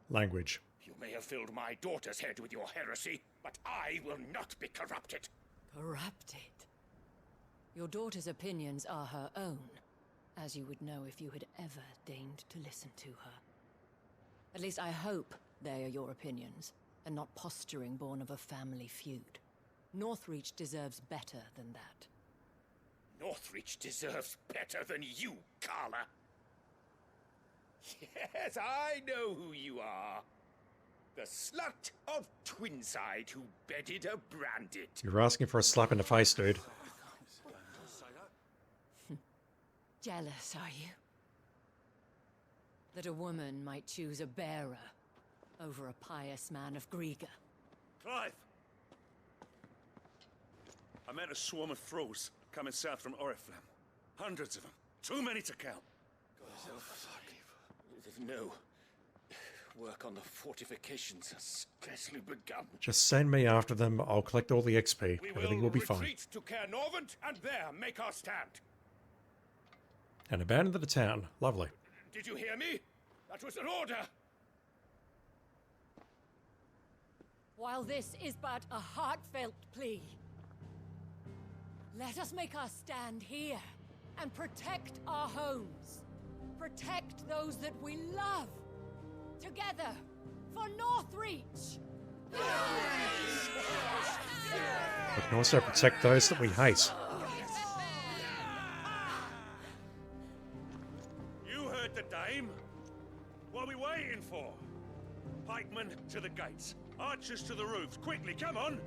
Language. You may have filled my daughter's head with your heresy, but I will not be corrupted. Corrupted? Your daughter's opinions are her own, as you would know if you had ever deigned to listen to her. At least I hope they are your opinions, and not posturing born of a family feud. Northreach deserves better than that. Northreach deserves better than you, Carla. Yes, I know who you are. The slut of Twinside who bedded a Brandit. You're asking for a slap in the face, dude. Jealous, are you? That a woman might choose a bearer over a pious man of Grieger. Clive! I met a swarm of thralls coming south from Oriflamme. Hundreds of them. Too many to count. No. Work on the fortifications has scarcely begun. Just send me after them. I'll collect all the XP. Everything will be fine. Retreat to Caer Norvent, and there make our stand. And abandon the town. Lovely. Did you hear me? That was an order. While this is but a heartfelt plea, let us make our stand here and protect our homes. Protect those that we love. Together, for Northreach! We can also protect those that we hate. You heard the dame. What are we waiting for? Pikemen to the gates. Archers to the roofs. Quickly, come on!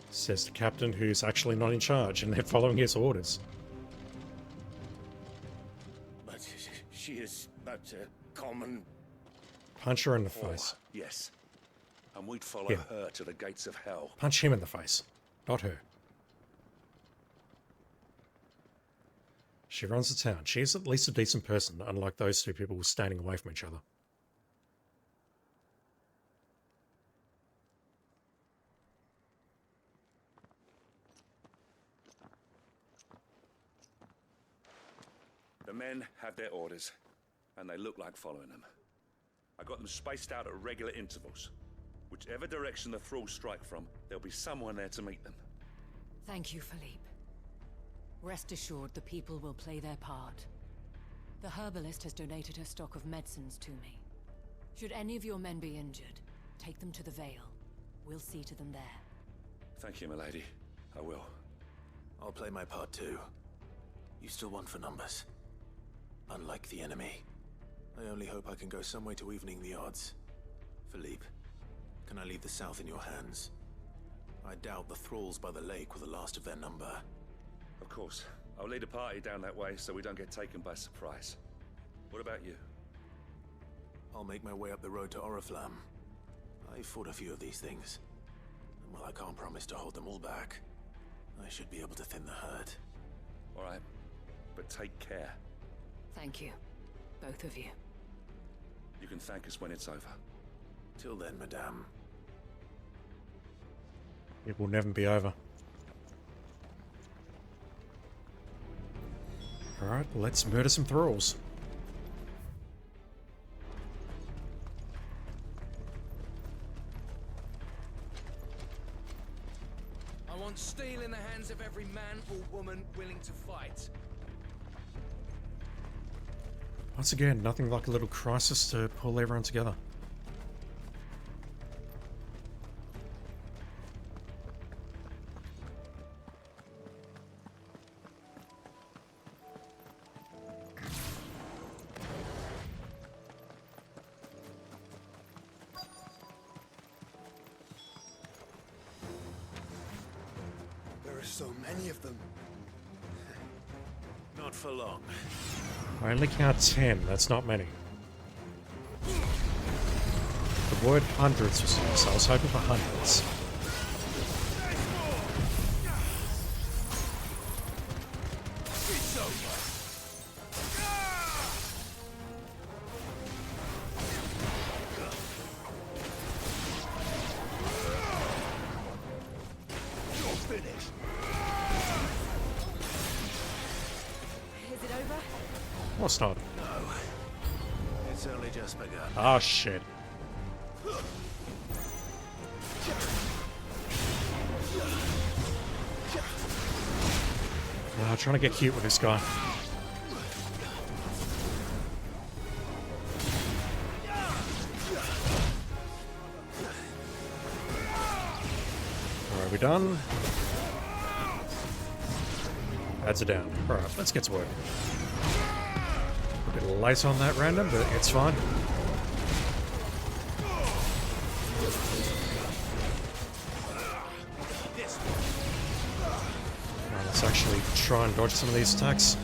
Says the captain who's actually not in charge, and they're following his orders. But she is but a common... Punch her in the face. Yes. And we'd follow Him. her to the gates of hell. Punch him in the face, not her. She runs the town. She's at least a decent person, unlike those two people standing away from each other. The men have their orders, and they look like following them. I got them spaced out at regular intervals. Whichever direction the thralls strike from, there'll be someone there to meet them. Thank you, Philippe. Rest assured the people will play their part. The herbalist has donated her stock of medicines to me. Should any of your men be injured, take them to the Vale. We'll see to them there. Thank you, milady. I will. I'll play my part too. You still want for numbers. Unlike the enemy. I only hope I can go some way to evening the odds. Philippe, can I leave the south in your hands? I doubt the thralls by the lake were the last of their number. Of course. I'll lead a party down that way so we don't get taken by surprise. What about you? I'll make my way up the road to Oriflamme. I fought a few of these things. And while I can't promise to hold them all back, I should be able to thin the herd. All right. But take care. Thank you. Both of you. You can thank us when it's over. Till then, madame. It will never be over. Alright, let's murder some thralls. I want steel in the hands of every man or woman willing to fight. Once again, nothing like a little crisis to pull everyone together. There are so many of them. Not for long. I only count 10, that's not many. The word hundreds was used, so I was hoping for hundreds. Is it over? Well, it's not. No. It's only just begun. Ah, shit. Trying to get cute with this guy. Alright, we done? Adds it down. Alright, let's get to work. A bit of light on that random, but it's fine. Right, let's actually try and dodge some of these attacks.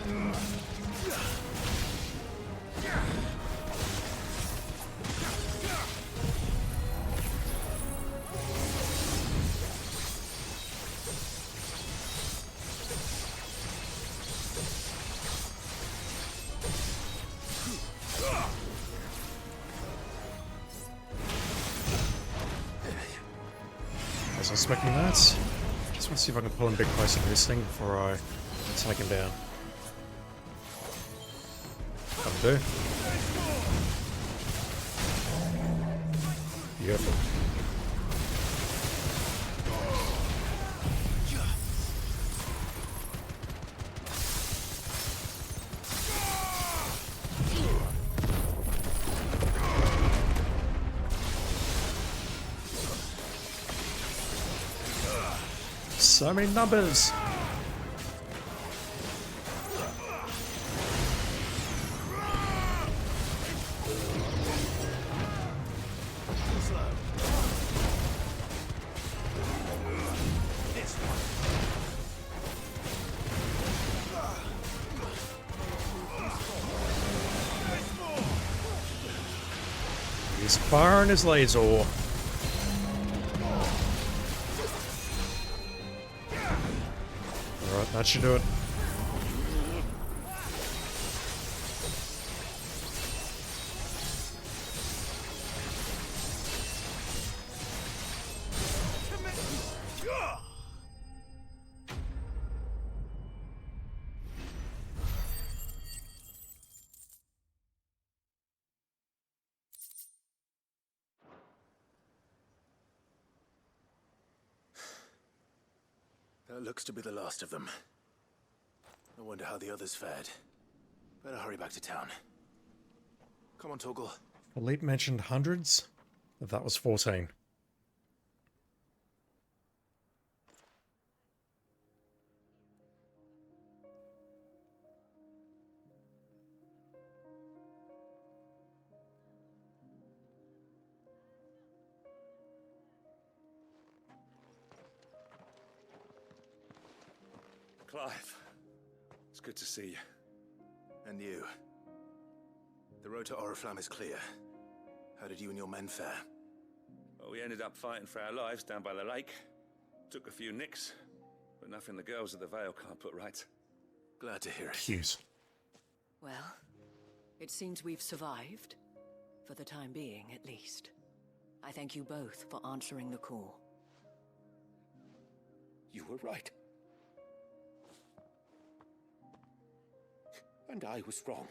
I was expecting that. Just want to see if I can pull him a bit closer to this thing before I take him down. That'll do. Beautiful. So many numbers! He's firing his laser. Alright, that should do it. That looks to be the last of them. I wonder how the others fared. Better hurry back to town. Come on, Torgal. Elite mentioned hundreds. That was 14. Clive, it's good to see you. And you. The road to Oriflamme is clear. How did you and your men fare? Well, we ended up fighting for our lives down by the lake. Took a few nicks, but nothing the girls of the Vale can't put right. Glad to hear it. Hughes. Well, it seems we've survived. For the time being, at least. I thank you both for answering the call. You were right. And I was wrong.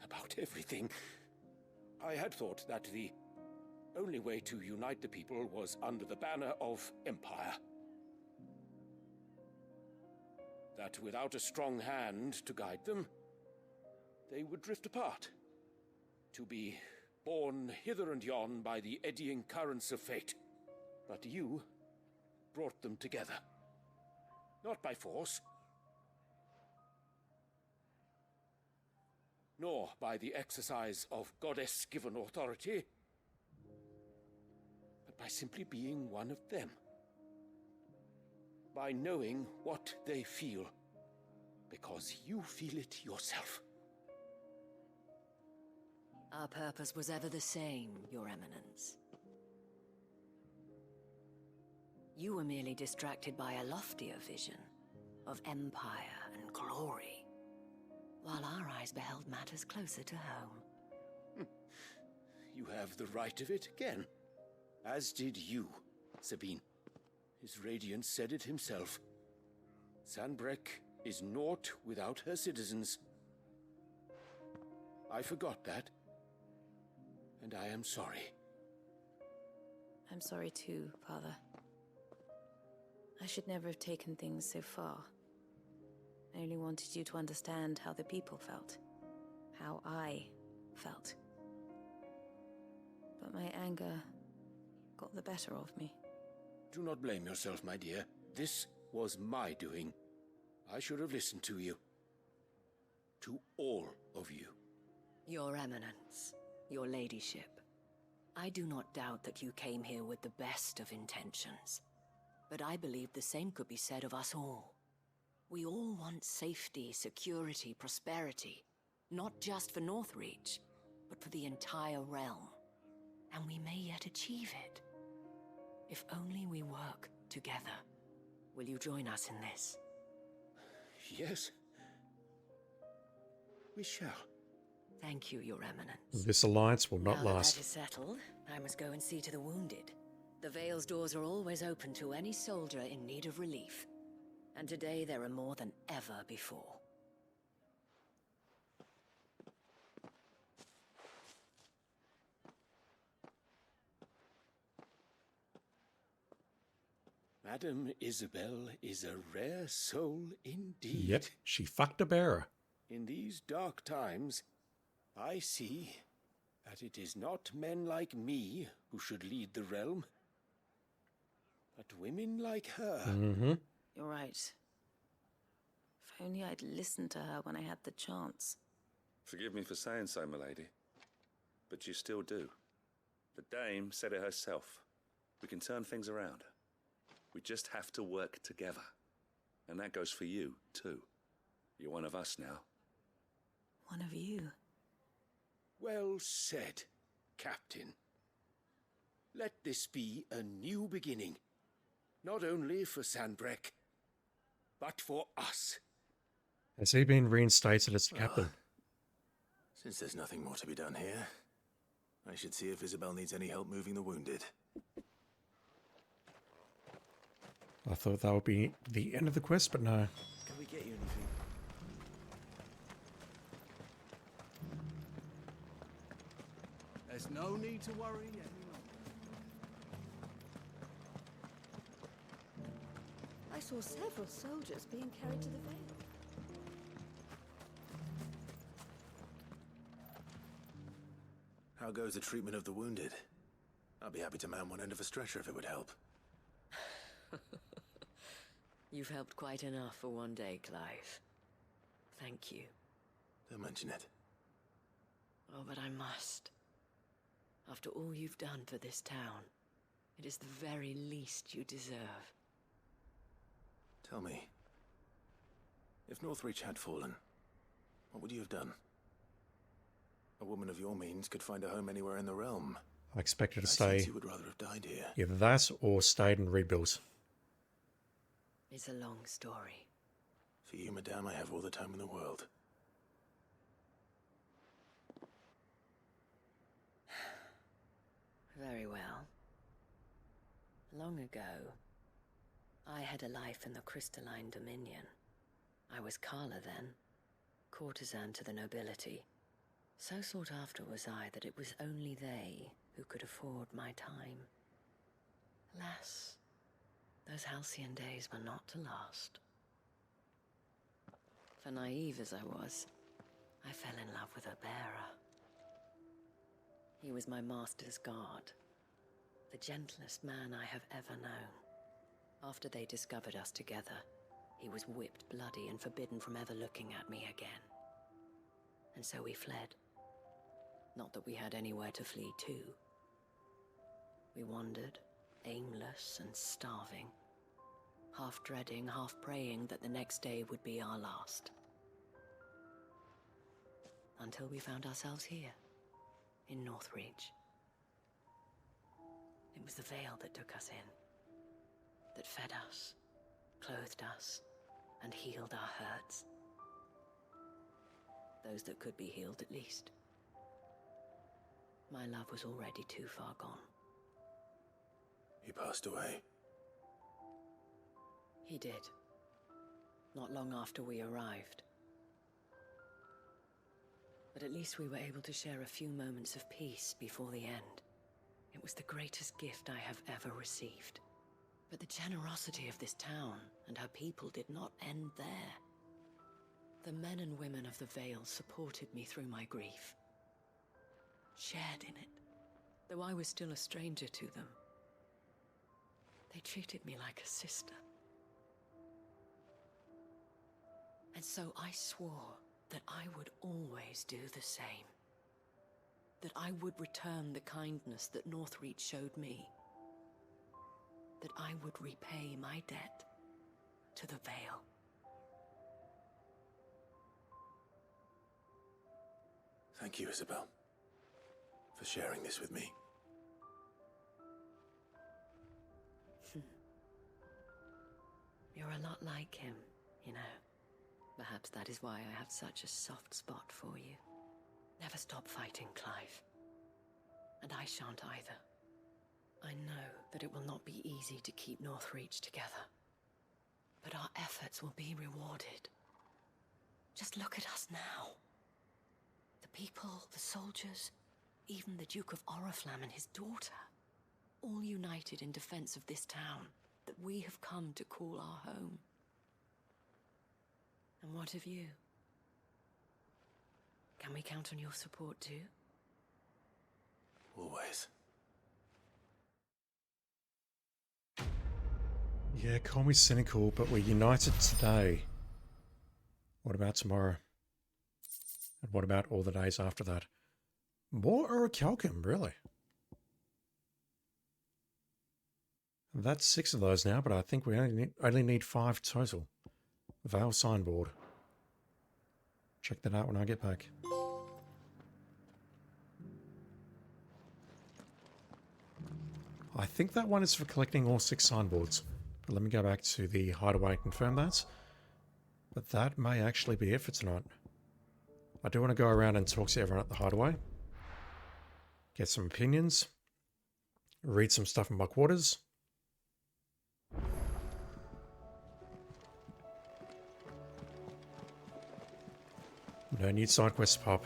About everything. I had thought that the only way to unite the people was under the banner of Empire. That without a strong hand to guide them, they would drift apart. To be borne hither and yon by the eddying currents of fate. But you brought them together. Not by force, nor by the exercise of goddess-given authority, but by simply being one of them. By knowing what they feel, because you feel it yourself. Our purpose was ever the same, Your Eminence. You were merely distracted by a loftier vision of empire and glory, while our eyes beheld matters closer to home. You have the right of it again. As did you, Sabine. His radiance said it himself. Sanbreque is naught without her citizens. I forgot that. And I am sorry. I'm sorry too, Father. I should never have taken things so far. I only wanted you to understand how the people felt. How I felt. But my anger got the better of me. Do not blame yourself, my dear. This was my doing. I should have listened to you. To all of you. Your Eminence, your ladyship, I do not doubt that you came here with the best of intentions. But I believe the same could be said of us all. We all want safety, security, prosperity. Not just for Northreach, but for the entire realm. And we may yet achieve it. If only we work together. Will you join us in this? Yes. We shall. Thank you, Your Eminence. This alliance will not Now that last. that is settled, I must go and see to the wounded. The Vale's doors are always open to any soldier in need of relief. And today there are more than ever before. Madame Isabel is a rare soul indeed. Yep, she fucked a bearer. In these dark times, I see that it is not men like me who should lead the realm, but women like her. Mm-hmm. You're right. If only I'd listened to her when I had the chance. Forgive me for saying so, milady, but you still do. The dame said it herself. We can turn things around. We just have to work together. And that goes for you, too. You're one of us now. One of you. Well said, Captain. Let this be a new beginning. Not only for Sanbreque, but for us. Has he been reinstated as captain? Since there's nothing more to be done here, I should see if Isabel needs any help moving the wounded. I thought that would be the end of the quest, but no. Can we get you anything? There's no need to worry any longer. I saw several soldiers being carried to the Vale. How goes the treatment of the wounded? I'd be happy to man one end of a stretcher if it would help. You've helped quite enough for one day, Clive. Thank you. Don't mention it. Oh, but I must. After all you've done for this town, it is the very least you deserve. Tell me, if Northreach had fallen, what would you have done? A woman of your means could find a home anywhere in the realm. I expected to I say sense you would rather have died here. either that or stayed and rebuilt. It's a long story. For you, madame, I have all the time in the world. Very well. Long ago, I had a life in the Crystalline Dominion. I was Carla then, courtesan to the nobility. So sought after was I that it was only they who could afford my time. Alas, those halcyon days were not to last. For naive as I was, I fell in love with a bearer. He was my master's guard, the gentlest man I have ever known. After they discovered us together, he was whipped bloody and forbidden from ever looking at me again. And so we fled. Not that we had anywhere to flee to. We wandered, aimless and starving, half dreading, half praying that the next day would be our last. Until we found ourselves here, in Northreach. It was the veil that took us in, that fed us, clothed us, and healed our hurts. Those that could be healed, at least. My love was already too far gone. He passed away. He did. Not long after we arrived. But at least we were able to share a few moments of peace before the end. It was the greatest gift I have ever received. But the generosity of this town and her people did not end there. The men and women of the Vale supported me through my grief. Shared in it, though I was still a stranger to them. They treated me like a sister. And so I swore that I would always do the same. That I would return the kindness that Northreach showed me. That I would repay my debt to the Vale. Thank you, Isabel, for sharing this with me. You're a lot like him, you know. Perhaps that is why I have such a soft spot for you. Never stop fighting, Clive. And I shan't either. I know that it will not be easy to keep Northreach together. But our efforts will be rewarded. Just look at us now. The people, the soldiers, even the Duke of Oriflamme and his daughter. All united in defense of this town that we have come to call our home. And what of you? Can we count on your support too? Always. Yeah, call me cynical, but we're united today. What about tomorrow? And what about all the days after that? More Orichalcum, really? That's 6 of those now, but I think we only need 5 total. Vale signboard. Check that out when I get back. I think that one is for collecting all 6 signboards. But let me go back to the hideaway and confirm that. But that may actually be it for tonight. I do want to go around and talk to everyone at the hideaway. Get some opinions. Read some stuff in my quarters. No new side quests pop.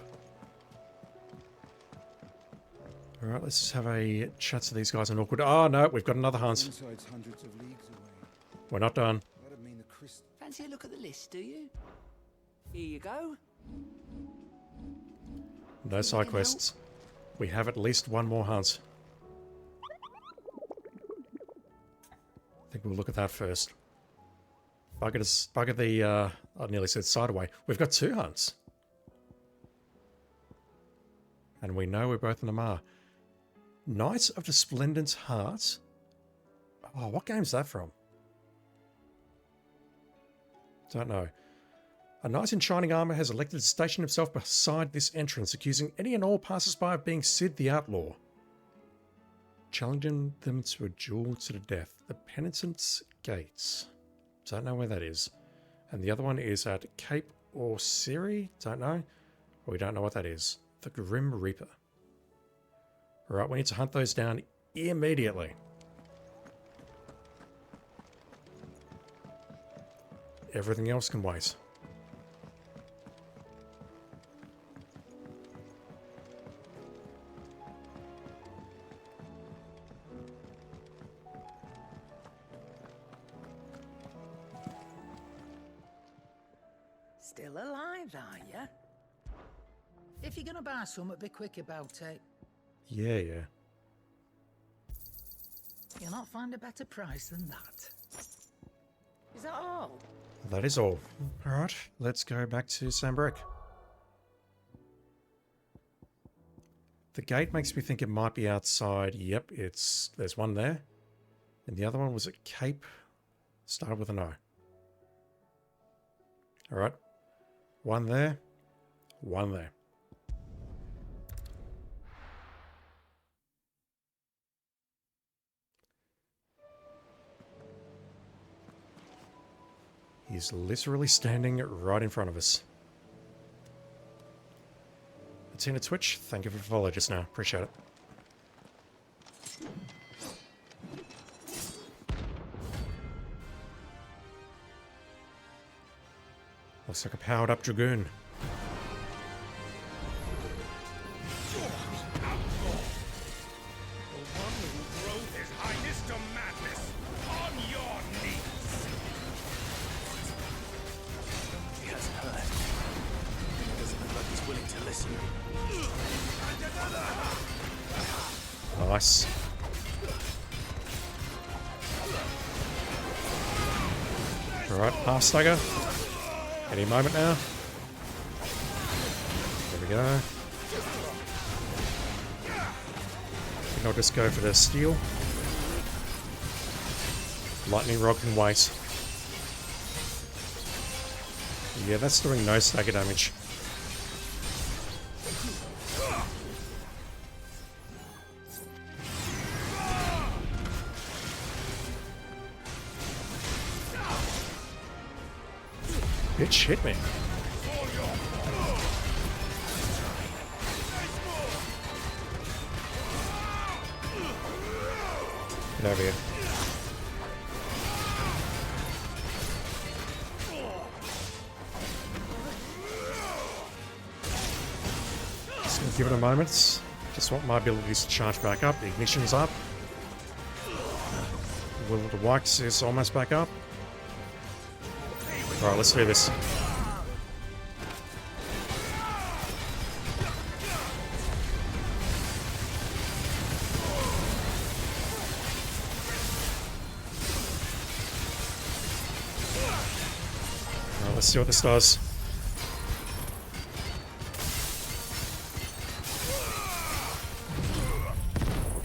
Alright, let's just have a chat to these guys in awkward. Oh no, we've got another hunt. We're not done. Fancy a look at the list, do you? Here you go. No side quests. We have at least one more hunt. I think we'll look at that first. Bugger the, I nearly said sideaway. We've got 2 hunts. And we know we're both in Amar. Knight of the Splendent Heart. Oh, what game's that from? Don't know. A knight in shining armor has elected to station himself beside this entrance, accusing any and all passers-by of being Sid the Outlaw. Challenging them to a duel to the death. The Penitent's Gates. Don't know where that is. And the other one is at Cape Orsiri. Don't know. We don't know what that is. The Grim Reaper. Alright, we need to hunt those down immediately. Everything else can wait. Still alive, are ya? If you're gonna buy something, be quick about it. Yeah, yeah. You'll not find a better price than that. Is that all? That is all. Alright, let's go back to Sambrick. The gate makes me think it might be outside. Yep, there's one there. And the other one was at Cape. Started with an O. Alright. One there. One there. He's literally standing right in front of us. Tina Twitch, thank you for following just now. Appreciate it. Looks like a powered up Dragoon. Nice. Alright, half stagger. Any moment now. There we go. I think I'll just go for the steel. Lightning rod can wait. Yeah, that's doing no stagger damage. Bitch hit me. Get over here. Just gonna give it a moment. Just want my abilities to charge back up. The ignition's up. Will of the wax is almost back up. Alright, let's do this. Alright, let's see what this does.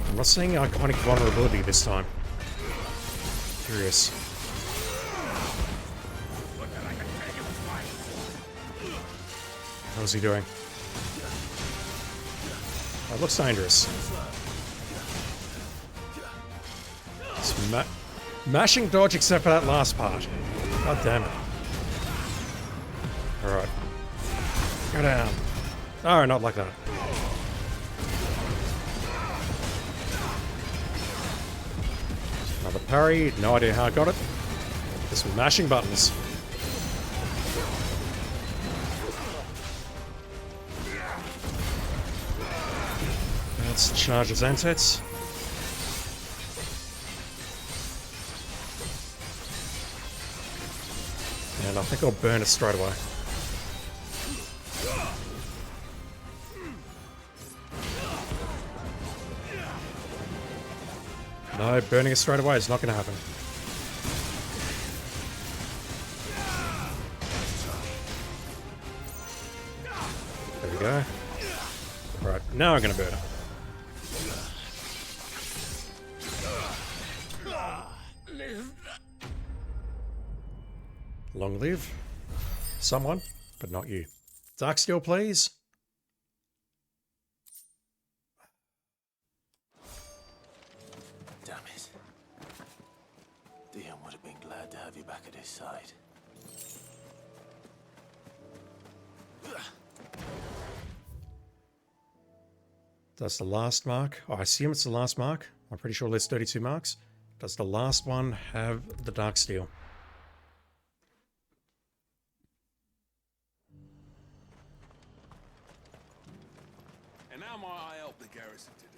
I'm not seeing iconic vulnerability this time. Curious. How's he doing? That looks dangerous. It's mashing dodge except for that last part. God damn it. Alright. Go down. No, not like that. Another parry. No idea how I got it. Just mashing buttons. Let's charge his ansets. And I think I'll burn it straight away. No, burning it straight away is not going to happen. There we go. Right, now I'm going to burn it. Long live someone, but not you. Darksteel, please. Damn it. Dion would have been glad to have you back at his side. Does the last mark, oh, I assume it's the last mark. I'm pretty sure there's 32 marks. Does the last one have the dark steel? And how might I help the garrison today?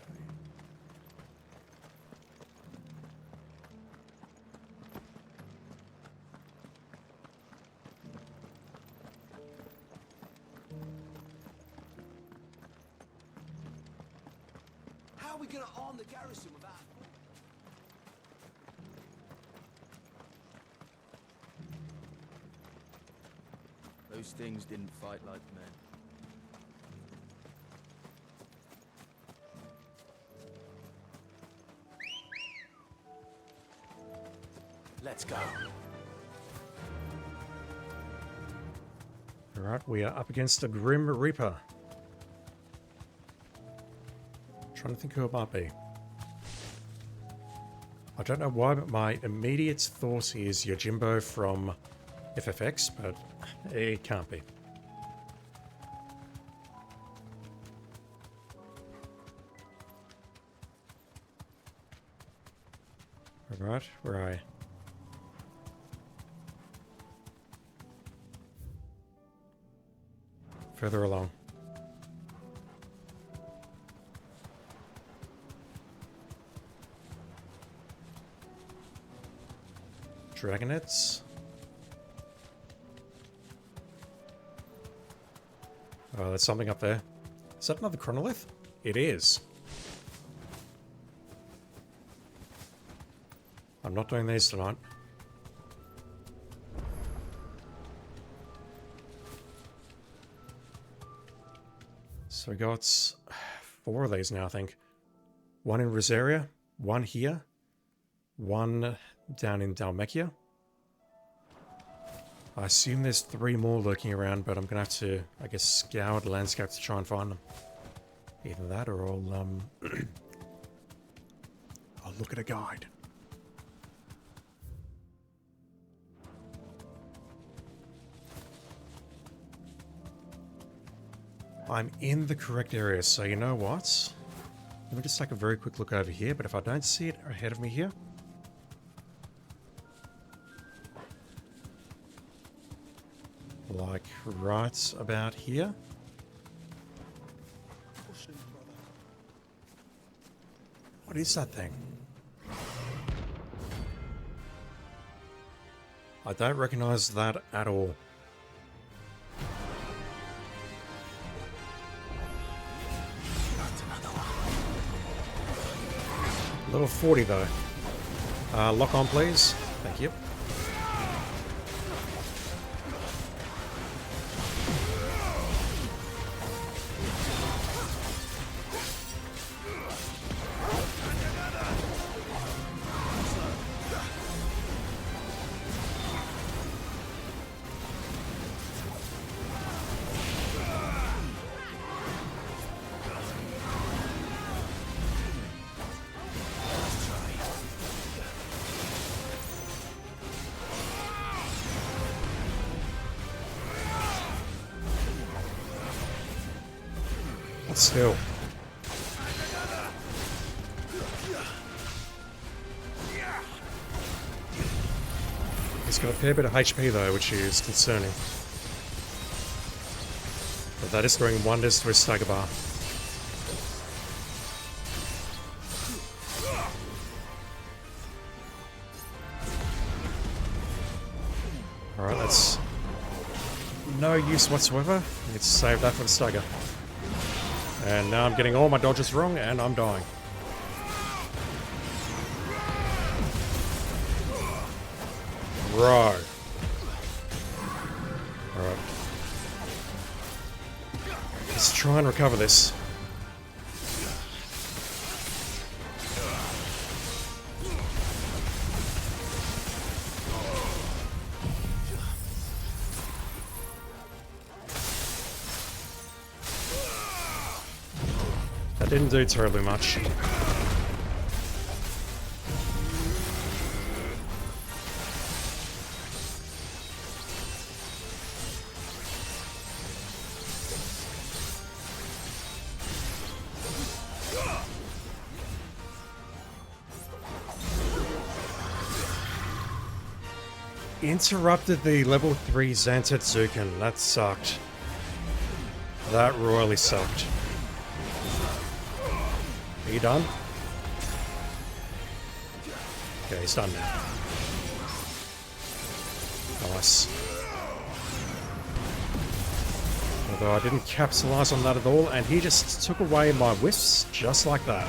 How are we gonna arm the garrison without... Those things didn't fight like men. Let's go. Alright, we are up against a Grim Reaper. Trying to think who it might be. I don't know why, but my immediate thought is Yojimbo from FFX, but it can't be. Alright, where are I? Further along. Dragonets. Oh, there's something up there. Is that another chronolith? It is. I'm not doing these tonight. So we got 4 of these now, I think. One in Rosaria, one here, one down in Dalmekia. I assume there's 3 more lurking around, but I'm gonna have to, I guess, scour the landscape to try and find them. Either that or I'll I'll look at a guide. I'm in the correct area, so you know what? Let me just take a very quick look over here, but if I don't see it ahead of me here... like right about here. What is that thing? I don't recognize that at all. Level 40 though. Lock on please. Thank you. Still. He's got a fair bit of HP though, which is concerning. But that is doing wonders to his stagger bar. Alright, that's no use whatsoever. Need to save that for the stagger. And now I'm getting all my dodges wrong, and I'm dying. Right. Alright. Let's try and recover this. That didn't do terribly much. interrupted the level 3 Zantetsuken. That sucked. That royally sucked. Are you done? Okay, he's done now. Nice. Although I didn't capitalize on that at all, and he just took away my wisps just like that.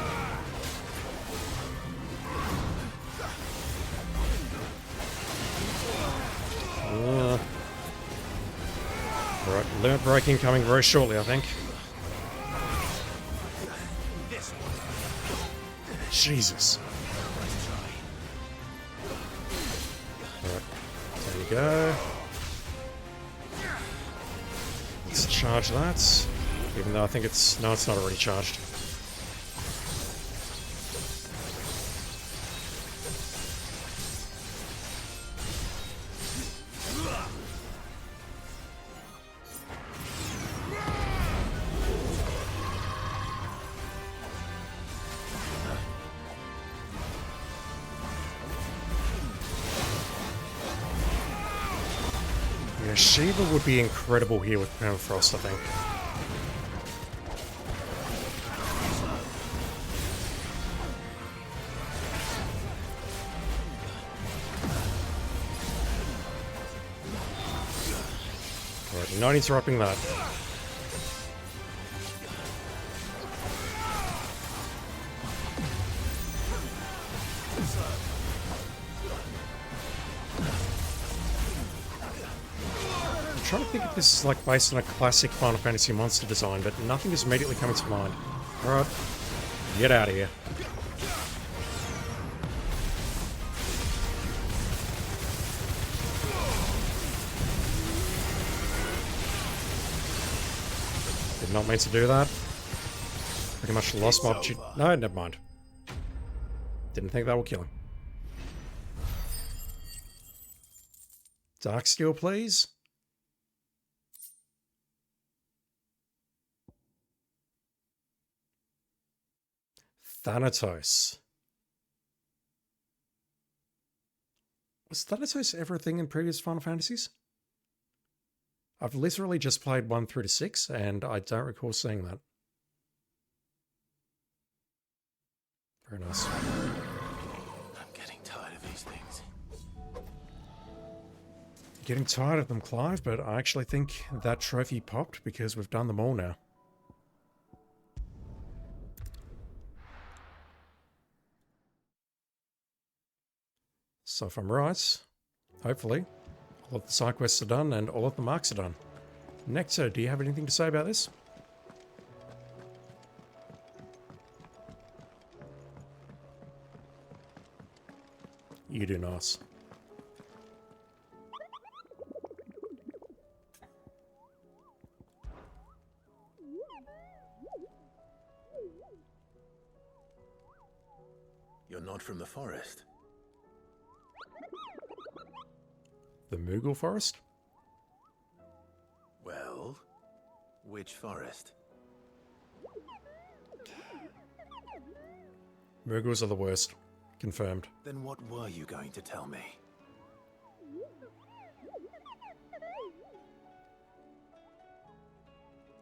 Alright, limit breaking coming very shortly, I think. Jesus. Alright, there you go. Let's charge that. Even though I think it's... No, it's not already charged. Shiva would be incredible here with Permafrost, I think. Alright, not interrupting that. I'm trying to think if this is like based on a classic Final Fantasy monster design, but nothing is immediately coming to mind. Alright, get out of here. Did not mean to do that. Pretty much lost my opportunity. No, never mind. Didn't think that would kill him. Darksteel, please. Thanatos. Was Thanatos ever a thing in previous Final Fantasies? I've literally just played 1 through to 6, and I don't recall seeing that. Very nice. I'm getting tired of these things. Getting tired of them, Clive, but I actually think that trophy popped because we've done them all now. So if I'm right, hopefully, all of the side quests are done and all of the marks are done. Nectar, do you have anything to say about this? You do not. You're not from the forest. The Moogle Forest? Well, which forest? Moogles are the worst. Confirmed. Then what were you going to tell me?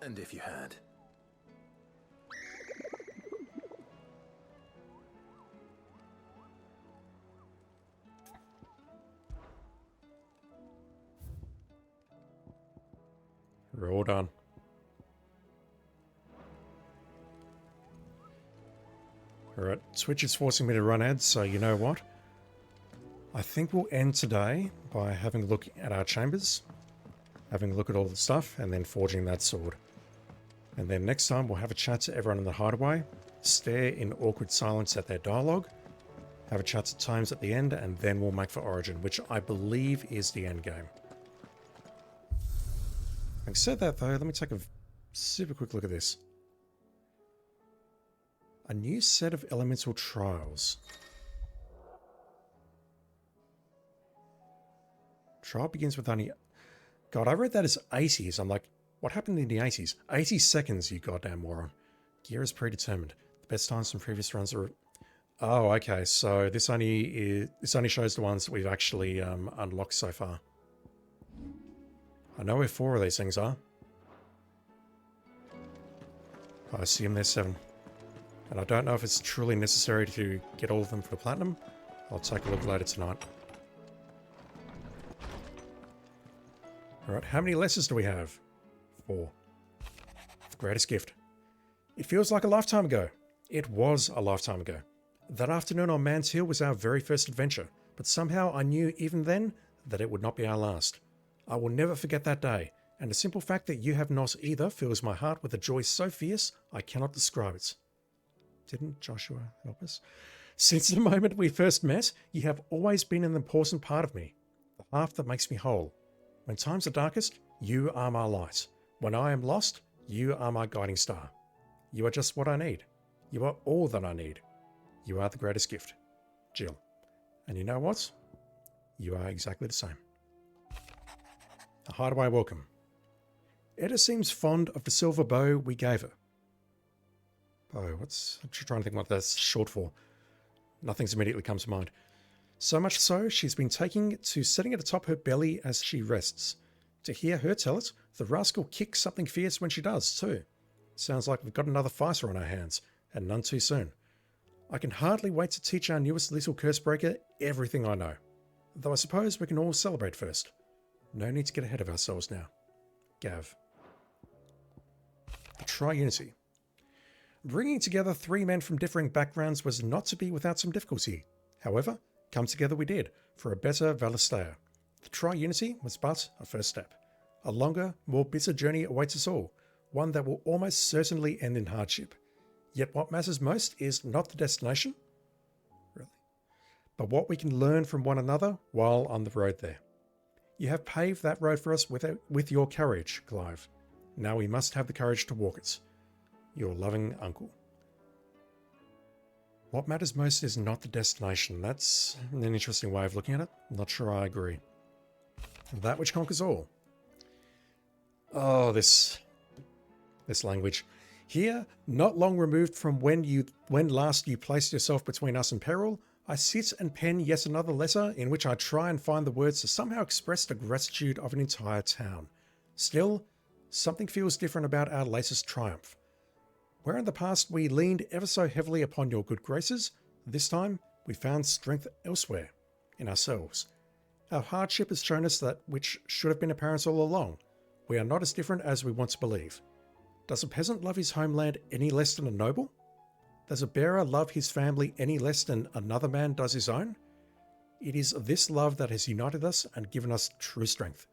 And if you had? We're all done. Alright, Twitch is forcing me to run ads, so you know what? I think we'll end today by having a look at our chambers, having a look at all the stuff, and then forging that sword. And then next time we'll have a chat to everyone in the hideaway, stare in awkward silence at their dialogue, have a chat to Times at the end, and then we'll make for Origin, which I believe is the end game. Having said that though, let me take a super quick look at this. A new set of elemental trials. Trial begins with only... God, I read that as 80s. I'm like, what happened in the 80s? 80 seconds, you goddamn moron. Gear is predetermined. The best times from previous runs are Oh, okay. So this only shows the ones that we've actually unlocked so far. I know where 4 of these things are. I assume there's 7. And I don't know if it's truly necessary to get all of them for the platinum. I'll take a look later tonight. Alright, how many lessons do we have? 4. The greatest gift. It feels like a lifetime ago. It was a lifetime ago. That afternoon on Man's Hill was our very first adventure, but somehow I knew even then that it would not be our last. I will never forget that day, and the simple fact that you have not either fills my heart with a joy so fierce I cannot describe it. Didn't Joshua help us? Since the moment we first met, you have always been an important part of me, the half that makes me whole. When times are darkest, you are my light. When I am lost, you are my guiding star. You are just what I need. You are all that I need. You are the greatest gift. Jill. And you know what? You are exactly the same. A hideaway welcome. Etta seems fond of the silver bow we gave her. Bow, I'm trying to think what that's short for. Nothing's immediately comes to mind. So much so, she's been taking to setting it atop her belly as she rests. To hear her tell it, the rascal kicks something fierce when she does, too. Sounds like we've got another fighter on our hands, and none too soon. I can hardly wait to teach our newest little cursebreaker everything I know. Though I suppose we can all celebrate first. No need to get ahead of ourselves now. Gav. The Tri-Unity. Bringing together 3 men from differing backgrounds was not to be without some difficulty. However, come together we did, for a better Valistea. The Tri-Unity was but a first step. A longer, more bitter journey awaits us all, one that will almost certainly end in hardship. Yet what matters most is not the destination, really, but what we can learn from one another while on the road there. You have paved that road for us with your courage, Clive. Now we must have the courage to walk it. Your loving uncle. What matters most is not the destination. That's an interesting way of looking at it. I'm not sure I agree. That which conquers all. Oh, this language. Here, not long removed from when last you placed yourself between us and peril, I sit and pen yet another letter in which I try and find the words to somehow express the gratitude of an entire town. Still, something feels different about our latest triumph. Where in the past we leaned ever so heavily upon your good graces, this time we found strength elsewhere, in ourselves. Our hardship has shown us that which should have been apparent all along. We are not as different as we want to believe. Does a peasant love his homeland any less than a noble? Does a bearer love his family any less than another man does his own? It is this love that has united us and given us true strength.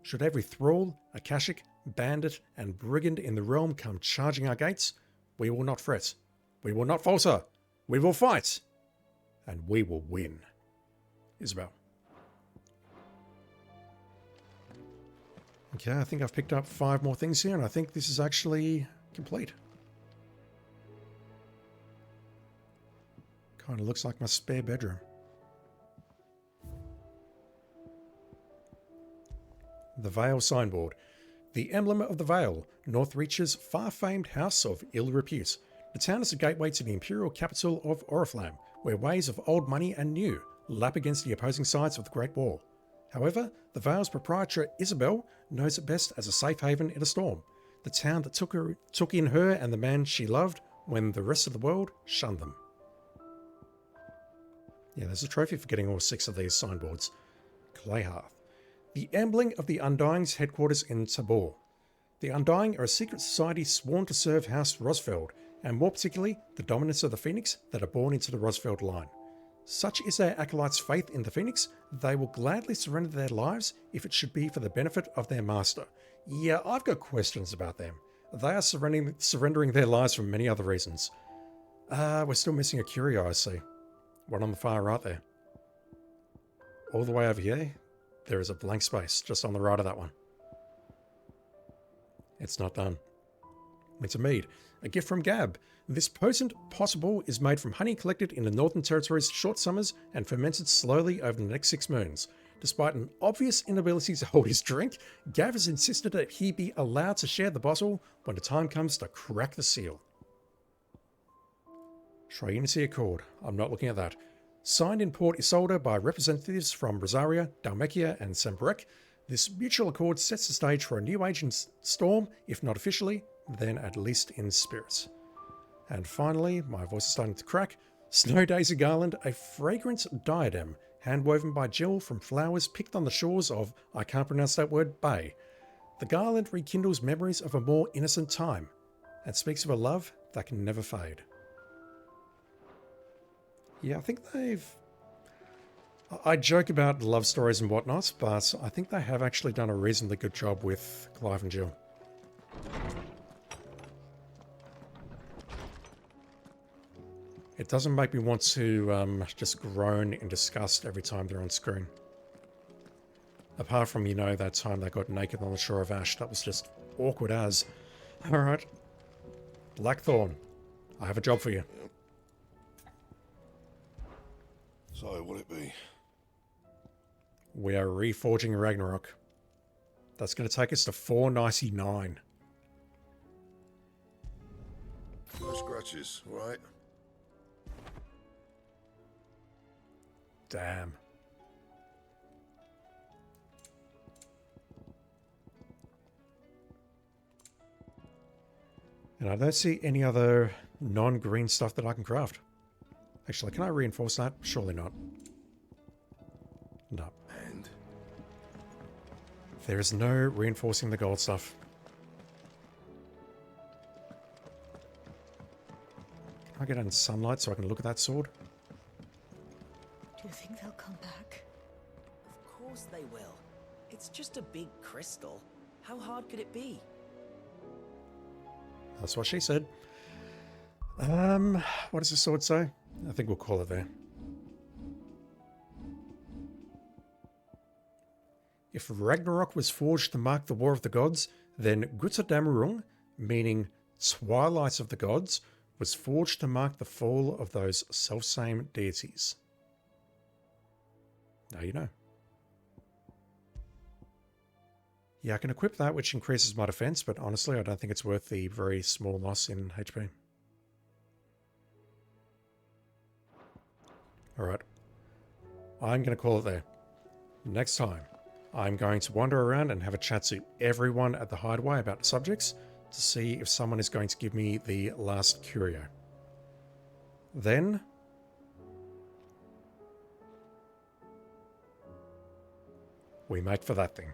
Should every thrall, Akashic, bandit, and brigand in the realm come charging our gates, we will not fret. We will not falter. We will fight. And we will win. Isabel. Okay, I think I've picked up 5 more things here, and I think this is actually complete. Kind of looks like my spare bedroom. The Vale signboard. The emblem of the Vale, Northreach's far-famed house of ill repute. The town is a gateway to the imperial capital of Oriflamme, where ways of old money and new lap against the opposing sides of the Great Wall. However, the Vale's proprietor Isabel knows it best as a safe haven in a storm. The town that took in her and the man she loved when the rest of the world shunned them. Yeah, there's a trophy for getting all 6 of these signboards. Clayhearth. The emblem of the Undying's headquarters in Tabor. The Undying are a secret society sworn to serve House Rosfeld, and more particularly, the dominance of the Phoenix that are born into the Rosfeld line. Such is their acolytes' faith in the Phoenix, they will gladly surrender their lives if it should be for the benefit of their master. Yeah, I've got questions about them. They are surrendering their lives for many other reasons. We're still missing a curio, I see. One on the far right there. All the way over here, there is a blank space just on the right of that one. It's not done. It's a mead. A gift from Gab. This potent possible is made from honey collected in the Northern Territory's short summers and fermented slowly over the next 6 moons. Despite an obvious inability to hold his drink, Gav has insisted that he be allowed to share the bottle when the time comes to crack the seal. Try Unity Accord. I'm not looking at that. Signed in Port Isolde by representatives from Rosaria, Dalmekia, and Sembrek, this mutual accord sets the stage for a new age in Storm, if not officially, then at least in spirit. And finally, my voice is starting to crack, Snow Daisy Garland, a fragrant diadem, handwoven by Jill from flowers picked on the shores of, I can't pronounce that word, Bay. The garland rekindles memories of a more innocent time, and speaks of a love that can never fade. Yeah, I think they've... I joke about love stories and whatnot, but I think they have actually done a reasonably good job with Clive and Jill. It doesn't make me want to just groan in disgust every time they're on screen. Apart from, you know, that time they got naked on the shore of Ash, that was just awkward as. Alright. Blackthorn, I have a job for you. So, what'll it be? We are reforging Ragnarok. That's going to take us to 499. No scratches, right? Damn. And I don't see any other non-green stuff that I can craft. Actually, can I reinforce that? Surely not. No. And? There is no reinforcing the gold stuff. Can I get in sunlight so I can look at that sword? Do you think they'll come back? Of course they will. It's just a big crystal. How hard could it be? That's what she said. What does the sword say? I think we'll call it there. If Ragnarok was forged to mark the War of the Gods, then Gutterdammerung, meaning Twilight of the Gods, was forged to mark the fall of those selfsame deities. Now you know. Yeah, I can equip that, which increases my defense, but honestly, I don't think it's worth the very small loss in HP. Alright. I'm going to call it there. Next time, I'm going to wander around and have a chat to everyone at the hideaway about subjects to see if someone is going to give me the last curio. Then... we make for that thing.